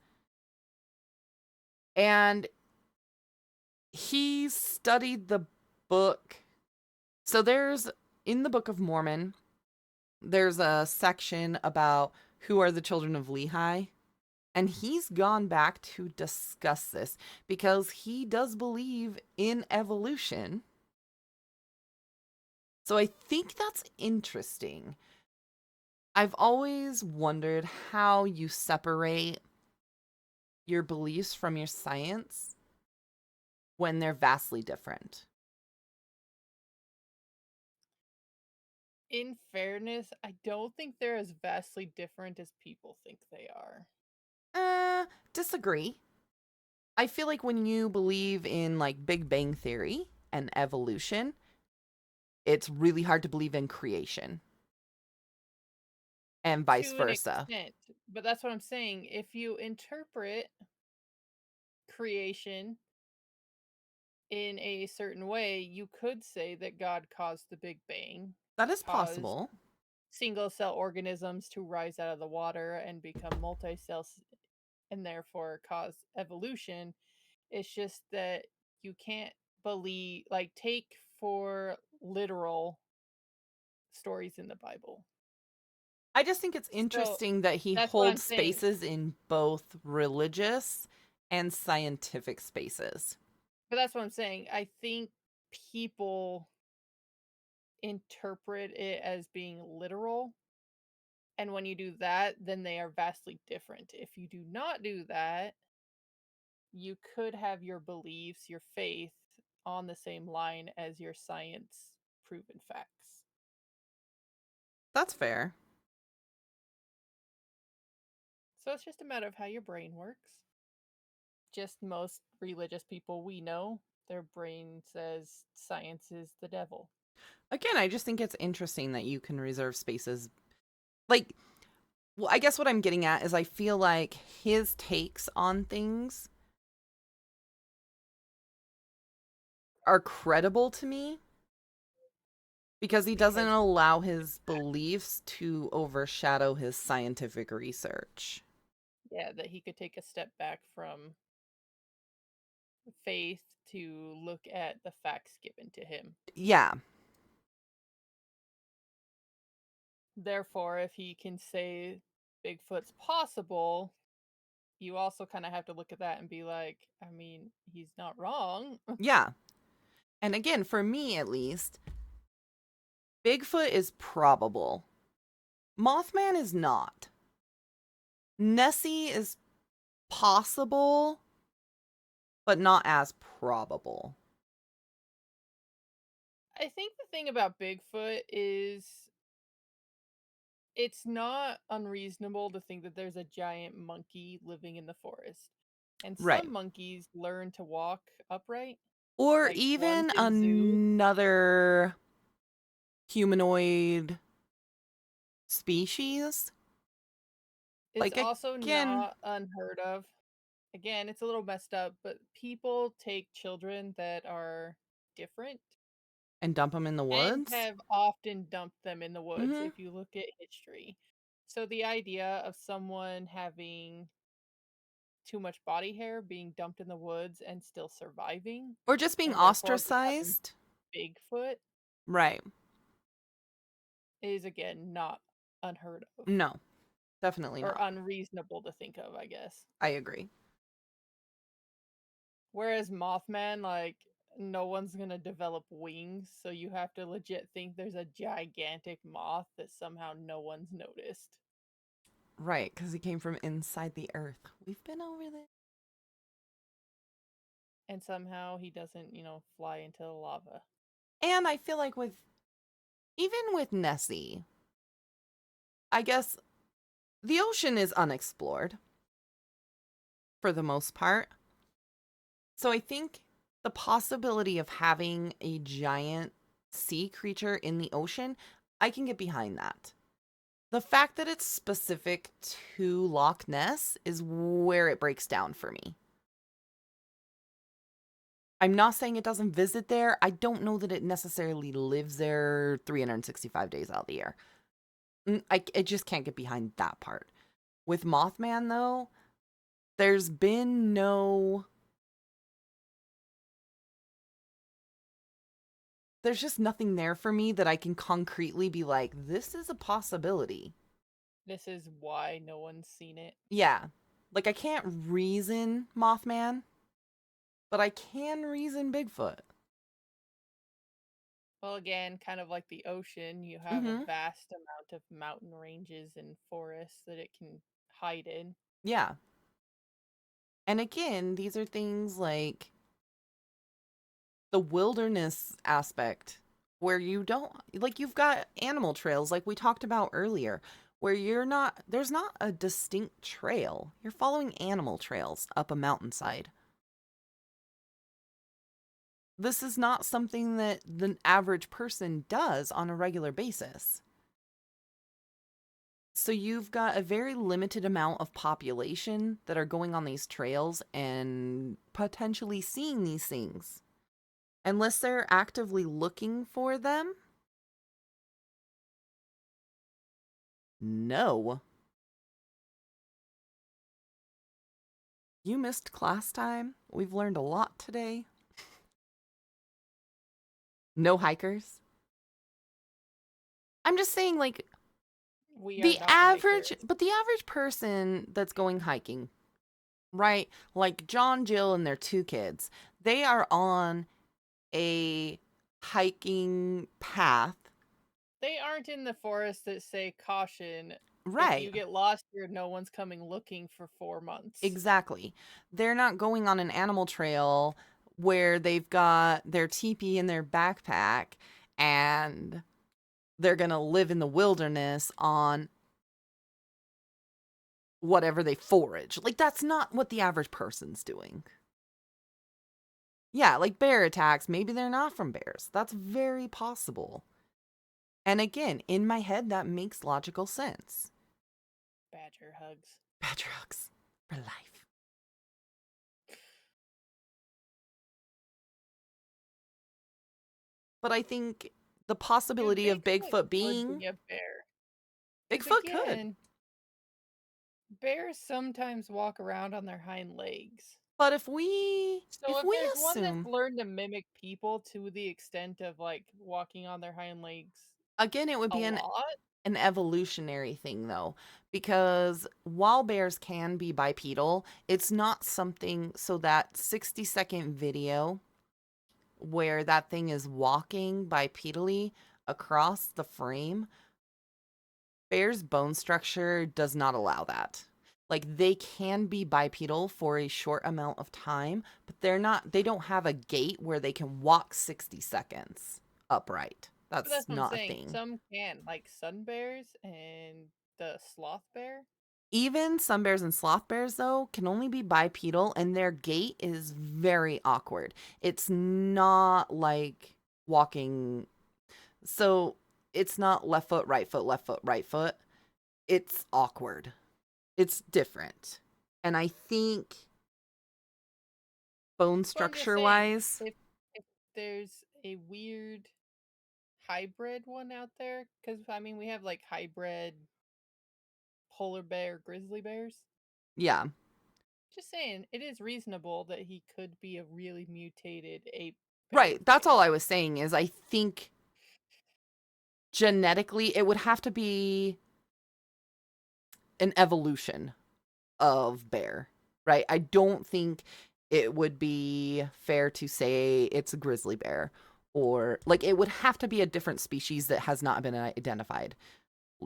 and he studied the book. So there's, in the Book of Mormon, there's a section about who are the children of Lehi. And he's gone back to discuss this because he does believe in evolution. So I think that's interesting. I've always wondered how you separate your beliefs from your science when they're vastly different. In fairness, I don't think they're as vastly different as people think they are. Disagree. I feel like when you believe in like Big Bang Theory and evolution, it's really hard to believe in creation and vice To an versa. extent, but that's what I'm saying. If you interpret creation in a certain way, you could say that God caused the Big Bang, That is caused possible. single cell organisms to rise out of the water and become multi cells, and therefore cause evolution. It's just that you can't believe, like, take for literal stories in the Bible. I just think it's So interesting that he that's what I'm holds saying. spaces in both religious and scientific spaces. But that's what I'm saying. I think people interpret it as being literal. And when you do that, then they are vastly different. If you do not do that, you could have your beliefs, your faith on the same line as your science proven facts. That's fair. So it's just a matter of how your brain works. Just most religious people we know, their brain says science is the devil. Again, I just think it's interesting that you can reserve spaces. Like, well, I guess what I'm getting at is I feel like his takes on things are credible to me because he doesn't Because, allow his beliefs to overshadow his scientific research. yeah, that he could take a step back from faith to look at the facts given to him. Yeah, Therefore, if he can say Bigfoot's possible, you also kind of have to look at that and be like, I mean, he's not wrong. yeah. And again, for me at least, Bigfoot is probable. Mothman is not. Nessie is possible, but not as probable. I think the thing about Bigfoot is it's not unreasonable to think that there's a giant monkey living in the forest. And Right. some monkeys learn to walk upright, Or like ones even in zoos. another humanoid species. It's Like, also again, not unheard of. Again, it's a little messed up, but people take children that are different and dump them in the and woods. have often dumped them in the woods Hmm. if you look at history. So the idea of someone having too much body hair being dumped in the woods and still surviving Or just being and therefore becoming ostracized. Bigfoot Right. is again not unheard of No, definitely or not. unreasonable to think of, I guess. I agree. Whereas Mothman, like, no one's gonna develop wings, so you have to legit think there's a gigantic moth that somehow no one's noticed. Right, because he came from inside the earth. We've been over there. And somehow he doesn't, fly into the lava. And I feel like even with Nessie, I guess the ocean is unexplored for the most part. So I think the possibility of having a giant sea creature in the ocean, I can get behind that. The fact that it's specific to Loch Ness is where it breaks down for me. I'm not saying it doesn't visit there. I don't know that it necessarily lives there 365 days out of the year. I just can't get behind that part. With Mothman, though, there's been no. There's just nothing there for me that I can concretely be like, this is a possibility. This is why no one's seen it. Yeah. Like, I can't reason Mothman, but I can reason Bigfoot. Well, again, kind of like the ocean, you have a Mm-hmm. vast amount of mountain ranges and forests that it can hide in. Yeah. And again, these are things like the wilderness aspect where you don't like you've got animal trails like we talked about earlier where there's not a distinct trail. You're following animal trails up a mountainside. This is not something that the average person does on a regular basis. So you've got a very limited amount of population that are going on these trails and potentially seeing these things. Unless they're actively looking for them, no. You missed class time. We've learned a lot today. No hikers. I'm just saying, like, We are not hikers. but the average person that's going hiking, right? Like John, Jill, and their two kids. They are on a hiking path. They aren't in the forest that say caution. If Right. you get lost here, no one's coming looking for 4 months. Exactly. They're not going on an animal trail where they've got their teepee in their backpack and they're going to live in the wilderness on whatever they forage. Like, that's not what the average person's doing. Yeah, like bear attacks, maybe they're not from bears. That's very possible. And again, in my head, that makes logical sense. Badger hugs. Badger hugs for life. But I think the Could possibility of Bigfoot Bigfoot would being be a bear? Because Bigfoot could. again, bears sometimes walk around on their hind legs. But if we So if if we there's one that's assume learned to mimic people to the extent of like walking on their hind legs again it would a be lot, an evolutionary thing though, because while bears can be bipedal, it's not something so that 60-second video where that thing is walking bipedally across the frame, bear's bone structure does not allow that. Like they can be bipedal for a short amount of time, but they don't have a gait where they can walk 60 seconds upright. but That's that's what I'm not a saying. thing. Some can, like sun bears and the sloth bear. Even sun bears and sloth bears, though, can only be bipedal and their gait is very awkward. It's not like walking. So it's not left foot, right foot, left foot, right foot. It's awkward. It's different. And I think bone But I'm just structure saying, wise, if there's a weird hybrid one out there, because I mean we have like hybrid polar bear, grizzly bears. yeah, Just saying, it is reasonable that he could be a really mutated ape bear right. That's all thing. I was saying is I think genetically it would have to be an evolution of bear, right? I don't think it would be fair to say it's a grizzly bear or like it would have to be a different species that has not been identified.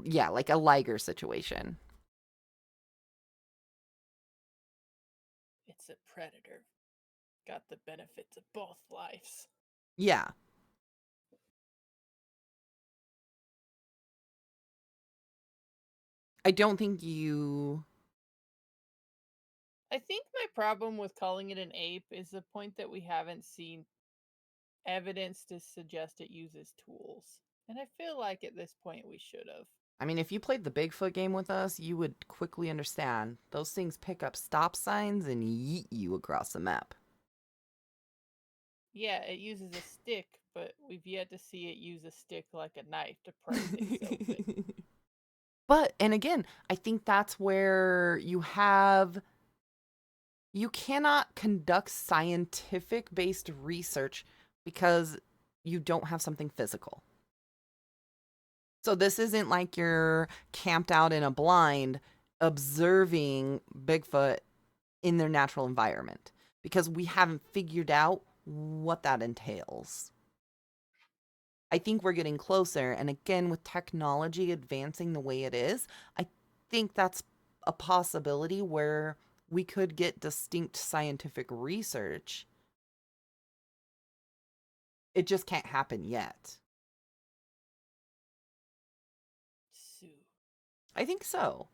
Yeah, like a liger situation. It's a predator. Got the benefits of both lives. Yeah. I don't think you I think my problem with calling it an ape is the point that we haven't seen evidence to suggest it uses tools. And I feel like at this point we should have. I mean, if you played the Bigfoot game with us, you would quickly understand. Those things pick up stop signs and yeet you across the map. Yeah, it uses a stick, but we've yet to see it use a stick like a knife to pry things open. But, and again, I think that's where you cannot conduct scientific based research because you don't have something physical. So this isn't like you're camped out in a blind observing Bigfoot in their natural environment because we haven't figured out what that entails. I think we're getting closer. And again, with technology advancing the way it is, I think that's a possibility where we could get distinct scientific research. It just can't happen yet. Sue. I think so.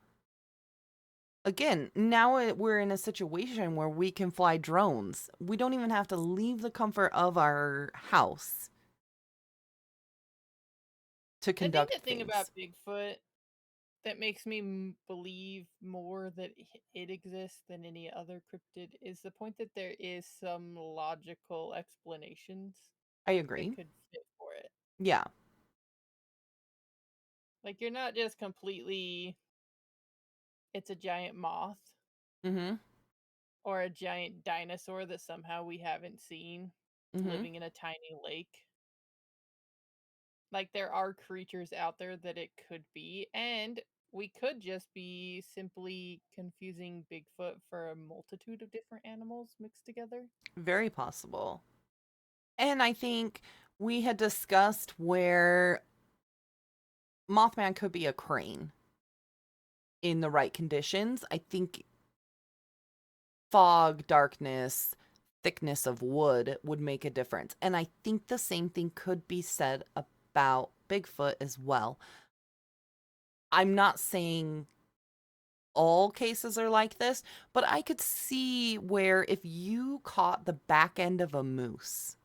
Again, now we're in a situation where we can fly drones. We don't even have to leave the comfort of our house to I think conduct the thing things. about Bigfoot that makes me believe more that it exists than any other cryptid is the point that there is some logical explanations I that agree. could fit for it. Yeah. Like you're not just completely it's a giant moth Mhm. or a giant dinosaur that somehow we haven't seen Mhm. living in a tiny lake. Like there are creatures out there that it could be, and we could just be simply confusing Bigfoot for a multitude of different animals mixed together. Very possible. And I think we had discussed where Mothman could be a crane in the right conditions. I think fog, darkness, thickness of wood would make a difference. And I think the same thing could be said about Bigfoot as well. I'm not saying all cases are like this, but I could see where if you caught the back end of a moose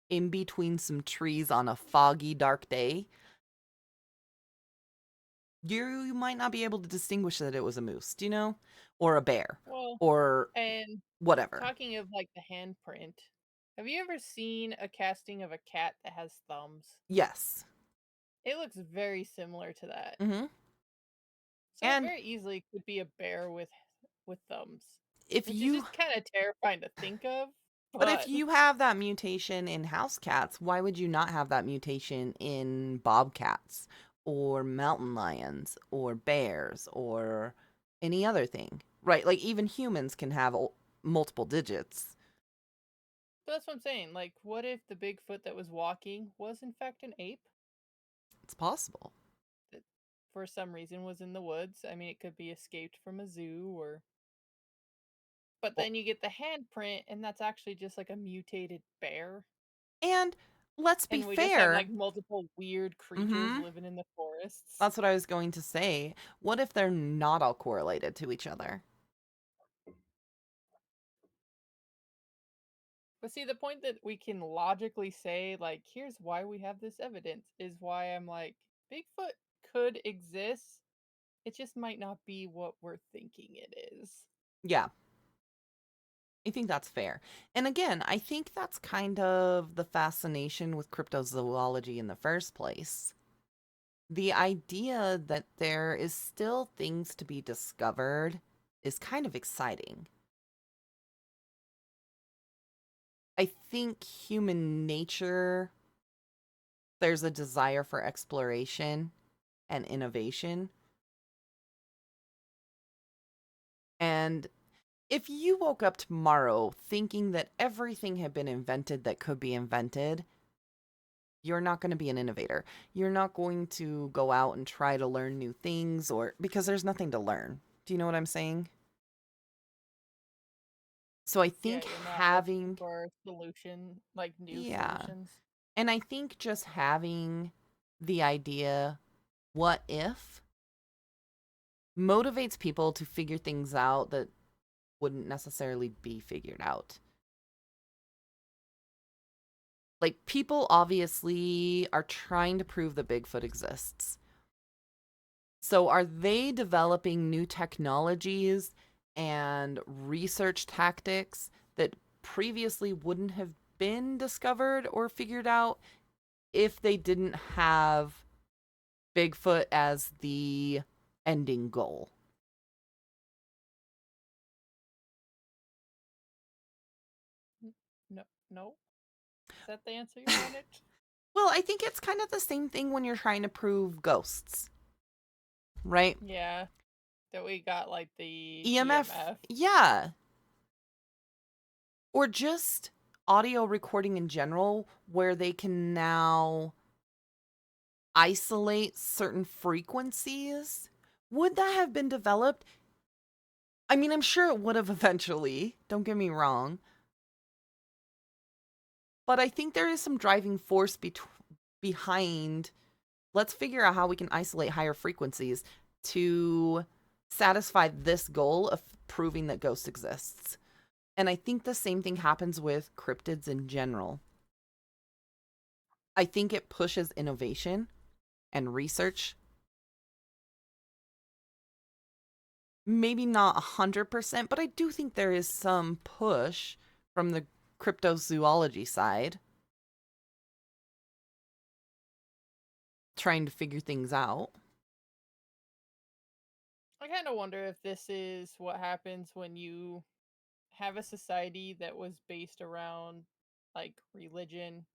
in between some trees on a foggy, dark day, you might not be able to distinguish that it was a moose, do you know? Or a bear, Well, or and whatever. talking of like the handprint, have you ever seen a casting of a cat that has thumbs? Yes. It looks very similar to that. Hmm. So it And very easily could be a bear with thumbs, if which is you just kind of terrifying to think of, But if but you have that mutation in house cats, why would you not have that mutation in bobcats or mountain lions or bears or any other thing? Right? Like even humans can have multiple digits. that's what I'm saying. Like, what if the Bigfoot that was walking was in fact an ape It's possible. that for some reason was in the woods? I mean, it could be escaped from a zoo or but Well, then you get the handprint and that's actually just like a mutated bear. and let's be And we just have like fair. multiple weird creatures Mhm. living in the forests. That's what I was going to say. What if they're not all correlated to each other? But see, the point that we can logically say, like, here's why we have this evidence, is why I'm like, Bigfoot could exist. It just might not be what we're thinking it is. Yeah, I think that's fair. And again, I think that's kind of the fascination with cryptozoology in the first place. The idea that there is still things to be discovered is kind of exciting. I think human nature, there's a desire for exploration and innovation. And if you woke up tomorrow thinking that everything had been invented that could be invented, you're not going to be an innovator. You're not going to go out and try to learn new things or because there's nothing to learn. Do you know what I'm saying? So I Yeah, think you're not looking having, for like new yeah. solutions. And I think just having the idea, what if, motivates people to figure things out that wouldn't necessarily be figured out. Like, people obviously are trying to prove that Bigfoot exists. So, are they developing new technologies and research tactics that previously wouldn't have been discovered or figured out if they didn't have Bigfoot as the ending goal? No, no. Is that the answer you wanted? Well, I think it's kind of the same thing when you're trying to prove ghosts, right? Yeah, that we got like the EMF, EMF. yeah. Or just audio recording in general, where they can now isolate certain frequencies. Would that have been developed? I mean, I'm sure it would have eventually, don't get me wrong. But I think there is some driving force behind let's figure out how we can isolate higher frequencies to satisfy this goal of proving that ghosts exists. And I think the same thing happens with cryptids in general. I think it pushes innovation and research. Maybe not 100%, but I do think there is some push from the cryptozoology side trying to figure things out. I kind of wonder if this is what happens when you have a society that was based around like religion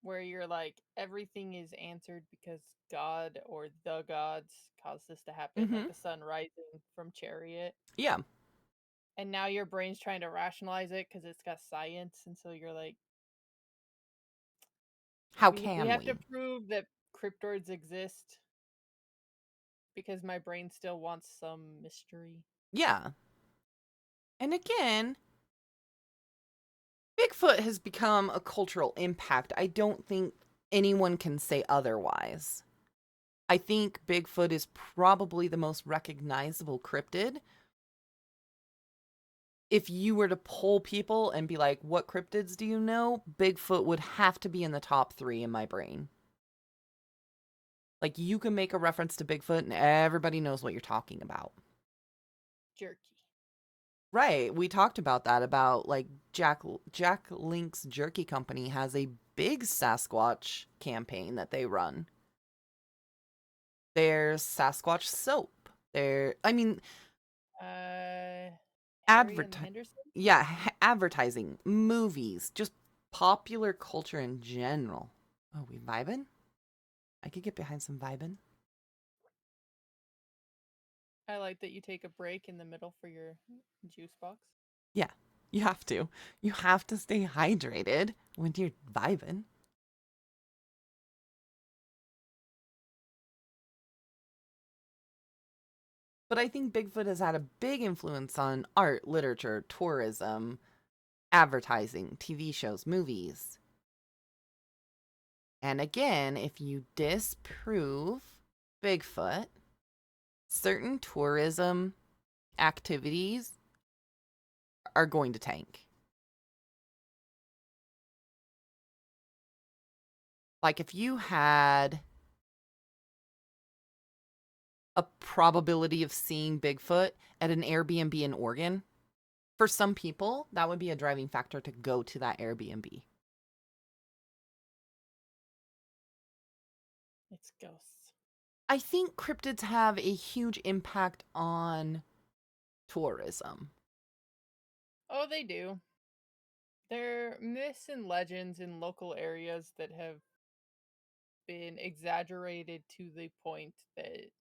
where you're like everything is answered because God or the gods caused this to happen, like Mm-hmm. the sun rising from Chariot. Yeah. And now your brain's trying to rationalize it because it's got science, and so you're like, How we can have to we? prove that cryptoids exist because my brain still wants some mystery. Yeah. And again, Bigfoot has become a cultural impact. I don't think anyone can say otherwise. I think Bigfoot is probably the most recognizable cryptid. If you were to poll people and be like, what cryptids do you know? Bigfoot would have to be in the top 3 in my brain. Like, you can make a reference to Bigfoot and everybody knows what you're talking about. Jerky. Right. We talked about that, about like Jack Link's Jerky Company has a big Sasquatch campaign that they run. There's Sasquatch soap. I mean, Harry and adverti- Henderson? yeah, advertising, movies, just popular culture in general. Oh, we vibing? I could get behind some vibing. I like that you take a break in the middle for your juice box. Yeah, you have to. You have to stay hydrated when you're vibing. But I think Bigfoot has had a big influence on art, literature, tourism, advertising, TV shows, movies. And again, if you disprove Bigfoot, certain tourism activities are going to tank. Like if you had a probability of seeing Bigfoot at an Airbnb in Oregon, for some people, that would be a driving factor to go to that Airbnb. It's ghosts. I think cryptids have a huge impact on tourism. Oh, they do. They're myths and legends in local areas that have been exaggerated to the point that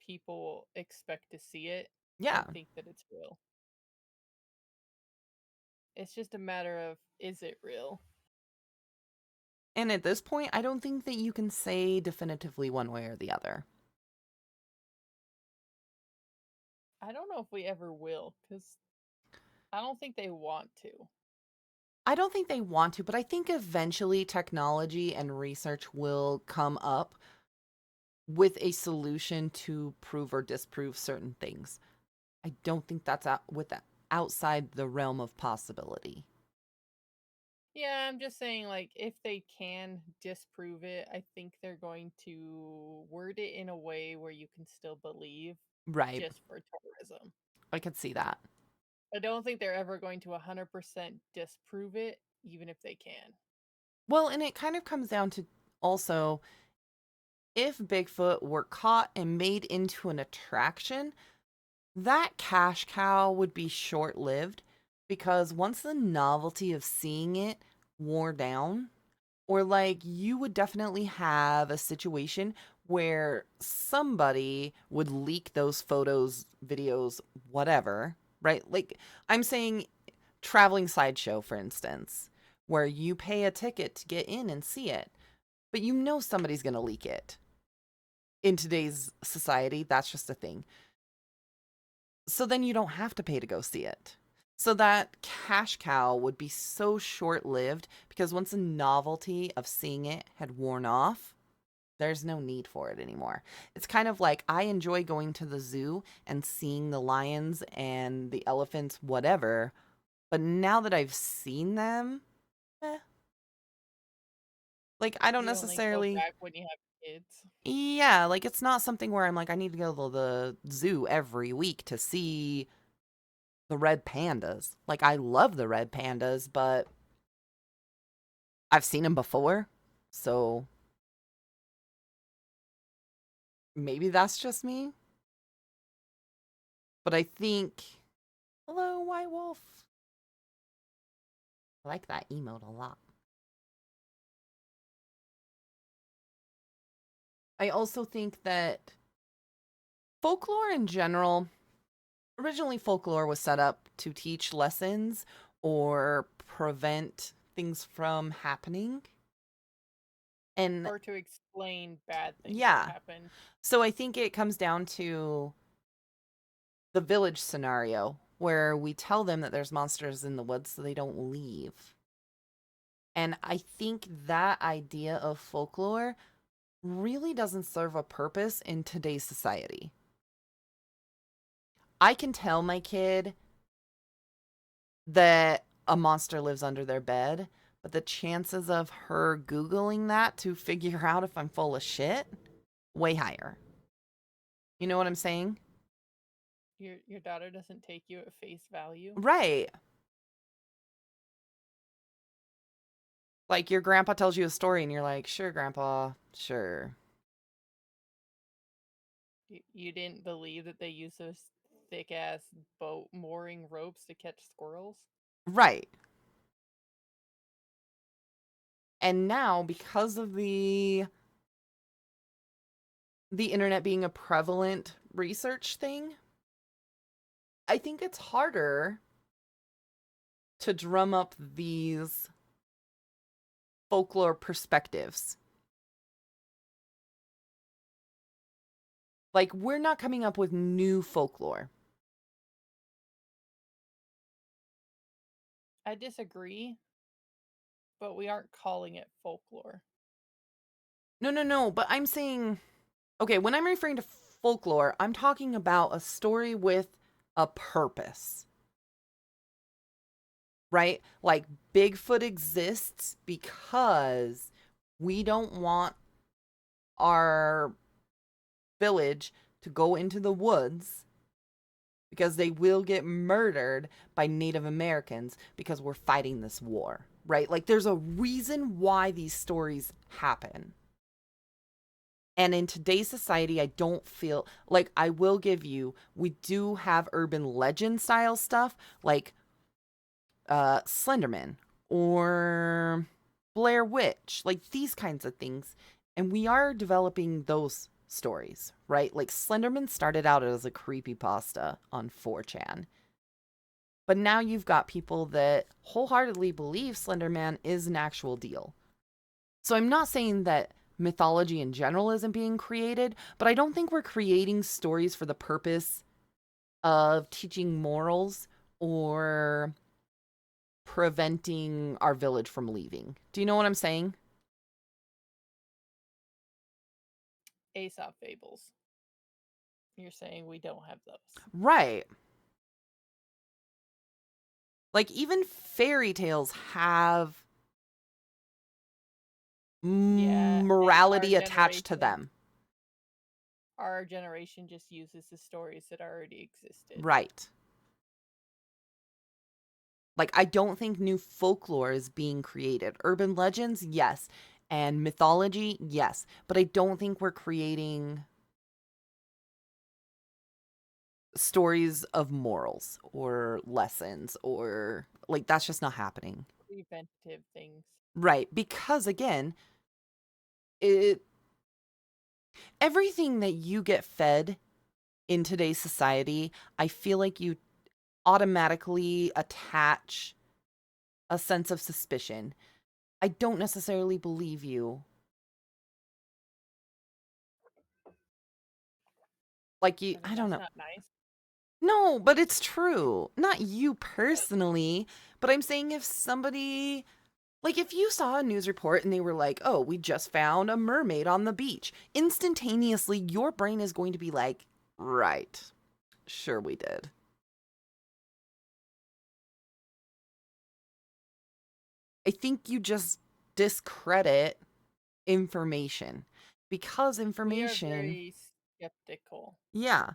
people expect to see it Yeah. and think that it's real. It's just a matter of, is it real? And at this point, I don't think that you can say definitively one way or the other. I don't know if we ever will, because I don't think they want to. I don't think they want to, but I think eventually technology and research will come up with a solution to prove or disprove certain things. I don't think that's outside the realm of possibility. Yeah, I'm just saying, like, if they can disprove it, I think they're going to word it in a way where you can still believe Right. just for tourism. I could see that. I don't think they're ever going to 100% disprove it, even if they can. Well, and it kind of comes down to also if Bigfoot were caught and made into an attraction, that cash cow would be short lived because once the novelty of seeing it wore down, or like you would definitely have a situation where somebody would leak those photos, videos, whatever, right? Like I'm saying traveling sideshow, for instance, where you pay a ticket to get in and see it, but you know somebody's going to leak it. In today's society, that's just a thing. So then you don't have to pay to go see it. So that cash cow would be so short lived because once the novelty of seeing it had worn off, there's no need for it anymore. It's kind of like I enjoy going to the zoo and seeing the lions and the elephants, whatever. But now that I've seen them, eh, like I don't You only go necessarily, back when you have kids. yeah, like it's not something where I'm like, I need to go to the zoo every week to see the red pandas. Like I love the red pandas, but I've seen them before. So maybe that's just me. But I think, hello, White Wolf. I like that emote a lot. I also think that folklore in general, originally folklore was set up to teach lessons or prevent things from happening. And Or to explain bad things that yeah, happen. so I think it comes down to the village scenario where we tell them that there's monsters in the woods so they don't leave. And I think that idea of folklore really doesn't serve a purpose in today's society. I can tell my kid that a monster lives under their bed, but the chances of her Googling that to figure out if I'm full of shit, way higher. You know what I'm saying? Your daughter doesn't take you at face value. Right. Like your grandpa tells you a story and you're like, sure, grandpa, sure. You didn't believe that they use those thick ass boat mooring ropes to catch squirrels? Right. And now, because of the internet being a prevalent research thing, I think it's harder to drum up these folklore perspectives. Like, we're not coming up with new folklore. I disagree, but we aren't calling it folklore. No. But I'm saying, okay, when I'm referring to folklore, I'm talking about a story with a purpose, right? Like, Bigfoot exists because we don't want our village to go into the woods because they will get murdered by Native Americans because we're fighting this war, right? Like, there's a reason why these stories happen. And in today's society, I don't feel like, I will give you, we do have urban legend style stuff like Slenderman or Blair Witch, like these kinds of things. And we are developing those stories, right? Like Slenderman started out as a creepypasta on 4chan. But now you've got people that wholeheartedly believe Slenderman is an actual deal. So I'm not saying that mythology in general isn't being created, but I don't think we're creating stories for the purpose of teaching morals or preventing our village from leaving. Do you know what I'm saying? Aesop fables. You're saying we don't have those. Right. Like even fairy tales have Yeah, and morality attached to them. our generation just uses the stories that already existed. Right. Like I don't think new folklore is being created. Urban legends, yes. And mythology, yes. But I don't think we're creating stories of morals or lessons or like that's just not happening. Preventative things. Right. Because again, it everything that you get fed in today's society, I feel like you automatically attach a sense of suspicion. I don't necessarily believe you. Like you, I mean, I don't that's know. not nice. No, but it's true. Not you personally, but I'm saying if somebody, like if you saw a news report and they were like, oh, we just found a mermaid on the beach, instantaneously your brain is going to be like, right, sure we did. I think you just discredit information because We are information, very skeptical. yeah,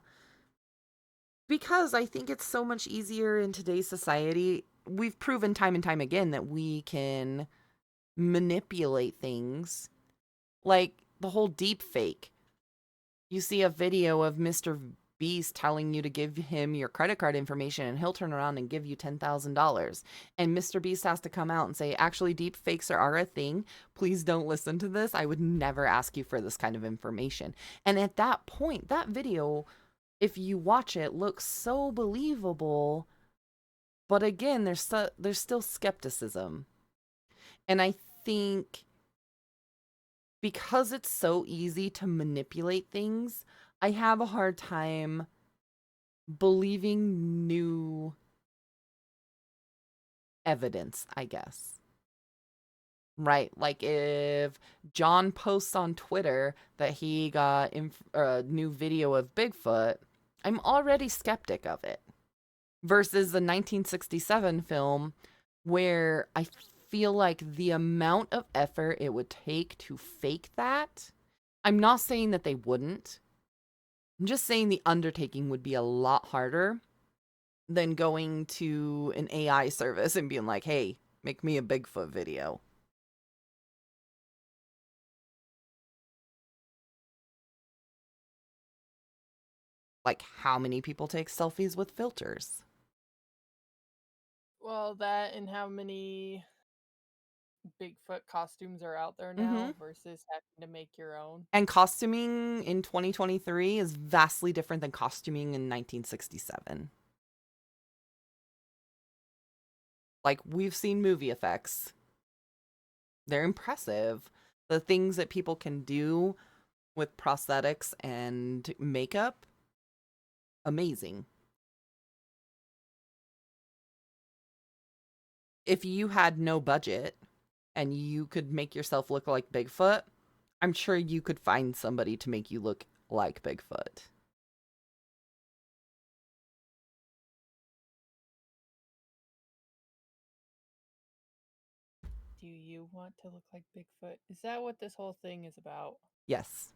because I think it's so much easier in today's society. We've proven time and time again that we can manipulate things like the whole deep fake. You see a video of Mr. Beast telling you to give him your credit card information and he'll turn around and give you $10,000. And Mr. Beast has to come out and say, actually, deep fakes are a thing. Please don't listen to this. I would never ask you for this kind of information. And at that point, that video, if you watch it, looks so believable. But again, there's still skepticism. And I think because it's so easy to manipulate things, I have a hard time believing new evidence, I guess. Right? Like if John posts on Twitter that he got a new video of Bigfoot, I'm already skeptic of it. Versus the 1967 film where I feel like the amount of effort it would take to fake that, I'm not saying that they wouldn't. I'm just saying the undertaking would be a lot harder than going to an AI service and being like, hey, make me a Bigfoot video. Like, how many people take selfies with filters? Well, that and how many Bigfoot costumes are out there Mm-hmm. now versus having to make your own. And costuming in 2023 is vastly different than costuming in 1967. Like, we've seen movie effects. They're impressive. The things that people can do with prosthetics and makeup, amazing. If you had no budget and you could make yourself look like Bigfoot, I'm sure you could find somebody to make you look like Bigfoot. Do you want to look like Bigfoot? Is that what this whole thing is about? Yes.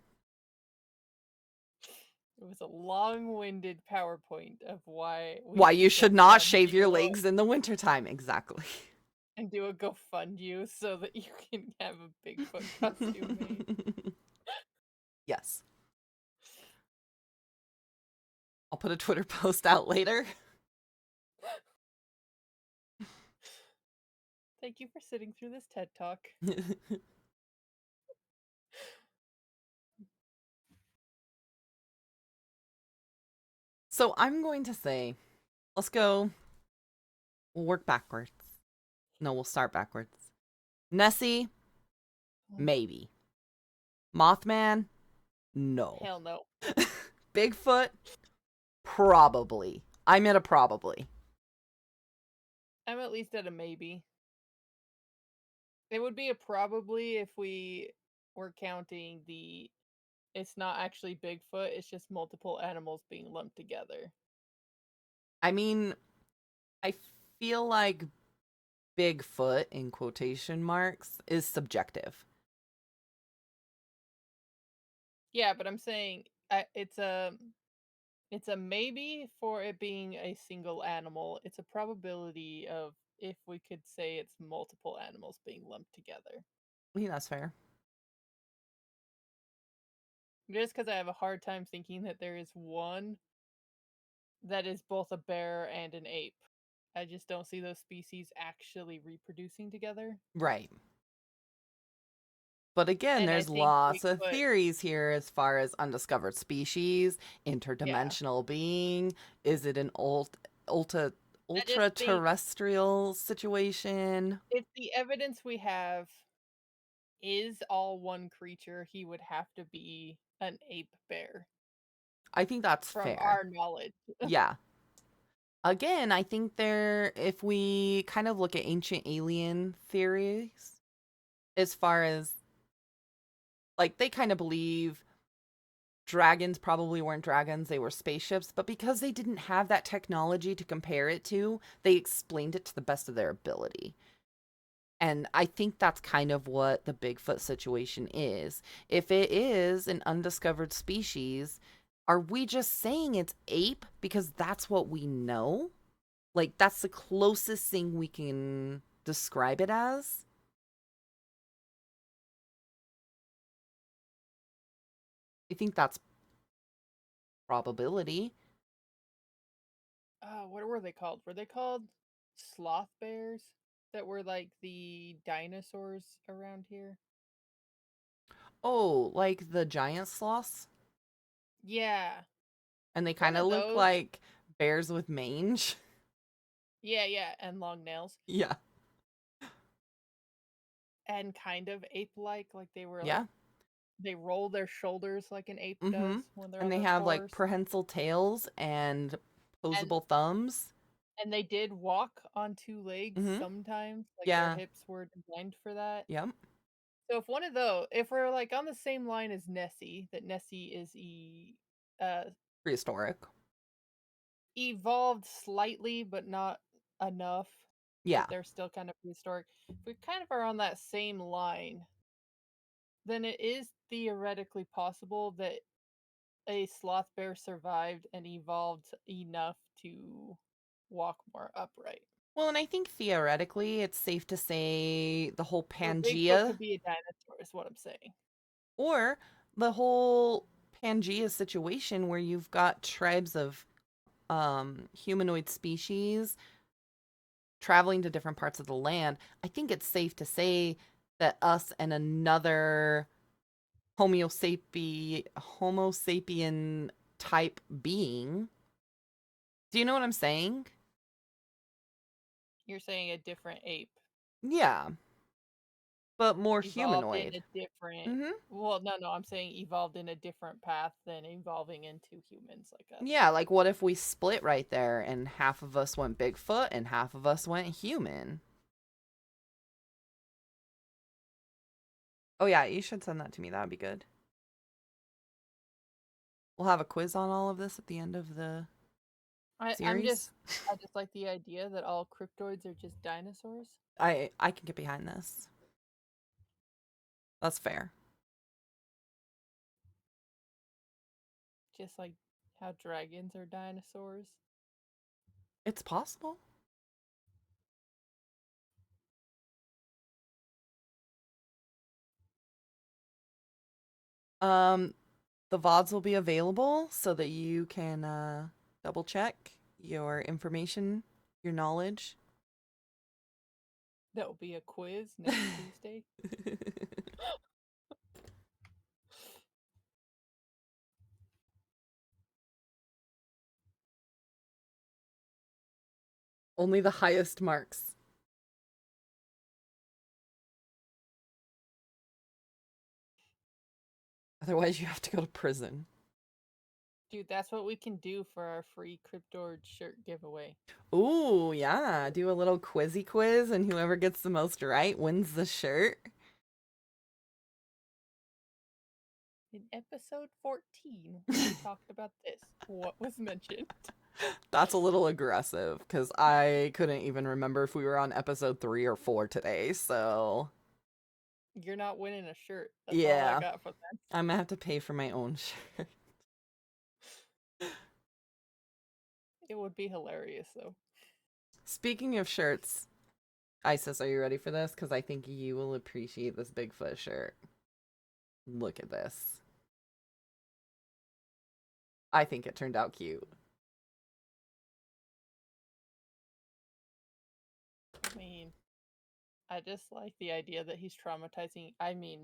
It was a long-winded PowerPoint of why we Why you should go should not fund shave your you legs in the wintertime. Exactly. and do a GoFund so that you can have a Bigfoot costume made. Yes. I'll put a Twitter post out later. Thank you for sitting through this TED Talk. So I'm going to say, let's go. We'll work backwards. No, we'll start backwards. Nessie, maybe. Mothman, no. Hell no. Bigfoot, probably. I'm at a probably. I'm at least at a maybe. It would be a probably if we were counting the it's not actually Bigfoot, it's just multiple animals being lumped together. I mean, I feel like Bigfoot, in quotation marks, is subjective. Yeah, but I'm saying it's a maybe for it being a single animal. It's a probability of if we could say it's multiple animals being lumped together. I think that's fair. Just because I have a hard time thinking that there is one that is both a bear and an ape. I just don't see those species actually reproducing together. Right. But again, And I there's think lots of Bigfoot, theories here as far as undiscovered species, yeah. interdimensional being. Is it an I just ultra think terrestrial situation? if the evidence we have is all one creature, he would have to be an ape bear I think that's from fair. our knowledge. Yeah. Again, I think if we kind of look at ancient alien theories, as far as like they kind of believe dragons probably weren't dragons, they were spaceships, but because they didn't have that technology to compare it to, they explained it to the best of their ability. And I think that's kind of what the Bigfoot situation is. If it is an undiscovered species, are we just saying it's ape because that's what we know? Like, that's the closest thing we can describe it as? I think that's probability. What were they called? Were they called sloth bears that were like the dinosaurs around here? Oh, like the giant sloths? Yeah, And they one kind of of look those. like bears with mange. Yeah, yeah, and long nails, Yeah. and kind of ape-like, like they were like Yeah. they roll their shoulders like an ape does Mm-hmm. when they're And on they their have like fours, prehensile tails and and posable thumbs. they did walk on two legs Mm-hmm. sometimes, like their Yeah. hips were designed for that. Yep. So if one of those, if we're like on the same line as Nessie, that Nessie is Prehistoric. evolved slightly, but not enough that Yeah. they're still kind of prehistoric. If we kind of are on that same line, then it is theoretically possible that a sloth bear survived and evolved enough to walk more upright. Well, and I think theoretically it's safe to say the whole Or Bigfoot Pangea could be a dinosaur, is what I'm saying. or the whole Pangea situation where you've got tribes of humanoid species traveling to different parts of the land. I think it's safe to say that us and another Homo sapien type being. Do you know what I'm saying? You're saying a different ape Yeah, but more evolved in humanoid. a different. Mhm. Well, no, no, I'm saying evolved in a different path than evolving into humans like us. Yeah, like what if we split right there and half of us went Bigfoot and half of us went human? Oh yeah, you should send that to me. That would be good. We'll have a quiz on all of this at the end of the I'm just series. I just like the idea that all cryptoids are just dinosaurs. I can get behind this. That's fair. Just like how dragons are dinosaurs. It's possible. Um, the VODs will be available so that you can double check your information, your knowledge. That will be a quiz next Tuesday. Only the highest marks. Otherwise, you have to go to prison. Dude, that's what we can do for our free Cryptoid shirt giveaway. Ooh, yeah. Do a little quizzy quiz, and whoever gets the most right wins the shirt. In episode 14, when we talked about this, what was mentioned? That's a little aggressive because I couldn't even remember if we were on episode 3 or 4 today. So, You're not winning a shirt. That's all I yeah, got for that. I'm gonna have to pay for my own shirt. It would be hilarious, though. Speaking of shirts, Isis, are you ready for this? Because I think you will appreciate this Bigfoot shirt. Look at this. I think it turned out cute. I mean, I just like the idea that he's traumatizing,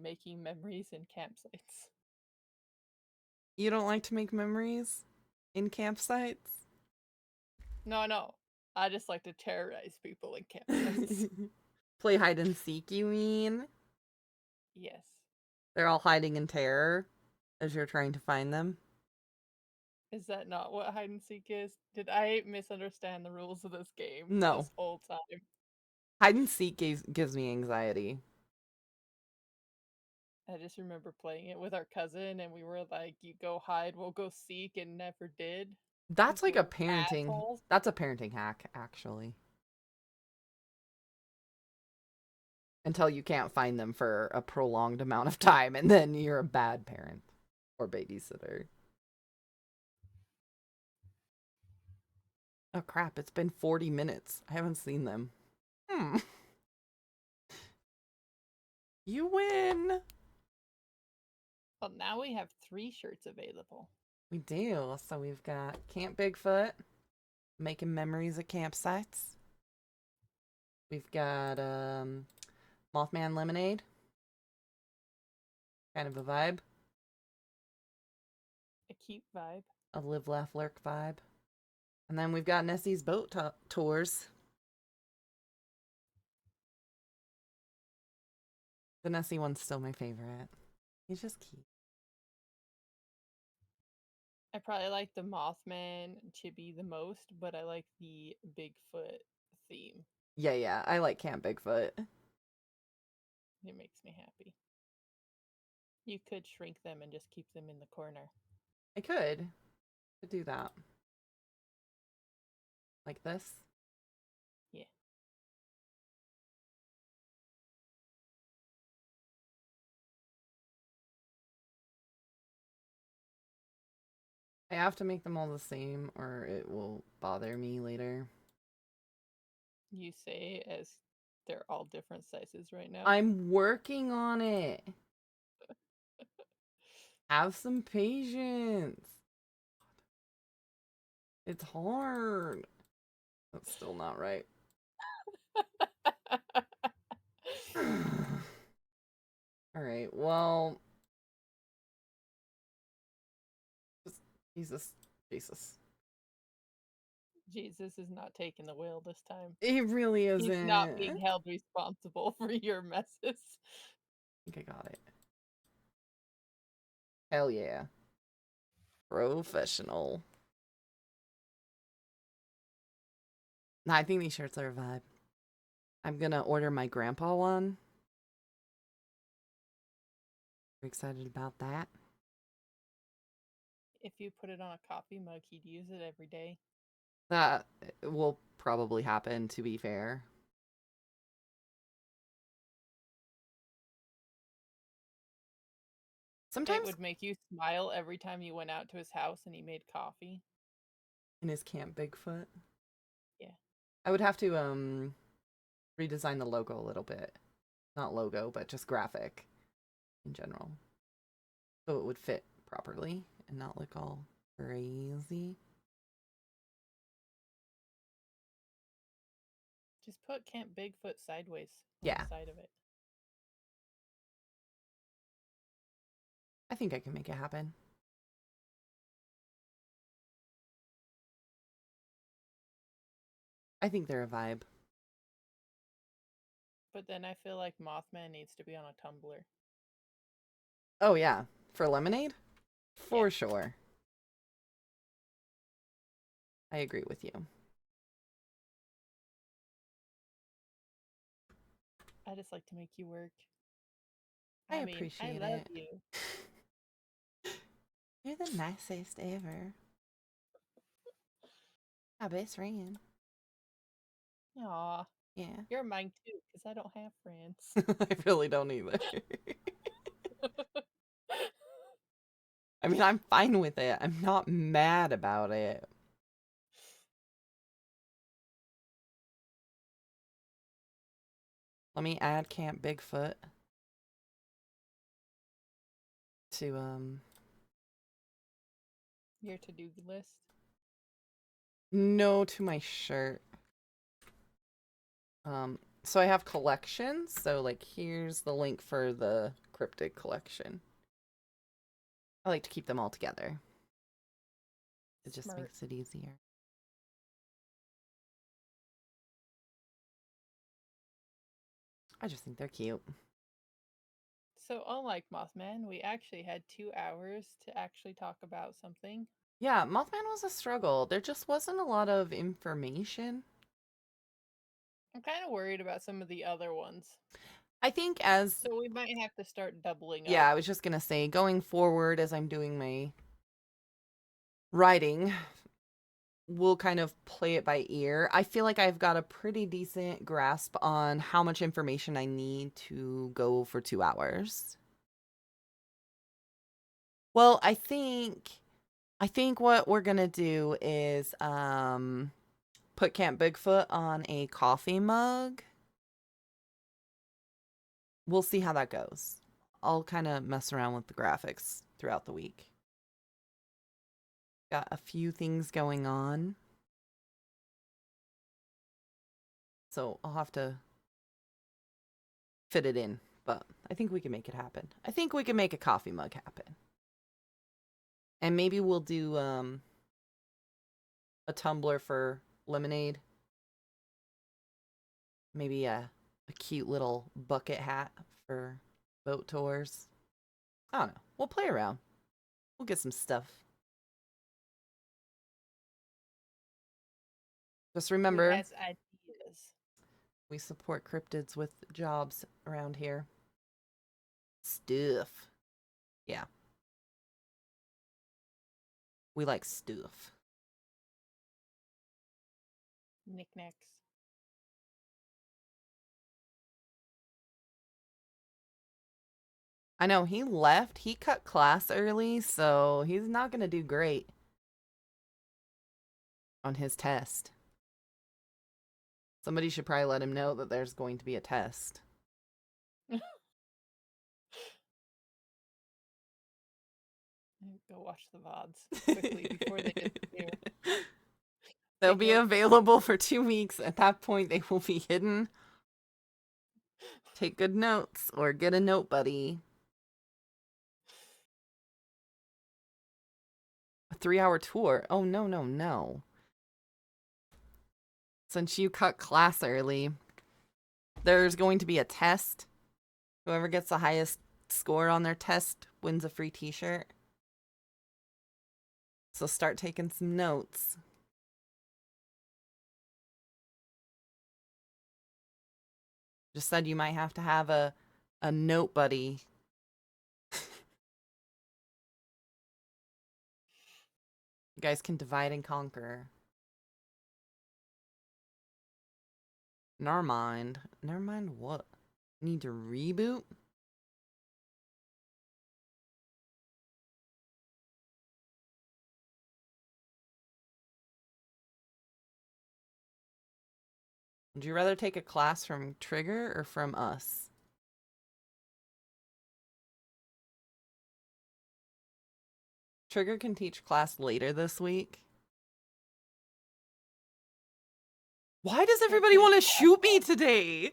making memories in campsites. You don't like to make memories in campsites? No, no. I just like to terrorize people in campsites. Play hide and seek, you mean? Yes. They're all hiding in terror as you're trying to find them? Is that not what hide and seek is? Did I misunderstand the rules of this game No. this whole time? Hide and seek gives me anxiety. I just remember playing it with our cousin, and we were like, "You go hide, we'll go seek," and never did That's because like we a were parenting. assholes. That's a parenting hack, actually. Until you can't find them for a prolonged amount of time, and then you're a bad parent or babysitter. Oh crap, it's been 40 minutes. I haven't seen them. Hmm. You win. Well, now we have 3 shirts available. We do. So we've got Camp Bigfoot, making memories at campsites. We've got Mothman Lemonade, kind of a vibe. A cute vibe. A live, laugh, lurk vibe. And then we've got Nessie's boat tours. The Nessie one's still my favorite. He's just cute. I probably like the Mothman Chibi the most, but I like the Bigfoot theme. Yeah, I like Camp Bigfoot. It makes me happy. You could shrink them and just keep them in the corner. I could do that. Like this. Yeah. I have to make them all the same or it will bother me later. You say as they're all different sizes right now. I'm working on it. Have some patience. It's hard. That's still not right. All right. Well, just Jesus. Jesus is not taking the wheel this time. It really He's isn't. not I being held responsible for your messes. think I got it. Hell yeah. Professional. Nah, I think these shirts are a vibe. I'm gonna order my grandpa one. I'm excited about that. If you put it on a coffee mug, he'd use it every day. That will probably happen, to be fair. It Sometimes would make you smile every time you went out to his house and he made coffee. in his Camp Bigfoot. Yeah. I would have to redesign the logo a little bit. Not logo, but just graphic in general. So it would fit properly and not look all crazy. Just put Camp Bigfoot sideways on the Yeah, side of it. I think I can make it happen. I think they're a vibe. But then I feel like Mothman needs to be on a tumbler. Oh yeah, for lemonade? Yeah. For sure. I agree with you. I just like to make you work. I I mean, I appreciate love it. you. You're the nicest ever. My best friend. Aw, Yeah. you're mine too, because I don't have friends. I really don't either. I mean, I'm fine with it. I'm not mad about it. Let me add Camp Bigfoot to Your to-do list. no to my shirt. So I have collections. So like here's the link for the cryptid collection. I like to keep them all together. It just Smart. makes it easier. I just think they're cute. So unlike Mothman, we actually had 2 hours to actually talk about something. Yeah, Mothman was a struggle. There just wasn't a lot of information. I'm kind of worried about some of the other ones. I think as, So we might have to start doubling yeah, up. I was just gonna say, going forward as I'm doing my writing, we'll kind of play it by ear. I feel like I've got a pretty decent grasp on how much information I need to go for 2 hours. Well, I think what we're gonna do is put Camp Bigfoot on a coffee mug. We'll see how that goes. I'll kind of mess around with the graphics throughout the week. Got a few things going on. So I'll have to fit it in. But I think we can make it happen. I think we can make a coffee mug happen. And maybe we'll do a tumbler for lemonade. Maybe a cute little bucket hat for boat tours. I don't know. We'll play around. We'll get some stuff. Just Who remember, has ideas? we support cryptids with jobs around here. Stuff. Yeah. We like stuff. Knickknacks. I know he left. He cut class early, so he's not going to do great on his test. Somebody should probably let him know that there's going to be a test. Go watch the VODs quickly before they disappear. They'll Take be notes. available for 2 weeks. At that point, they will be hidden. Take good notes or get a note buddy. A 3-hour tour. Oh, no, no, no. Since you cut class early, there's going to be a test. Whoever gets the highest score on their test wins a free t-shirt. So start taking some notes. Just said you might have to have a note buddy. You guys can divide and conquer. Never mind. Never mind what? Need to reboot? Would you rather take a class from Trigger or from us? Trigger can teach class later this week. Why does everybody want to shoot me today?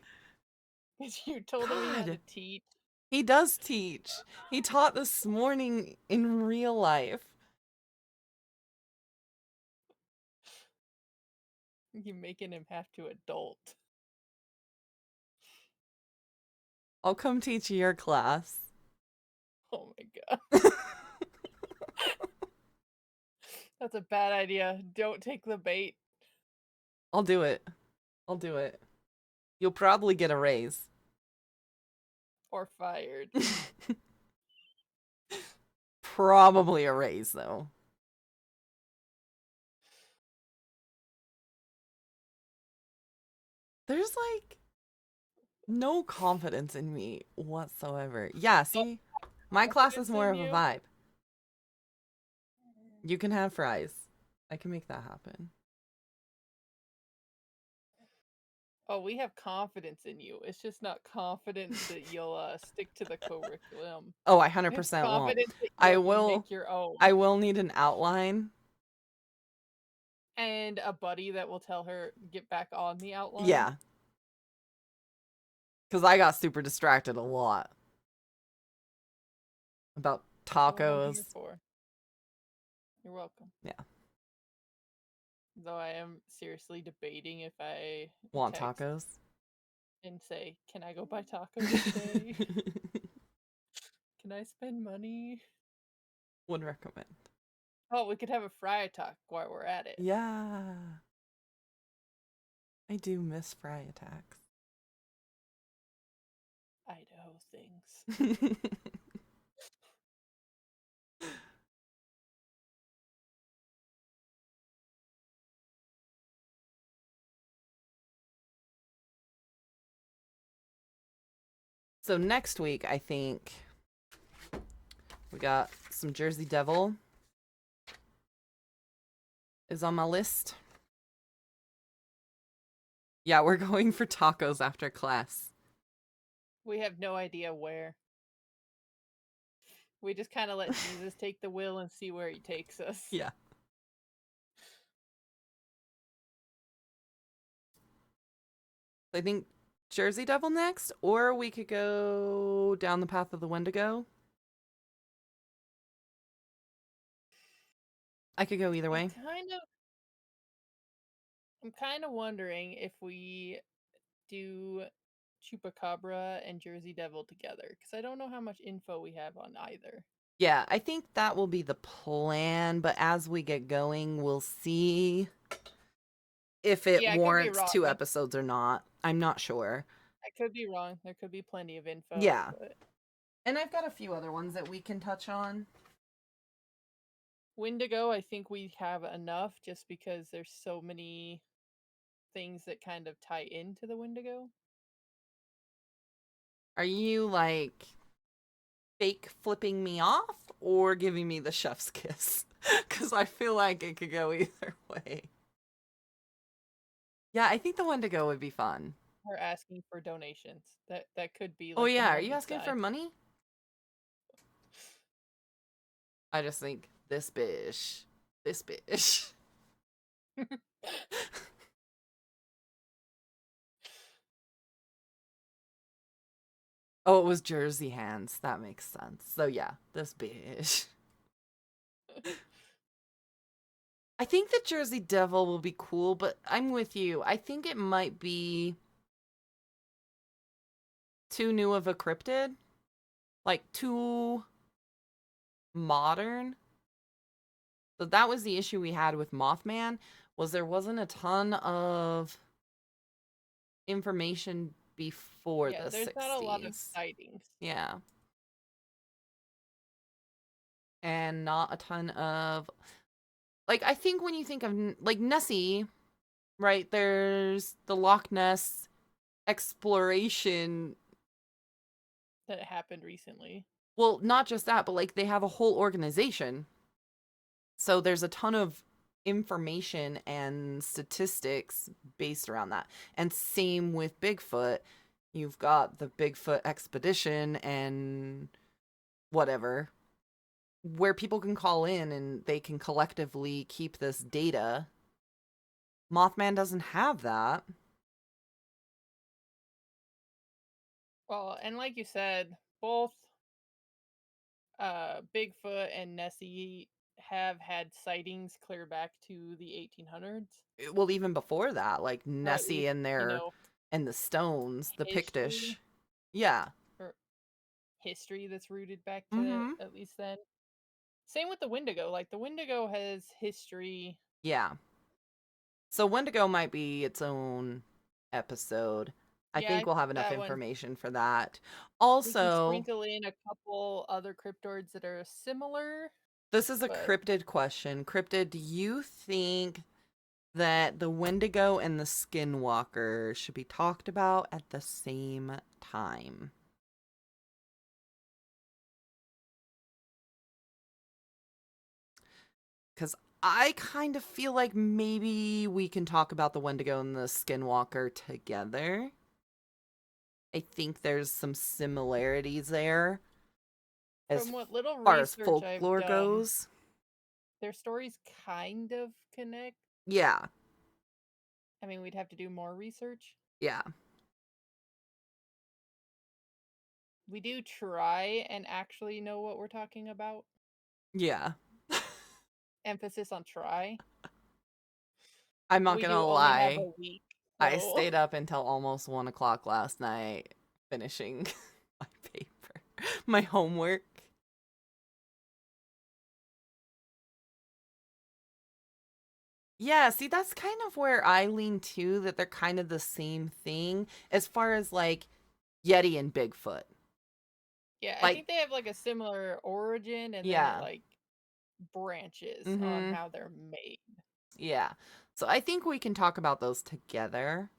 Because you told him he had to God. teach. He does teach. He taught this morning in real life. You're making him have to adult. I'll come teach your class. Oh my god. That's a bad idea. Don't take the bait. I'll do it. I'll do it. You'll probably get a raise. Or fired. Probably a raise, though. There's like no confidence in me whatsoever. Yeah, see? My class is Confidence more in of a you? vibe. You can have fries. I can make that happen. Oh, we have confidence in you. It's just not confidence that you'll stick to the curriculum. Oh, I It's 100% won't. confidence that I you'll will make your own. I will need an outline. And a buddy that will tell her get back on the outline. Yeah. Cuz I got super distracted a lot about That's what I'm tacos. here for. You're welcome. Yeah. Though I am seriously debating if I Want text tacos? and say, "Can I go buy tacos today? Can I spend money?" Would recommend. Oh, we could have a fry talk while we're at it. Yeah. I do miss fry attacks. Idaho things. So next week, I think we got some Jersey Devil is on my list. Yeah, we're going for tacos after class. We have no idea where. We just kind of let Jesus take the wheel and see where he takes us. Yeah. I think Jersey Devil next, or we could go down the path of the Wendigo. I could go either I'm way. kind of I'm kind of wondering if we do Chupacabra and Jersey Devil together because I don't know how much info we have on either. Yeah, I think that will be the plan, but as we get going, we'll see if it Yeah, I could be warrants wrong. two episodes or not. I'm not sure. I could be wrong. There could be plenty of info, Yeah. but And I've got a few other ones that we can touch on. Wendigo, I think we have enough just because there's so many things that kind of tie into the Wendigo. Are you like fake flipping me off or giving me the chef's kiss? Because I feel like it could go either way. Yeah, I think the Wendigo would be fun. We're asking for donations. That could be Oh, like the yeah. Are you morbid asking for side. money? I just think this bitch. This bitch. Oh, it was Jersey Hands. That makes sense. So, yeah, this bitch. I think the Jersey Devil will be cool, but I'm with you. I think it might be too new of a cryptid. Like, too modern. So that was the issue we had with Mothman, was there wasn't a ton of information before Yeah, the there's not a lot of 60s. sightings. Yeah. And not a ton of, like, I think when you think of like Nessie, right? There's the Loch Ness exploration. That happened recently. Well, not just that, but like they have a whole organization. So there's a ton of information and statistics based around that. And same with Bigfoot. You've got the Bigfoot expedition and whatever, where people can call in and they can collectively keep this data. Mothman doesn't have that. Well, and like you said, both Bigfoot and Nessie have had sightings clear back to the 1800s, Well, even before that, like or at Nessie least, and their and the stones, the history Pictish. Yeah. or history that's rooted back to Mm-hmm. at least then. Same with the Wendigo. Like the Wendigo has history. Yeah. So Wendigo might be its own episode. I Yeah, think we'll have enough that one. information for that. We can Also, sprinkle in a couple other cryptoids that are similar, this is a but cryptid question. Cryptid, do you think that the Wendigo and the Skinwalker should be talked about at the same time? Because I kind of feel like maybe we can talk about the Wendigo and the Skinwalker together. I think there's some similarities there from as what little far as research I've folklore done, goes. their stories kind of connect. Yeah, I mean, we'd have to do more research. yeah, We do try and actually know what we're talking about. yeah. Emphasis on try. I'm not We do gonna only have lie. a week, I so stayed up until almost 1 o'clock last night finishing my paper, my homework. Yeah, see, that's kind of where I lean too, that they're kind of the same thing as far as like Yeti and Bigfoot. yeah, I Like, think they have like a similar origin and then it yeah, like branches on mm-hmm, how they're made. yeah. So I think we can talk about those together.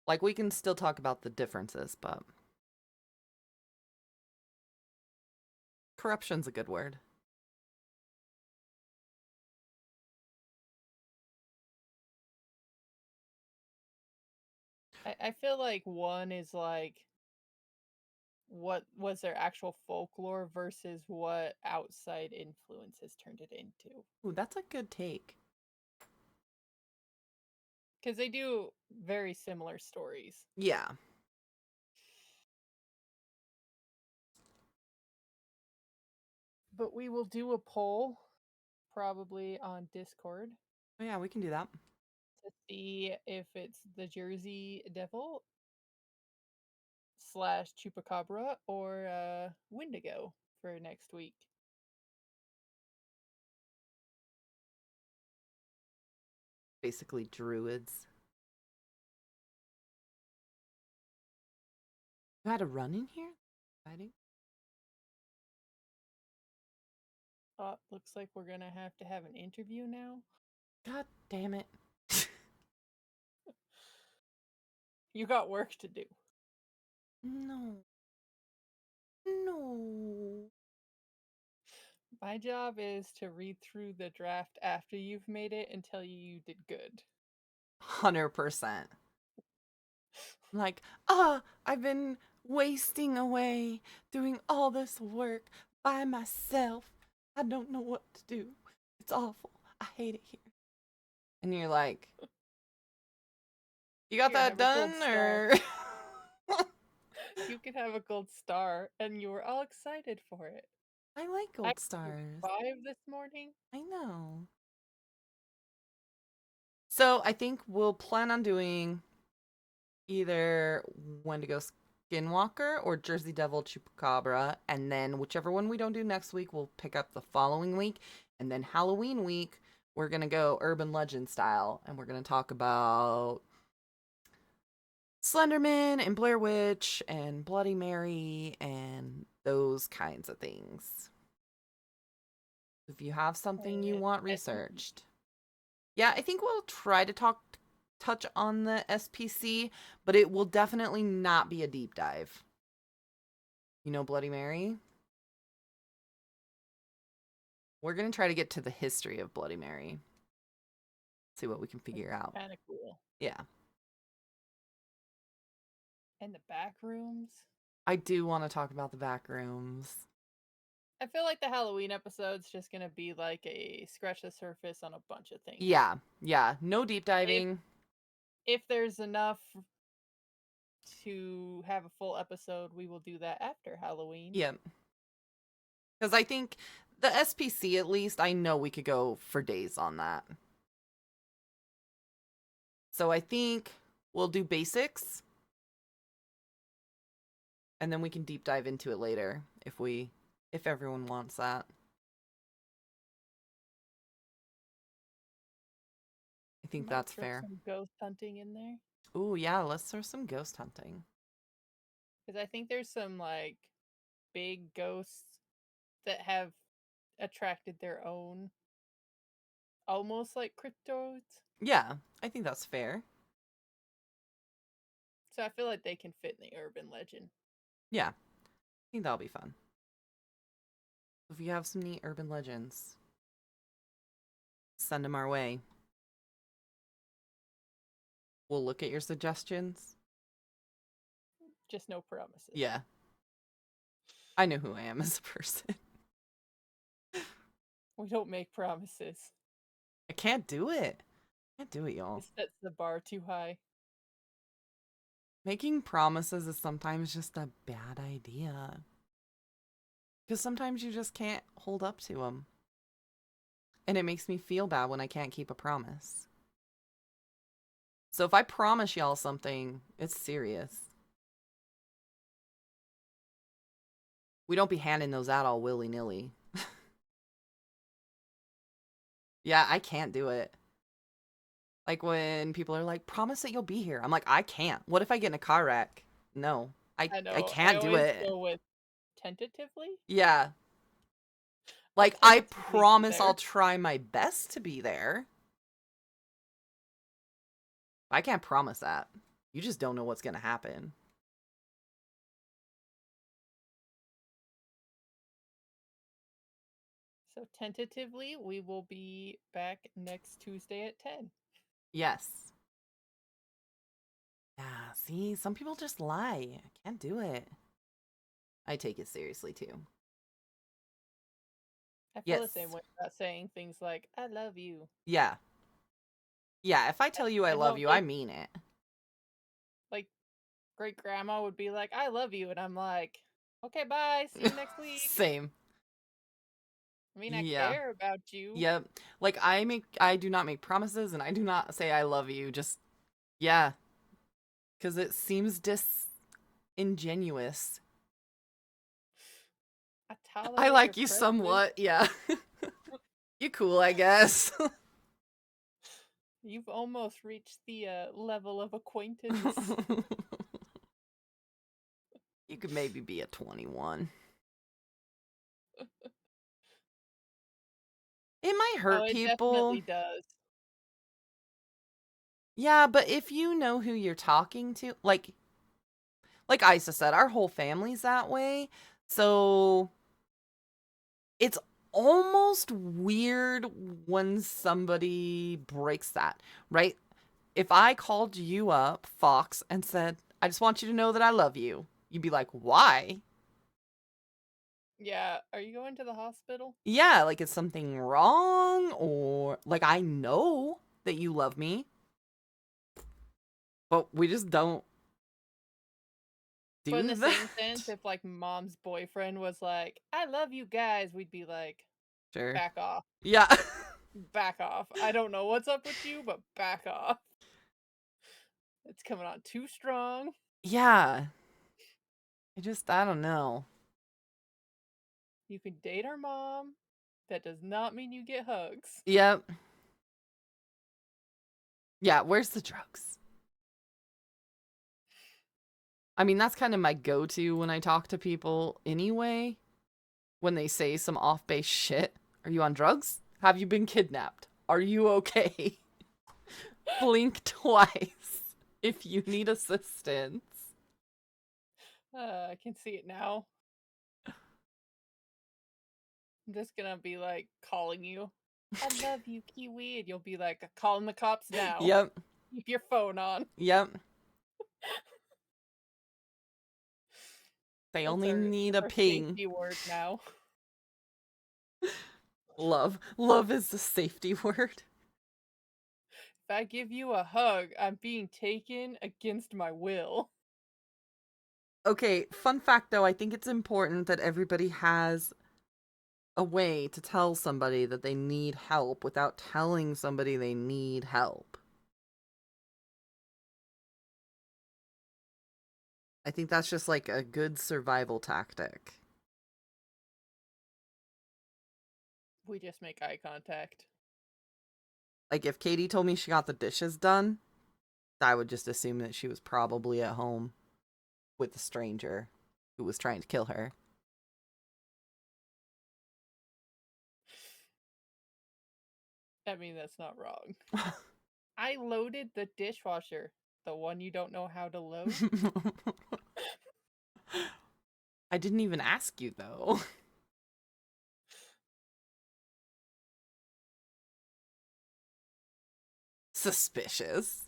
Like, we can still talk about the differences, but corruption's a good word. I feel like one is like what was their actual folklore versus what outside influences turned it into. Ooh, that's a good take. Because they do very similar stories. Yeah. But we will do a poll, probably on Discord, Oh, yeah, we can do that. to see if it's the Jersey Devil slash Chupacabra or Wendigo for next week. Basically, druids. You had a run in here? Exciting. Looks like we're gonna have to have an interview now. God damn it. You got work to do. No. No. My job is to read through the draft after you've made it and tell you did good. 100%. Like, I've been wasting away doing all this work by myself. I don't know what to do. It's awful. I hate it here. And you're like, you got Here, that have a gold done star. or You could have a gold star, and you were all excited for it. I like I gold did stars. 5 this morning. I know. So I think we'll plan on doing either Wendigo Skinwalker or Jersey Devil Chupacabra, and then whichever one we don't do next week, we'll pick up the following week, and then Halloween week we're gonna go urban legend style, and we're gonna talk about Slenderman and Blair Witch and Bloody Mary and those kinds of things. If you have something you And want SPC. researched. Yeah, I think we'll try to touch on the SPC, but it will definitely not be a deep dive. You know Bloody Mary? We're going to try to get to the history of Bloody Mary. See what we can figure out. Kind of cool. Yeah. And the back rooms. I do want to talk about the back rooms. I feel like the Halloween episode's just gonna be like a scratch the surface on a bunch of things. Yeah. Yeah. No deep If diving. if there's enough to have a full episode, we will do that after Halloween. Yeah. Because I think the SPC, at least, I know we could go for days on that. So I think we'll do basics. And then we can deep dive into it later if everyone wants that. I think Might that's throw fair. some ghost hunting in there. Ooh, yeah, let's throw some ghost hunting. Because I think there's some like big ghosts that have attracted their own, almost like cryptodes. Yeah, I think that's fair. So I feel like they can fit in the urban legend. Yeah, I think that'll be fun. If you have some neat urban legends, send them our way. We'll look at your suggestions. Just no promises. Yeah. I know who I am as a person. We don't make promises. I can't do it. I can't do it, y'all. It sets the bar too high. Making promises is sometimes just a bad idea. Because sometimes you just can't hold up to them. And it makes me feel bad when I can't keep a promise. So if I promise y'all something, it's serious. We don't be handing those out all willy-nilly. Yeah, I can't do it. Like when people are like, promise that you'll be here. I'm like, I can't. What if I get in a car wreck? No, I I know. I can't do always it. go with tentatively. Yeah. I'll Like, I tentatively be promise I'll there. try my best to be there. I can't promise that. You just don't know what's going to happen. So tentatively, we will be back next Tuesday at 10. Yes. Yeah, see, some people just lie. I can't do it. I take it seriously too. I feel the Yes. same way about saying things like, I love you. Yeah. Yeah, if I tell you I I love don't you, I think mean it. like great grandma would be like, I love you, and I'm like, okay, bye, see you next week. Same. I mean, I Yeah. care about you. Yep. Like I do not make promises and I do not say I love you. Just yeah, cuz it seems disingenuous. I I tolerate your like you presence. somewhat. Yeah. You cool, I guess. You've almost reached the level of acquaintance. You could maybe be a 21. It might Oh, hurt it people. definitely does. Yeah, but if you know who you're talking to, like Isa said, our whole family's that way. So it's almost weird when somebody breaks that, right? If I called you up, Fox, and said, I just want you to know that I love you, you'd be like, why? Yeah, are you going to the hospital? Yeah, like, is something wrong? Or, like, I know that you love me, but we just don't But in do the that. same sense, if like mom's boyfriend was like, I love you guys, we'd be like, Sure. back off. Yeah. Back off. I don't know what's up with you, but back off. It's coming on too strong. Yeah. I don't know. You can date our mom. That does not mean you get hugs. Yep. Yeah, where's the drugs? I mean, that's kind of my go to when I talk to people anyway. When they say some off base shit. Are you on drugs? Have you been kidnapped? Are you okay? Blink twice if you need assistance. I can see it now. I'm just gonna be like calling you. I love you, Kiwi. And you'll be like, calling the cops now. Yep. Keep your phone on. Yep. They That's only need that's a our ping. safety word now. Love. Love is the safety word. If I give you a hug, I'm being taken against my will. Okay, fun fact though, I think it's important that everybody has a way to tell somebody that they need help without telling somebody they need help. I think that's just like a good survival tactic. We just make eye contact. Like if Katie told me she got the dishes done, I would just assume that she was probably at home with a stranger who was trying to kill her. I mean, that's not wrong. I loaded the dishwasher. The one you don't know how to load? I didn't even ask you though. Suspicious.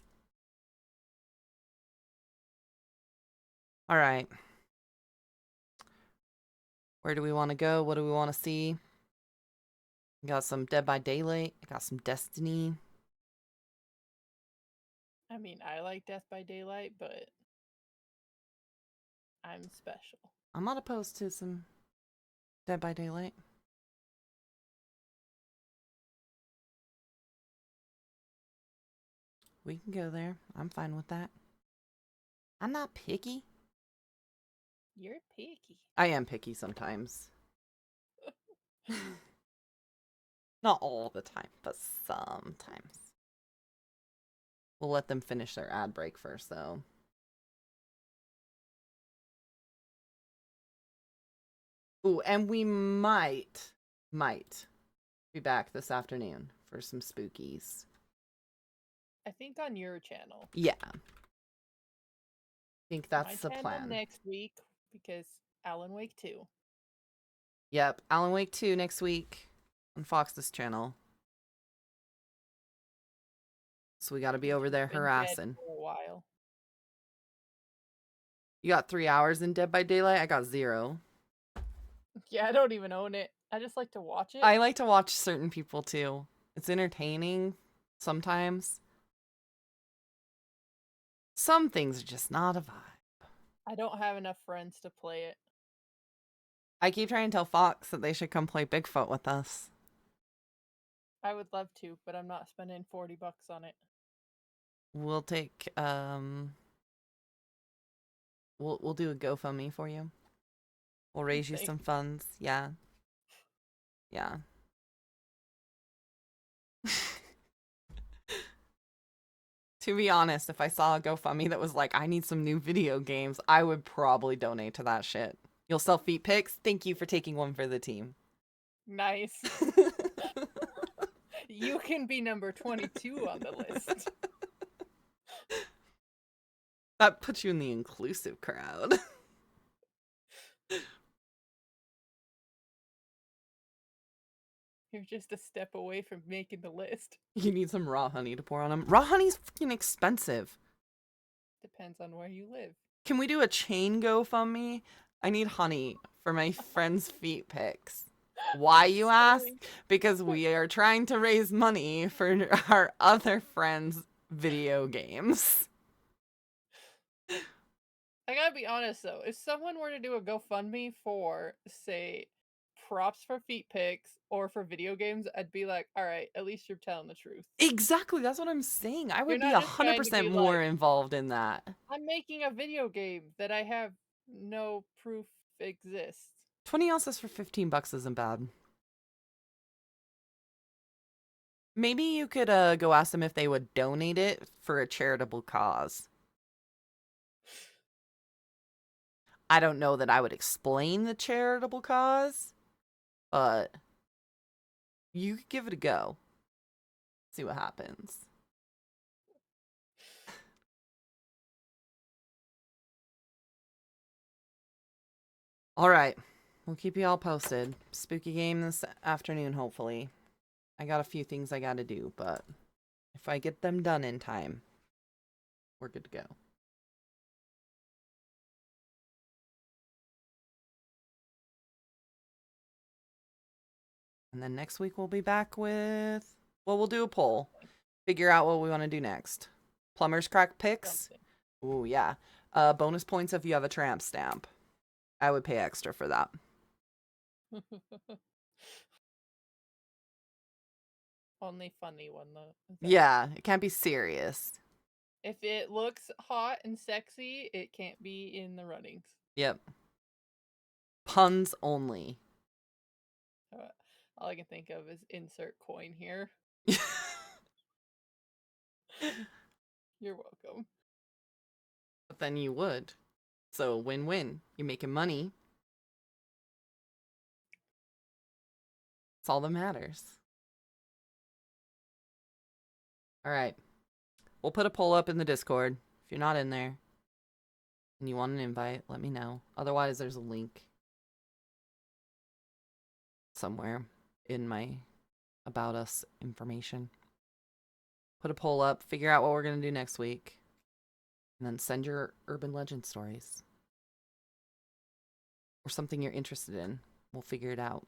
All right. Where do we want to go? What do we want to see? I got some Dead by Daylight. I got some Destiny. I mean, I like Death by Daylight, but I'm special. I'm not opposed to some Dead by Daylight. We can go there. I'm fine with that. I'm not picky. You're picky. I am picky sometimes. Not all the time, but sometimes. We'll let them finish their ad break first, though. Ooh, and we might be back this afternoon for some spookies. I think on your channel. Yeah. I think My that's the channel plan. next week because Alan Wake 2. Yep, Alan Wake 2 next week on Fox's channel. So we gotta be over He's there been dead harassing. for a while. You got 3 hours in Dead by Daylight? I got 0. Yeah, I don't even own it. I just like to watch it. I like to watch certain people too. It's entertaining sometimes. Some things are just not a vibe. I don't have enough friends to play it. I keep trying to tell Fox that they should come play Bigfoot with us. I would love to, but I'm not spending $40 on it. We'll take we'll do a GoFundMe for you. We'll raise you some Thanks. funds. Yeah. Yeah. To be honest, if I saw a GoFundMe that was like, I need some new video games, I would probably donate to that shit. You'll sell feet pics? Thank you for taking one for the team. Nice. You can be number 22 on the list. That puts you in the inclusive crowd. You're just a step away from making the list. You need some raw honey to pour on them. Raw honey's fucking expensive. Depends on where you live. Can we do a chain GoFundMe? I need honey for my friend's feet pics. Why, you ask? Sorry. Because we are trying to raise money for our other friends' video games. I gotta be honest though, if someone were to do a GoFundMe for, say, props for feet pics or for video games, I'd be like, all right, at least you're telling the truth. Exactly, that's what I'm saying. I You're would be not just trying to 100% be more like, involved in that. I'm making a video game that I have no proof exists. 20 ounces for $15 isn't bad. Maybe you could go ask them if they would donate it for a charitable cause. I don't know that I would explain the charitable cause, but you could give it a go. See what happens. All right. We'll keep you all posted. Spooky game this afternoon, hopefully. I got a few things I gotta do, but if I get them done in time, we're good to go. And then next week we'll be back with, well, we'll do a poll. Figure out what we want to do next. Plumber's crack picks. Something. Ooh, yeah. Bonus points if you have a tramp stamp. I would pay extra for that. Only funny one though. Yeah, it can't be serious. If it looks hot and sexy, it can't be in the runnings. Yep. Puns only. All I can think of is insert coin here. You're welcome. But then you would. So win-win. You're making money. That's all that matters. All right. We'll put a poll up in the Discord. If you're not in there and you want an invite, let me know. Otherwise, there's a link somewhere in my About Us information. Put a poll up, figure out what we're going to do next week, and then send your urban legend stories or something you're interested in. We'll figure it out.